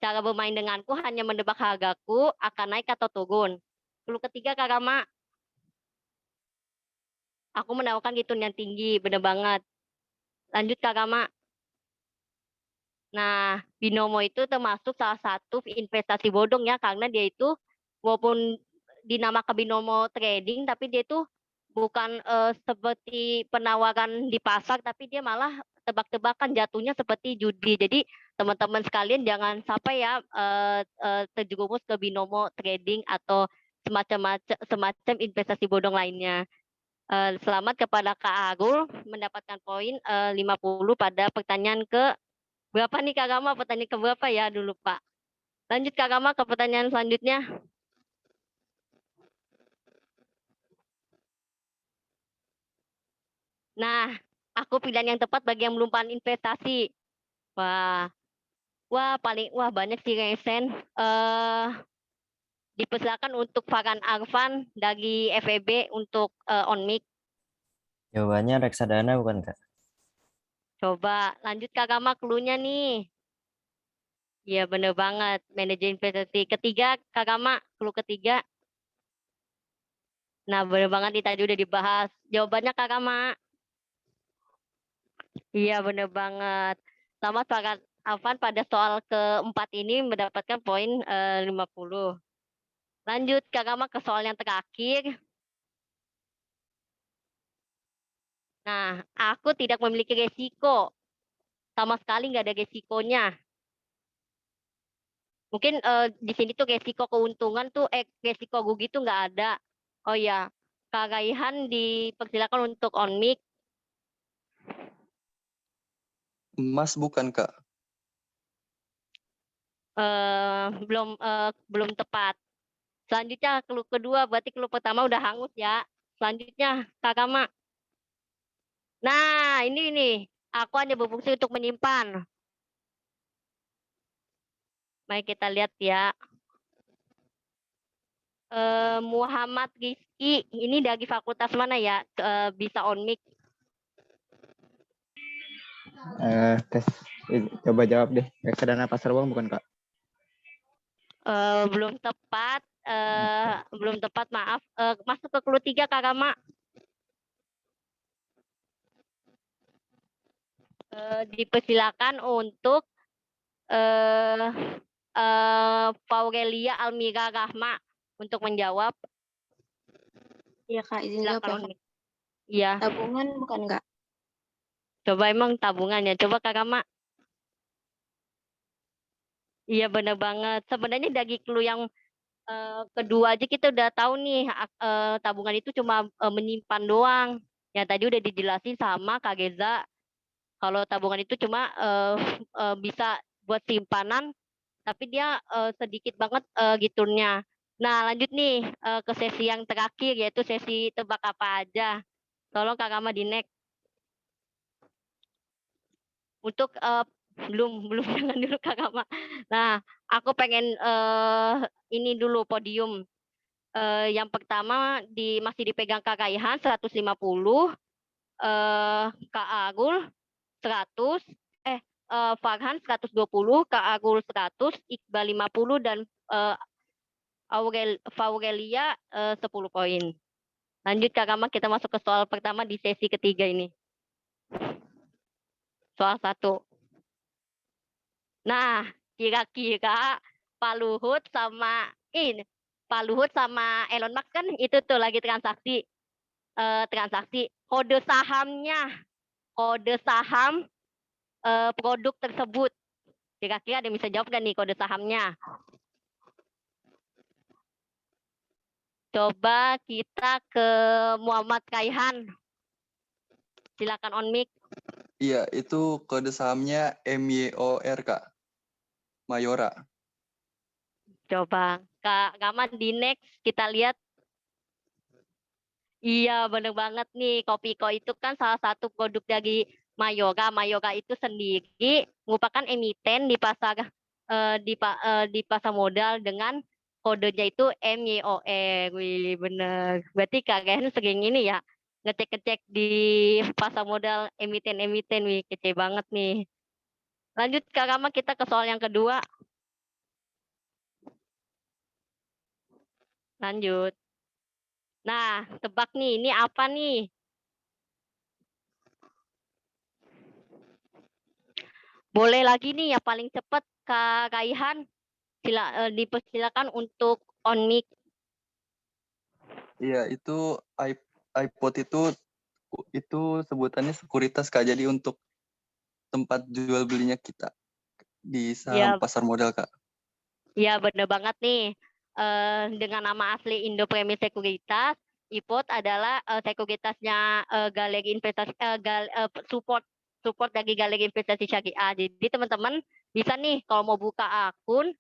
Cara bermain denganku hanya menebak hargaku akan naik atau turun. Clue ketiga Kak Rama. Aku menawarkan return yang tinggi, bener banget. Lanjut Kak Rama. Nah, binomo itu termasuk salah satu investasi bodong ya, karena dia itu walaupun dinamakan binomo trading, tapi dia itu bukan seperti penawaran di pasar, tapi dia malah tebak-tebakan, jatuhnya seperti judi. Jadi teman-teman sekalian jangan sampai ya terjerumus ke binomo trading atau semacam investasi bodong lainnya. Selamat kepada Kak Agul mendapatkan poin 50 pada pertanyaan ke berapa nih Kak Rama? Pertanyaan ke berapa ya dulu Pak? Lanjut Kak Rama ke pertanyaan selanjutnya. Nah, aku pilihan yang tepat bagi yang belum paham investasi. Wah banyak sih resen. Dipersilakan untuk Farhan Arfan dari FEB untuk on mic. Jawabannya reksadana bukan Kak? Coba lanjut Kak Rama, clue-nya nih. Iya bener banget. Manajer investasi. Ketiga, Kak Rama, clue ketiga. Nah bener banget nih tadi udah dibahas. Jawabannya Kak Rama. Iya bener banget. Sama Kak Afan pada soal keempat ini mendapatkan poin 50. Lanjut Kak Rama ke soal yang terakhir. Nah, aku tidak memiliki resiko. Sama sekali nggak ada resikonya. Mungkin di sini tuh resiko keuntungan tuh, resiko rugi tuh nggak ada. Oh ya, Kak Raihan dipersilakan untuk on mic. Emas bukan, Kak? Belum tepat. Selanjutnya clue kedua, berarti clue pertama udah hangus ya. Selanjutnya Kak Rama. Nah, ini nih, aku hanya berfungsi untuk menyimpan. Mari kita lihat ya. Muhammad Rizky, ini dari fakultas mana ya? Bisa on mic. Tes, coba jawab deh. Reksadana pasar uang bukan, Kak? Belum tepat. Belum tepat, maaf. Masuk ke clue 3 Kak Rama. Dipersilakan untuk Paurelia Almira Rahma untuk menjawab. Iya Kak, izin jawab ya Kak. Iya. Tabungan bukan Kak? Coba emang tabungannya. Coba Kak Rama. Iya benar banget. Sebenarnya dari clue yang kedua aja kita udah tahu nih tabungan itu cuma menyimpan doang. Ya tadi udah dijelasin sama Kak Geza. Kalau tabungan itu cuma bisa buat simpanan, tapi dia sedikit banget giturnya. Nah lanjut nih ke sesi yang terakhir, yaitu sesi tebak apa aja. Tolong Kak Rama di next. Untuk belum jangan dulu Kak Rama. Nah aku pengen ini dulu podium. Yang pertama masih dipegang Kak Raihan 150, Kak Agul 100, Farhan 120, Kak Agul 100, Iqbal 50 dan Faurelia 10 poin. Lanjut Kak Rama, kita masuk ke soal pertama di sesi ketiga ini. Soal 1. Nah, kira-kira Pak Luhut sama Elon Musk kan itu tuh lagi transaksi kode saham produk tersebut. Kira-kira ada yang bisa jawab gak nih kode sahamnya? Coba kita ke Muhammad Raihan. Silakan on mic. Iya, itu kode sahamnya MYOR, Kak. Mayora. Coba Kak Gaman di next kita lihat. Iya bener banget nih, Kopiko itu kan salah satu produk dari Mayora. Mayora itu sendiri merupakan emiten di pasar di pasar modal dengan kodenya itu MYOR. Wih bener. Berarti Kak Gahan sering ini ya ngecek-ngecek di pasar modal emiten-emiten. Wih kece banget nih. Lanjut Kak Rama, kita ke soal yang kedua. Lanjut. Nah, tebak nih, ini apa nih? Boleh lagi nih yang paling cepat Kak Raihan. Dipersilakan untuk on mic. Iya, itu iPod itu sebutannya sekuritas, Kak. Jadi untuk tempat jual belinya kita di saham pasar modal, Kak. Iya, bener banget nih. Dengan nama asli Indo Premier Sekuritas, iPod adalah sekuritasnya galeri investasi support dari galeri investasi syariah. Jadi teman-teman bisa nih kalau mau buka akun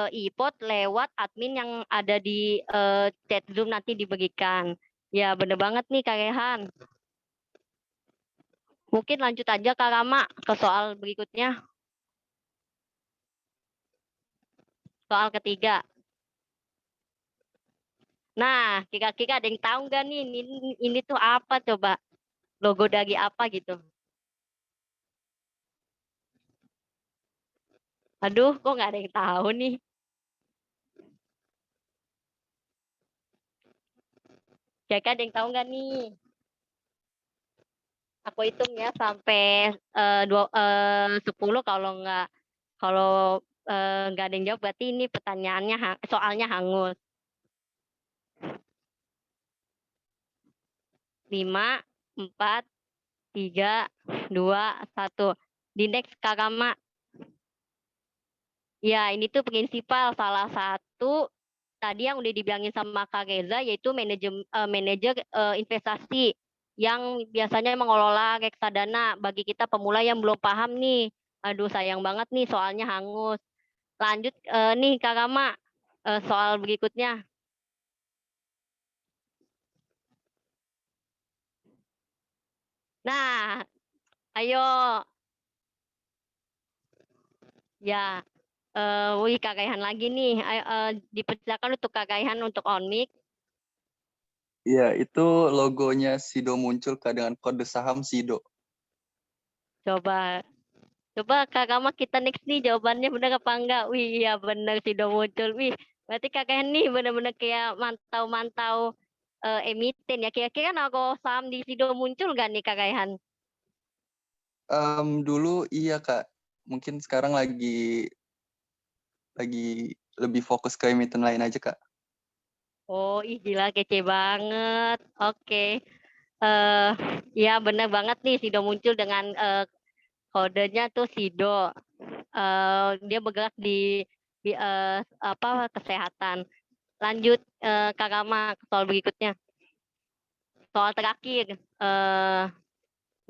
iPod lewat admin yang ada di chat Zoom nanti diberikan. Ya bener banget nih Kak Rehan. Mungkin lanjut aja Kak Rama ke soal berikutnya. Soal ketiga. Nah, kira-kira ada yang tahu nggak nih ini tuh apa coba? Logo dari apa gitu? Aduh, kok nggak ada yang tahu nih. Kira-kira ada yang tahu nggak nih? Aku hitung ya sampai 10 kalau nggak ada yang jawab berarti ini pertanyaannya soalnya hangus. 5, 4, 3, 2, 1. Di next Kak Rama. Ya, ini tuh prinsipal salah satu tadi yang udah dibilangin sama Kak Reza yaitu manajer investasi yang biasanya mengelola reksadana bagi kita pemula yang belum paham nih. Aduh, sayang banget nih soalnya hangus. Lanjut nih Kak Rama, soal berikutnya. Nah, ayo. Ya, wih Kak Kaihan lagi nih. Ayo, dipersilakan untuk Kak Kaihan untuk on mic. Iya, itu logonya Sido muncul Kak dengan kode saham Sido. Coba Kak Rama kita next nih jawabannya benar apa enggak? Wih, iya benar Sido muncul. Wih, berarti Kak Kaihan nih benar-benar kayak mantau-mantau emiten ya. Kira-kira logo saham di Sido muncul nggak nih Kak Kaihan? Dulu iya Kak, mungkin sekarang lagi lebih fokus ke emiten lain aja Kak. Oh, ih gila kece banget. Oke. Ya benar banget nih Sido muncul dengan kodenya tuh Sido. Dia bergerak di kesehatan. Lanjut Kak Rama soal berikutnya. Soal terakhir.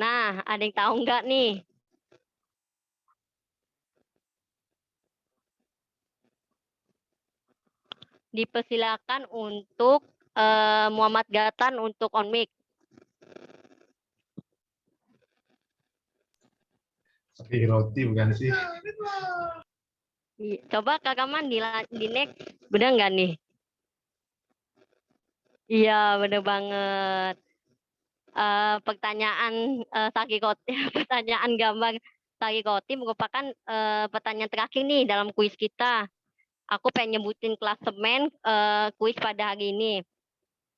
Nah, ada yang tahu nggak nih? Dipersilakan untuk Muhammad Gatan untuk on mic. Sapi roti bukan sih? Coba Kak Rama di next. Benar nggak nih? Iya, benar banget. Pertanyaan Sakikoti, pertanyaan gambar Sakikoti merupakan pertanyaan terakhir nih dalam kuis kita. Aku pengen nyebutin klasemen kuis pada hari ini.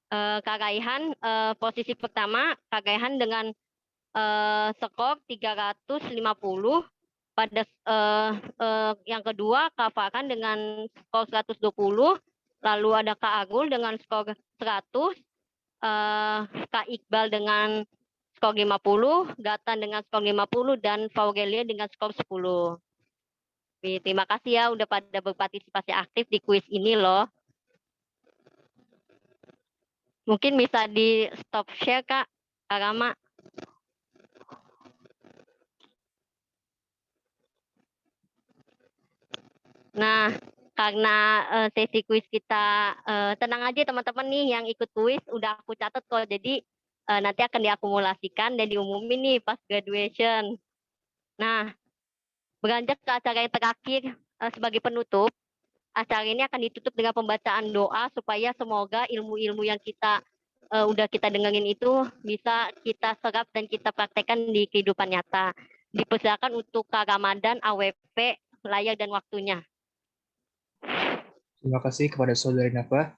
Kak Raihan posisi pertama, Kak Raihan dengan skor 350. Pada yang kedua Kak Farhan dengan skor 120. Lalu ada Kak Agul dengan skor 100. Kak Iqbal dengan skor 50, Gatan dengan skor 50, dan Faugelia dengan skor 10. Terima kasih ya udah pada berpartisipasi aktif di kuis ini loh. Mungkin bisa di stop share Kak Rama. Nah, karena sesi kuis kita tenang aja teman-teman nih yang ikut kuis udah aku catat kok. Jadi nanti akan diakumulasikan dan diumumin nih pas graduation. Nah, beranjak ke acara yang terakhir sebagai penutup, acara ini akan ditutup dengan pembacaan doa supaya semoga ilmu-ilmu yang udah kita dengerin itu bisa kita serap dan kita praktekkan di kehidupan nyata. Dipersilakan untuk Kak Ramadan, AWP, layar dan waktunya. Terima kasih kepada Saudari Nafa.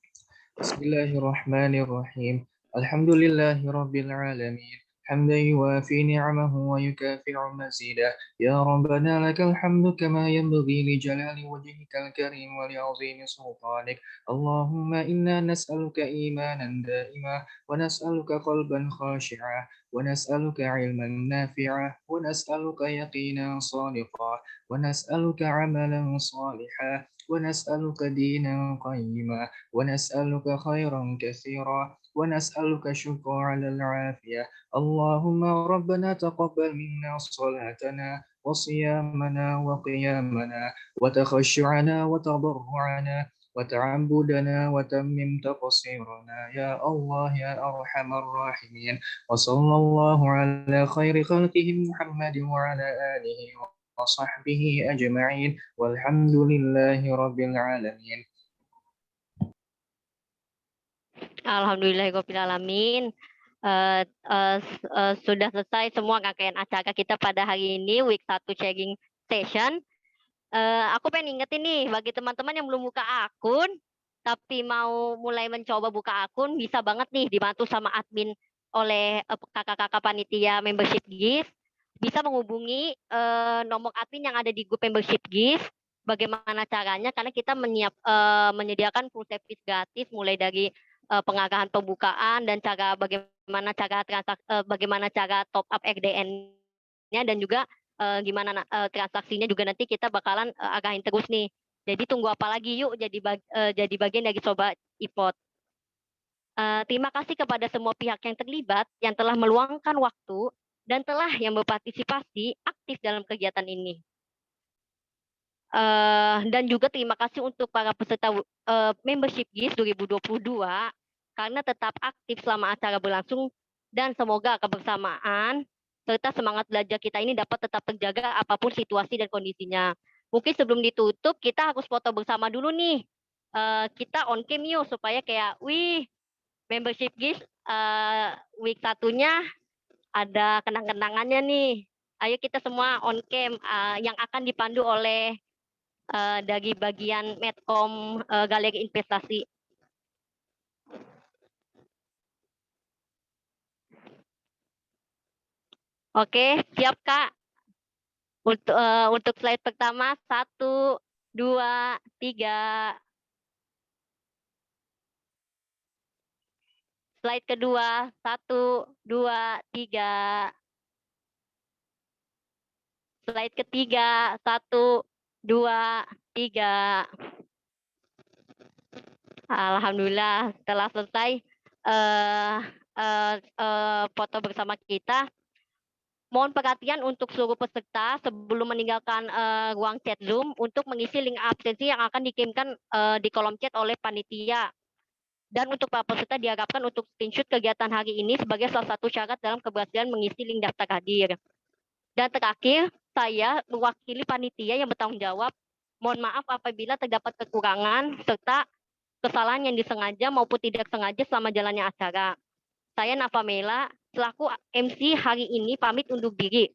Bismillahirrahmanirrahim. Alhamdulillahirabbil alamin. حمدا يوافي نعمه ويكافئ مزيدا يا ربنا لك الحمد كما ينبغي لجلال وجهك الكريم ولعظيم سلطانك اللهم إنا نسألك إيمانا دائما ونسألك قلبا خاشعا ونسألك علما نافعا ونسألك يقينا صادقا ونسألك عملا صالحا ونسألك دينا قيما ونسألك خيرا كثيرا ونسألك شكرا على العافية اللهم ربنا تقبل منا صلاتنا وصيامنا وقيامنا وتخشعنا وتضرعنا وتعبدنا وتمم تقصيرنا يا الله يا أرحم الراحمين وصلى الله على خير خلقه محمد وعلى آله وصحبه أجمعين والحمد لله رب العالمين. Alhamdulillahirrahmanirrahim. Sudah selesai semua rangkaian acara kita pada hari ini, week 1 sharing session. Aku pengen ingetin nih bagi teman-teman yang belum buka akun tapi mau mulai mencoba buka akun, bisa banget nih dibantu sama admin oleh kakak-kakak panitia membership GIF. Bisa menghubungi nomor admin yang ada di grup membership GIF. Bagaimana caranya? Karena kita menyediakan full service gratis mulai dari pengarahan pembukaan dan bagaimana cara top up RDN-nya dan juga gimana transaksinya juga nanti kita bakalan arahin terus nih. Jadi tunggu apa lagi, yuk jadi bagian dari Sobat IPOT. Terima kasih kepada semua pihak yang terlibat yang telah meluangkan waktu dan telah yang berpartisipasi aktif dalam kegiatan ini. Dan juga terima kasih untuk para peserta membership GIS 2022 karena tetap aktif selama acara berlangsung dan semoga kebersamaan serta semangat belajar kita ini dapat tetap terjaga apapun situasi dan kondisinya. Mungkin sebelum ditutup kita harus foto bersama dulu nih. Kita on cam yuk supaya kayak membership GIS week 1-nya ada kenang-kenangannya nih. Ayo kita semua on cam yang akan dipandu oleh dari bagian Medcom Galeri Investasi. Oke, siap Kak. Untuk slide pertama 1, 2, 3. Slide kedua 1, 2, 3. Slide ketiga 1, 2, 3. Alhamdulillah setelah selesai foto bersama kita. Mohon perhatian untuk seluruh peserta sebelum meninggalkan ruang chat Zoom untuk mengisi link absensi yang akan dikirimkan di kolom chat oleh panitia. Dan untuk para peserta diharapkan untuk screenshot kegiatan hari ini sebagai salah satu syarat dalam keberhasilan mengisi link daftar hadir. Dan terakhir, saya mewakili panitia yang bertanggung jawab. Mohon maaf apabila terdapat kekurangan serta kesalahan yang disengaja maupun tidak sengaja selama jalannya acara. Saya Nafa Mela, selaku MC hari ini pamit undur diri.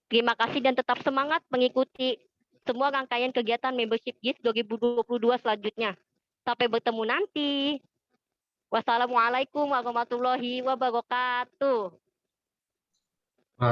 Terima kasih dan tetap semangat mengikuti semua rangkaian kegiatan membership GIS 2022 selanjutnya. Sampai bertemu nanti. Wassalamualaikum warahmatullahi wabarakatuh.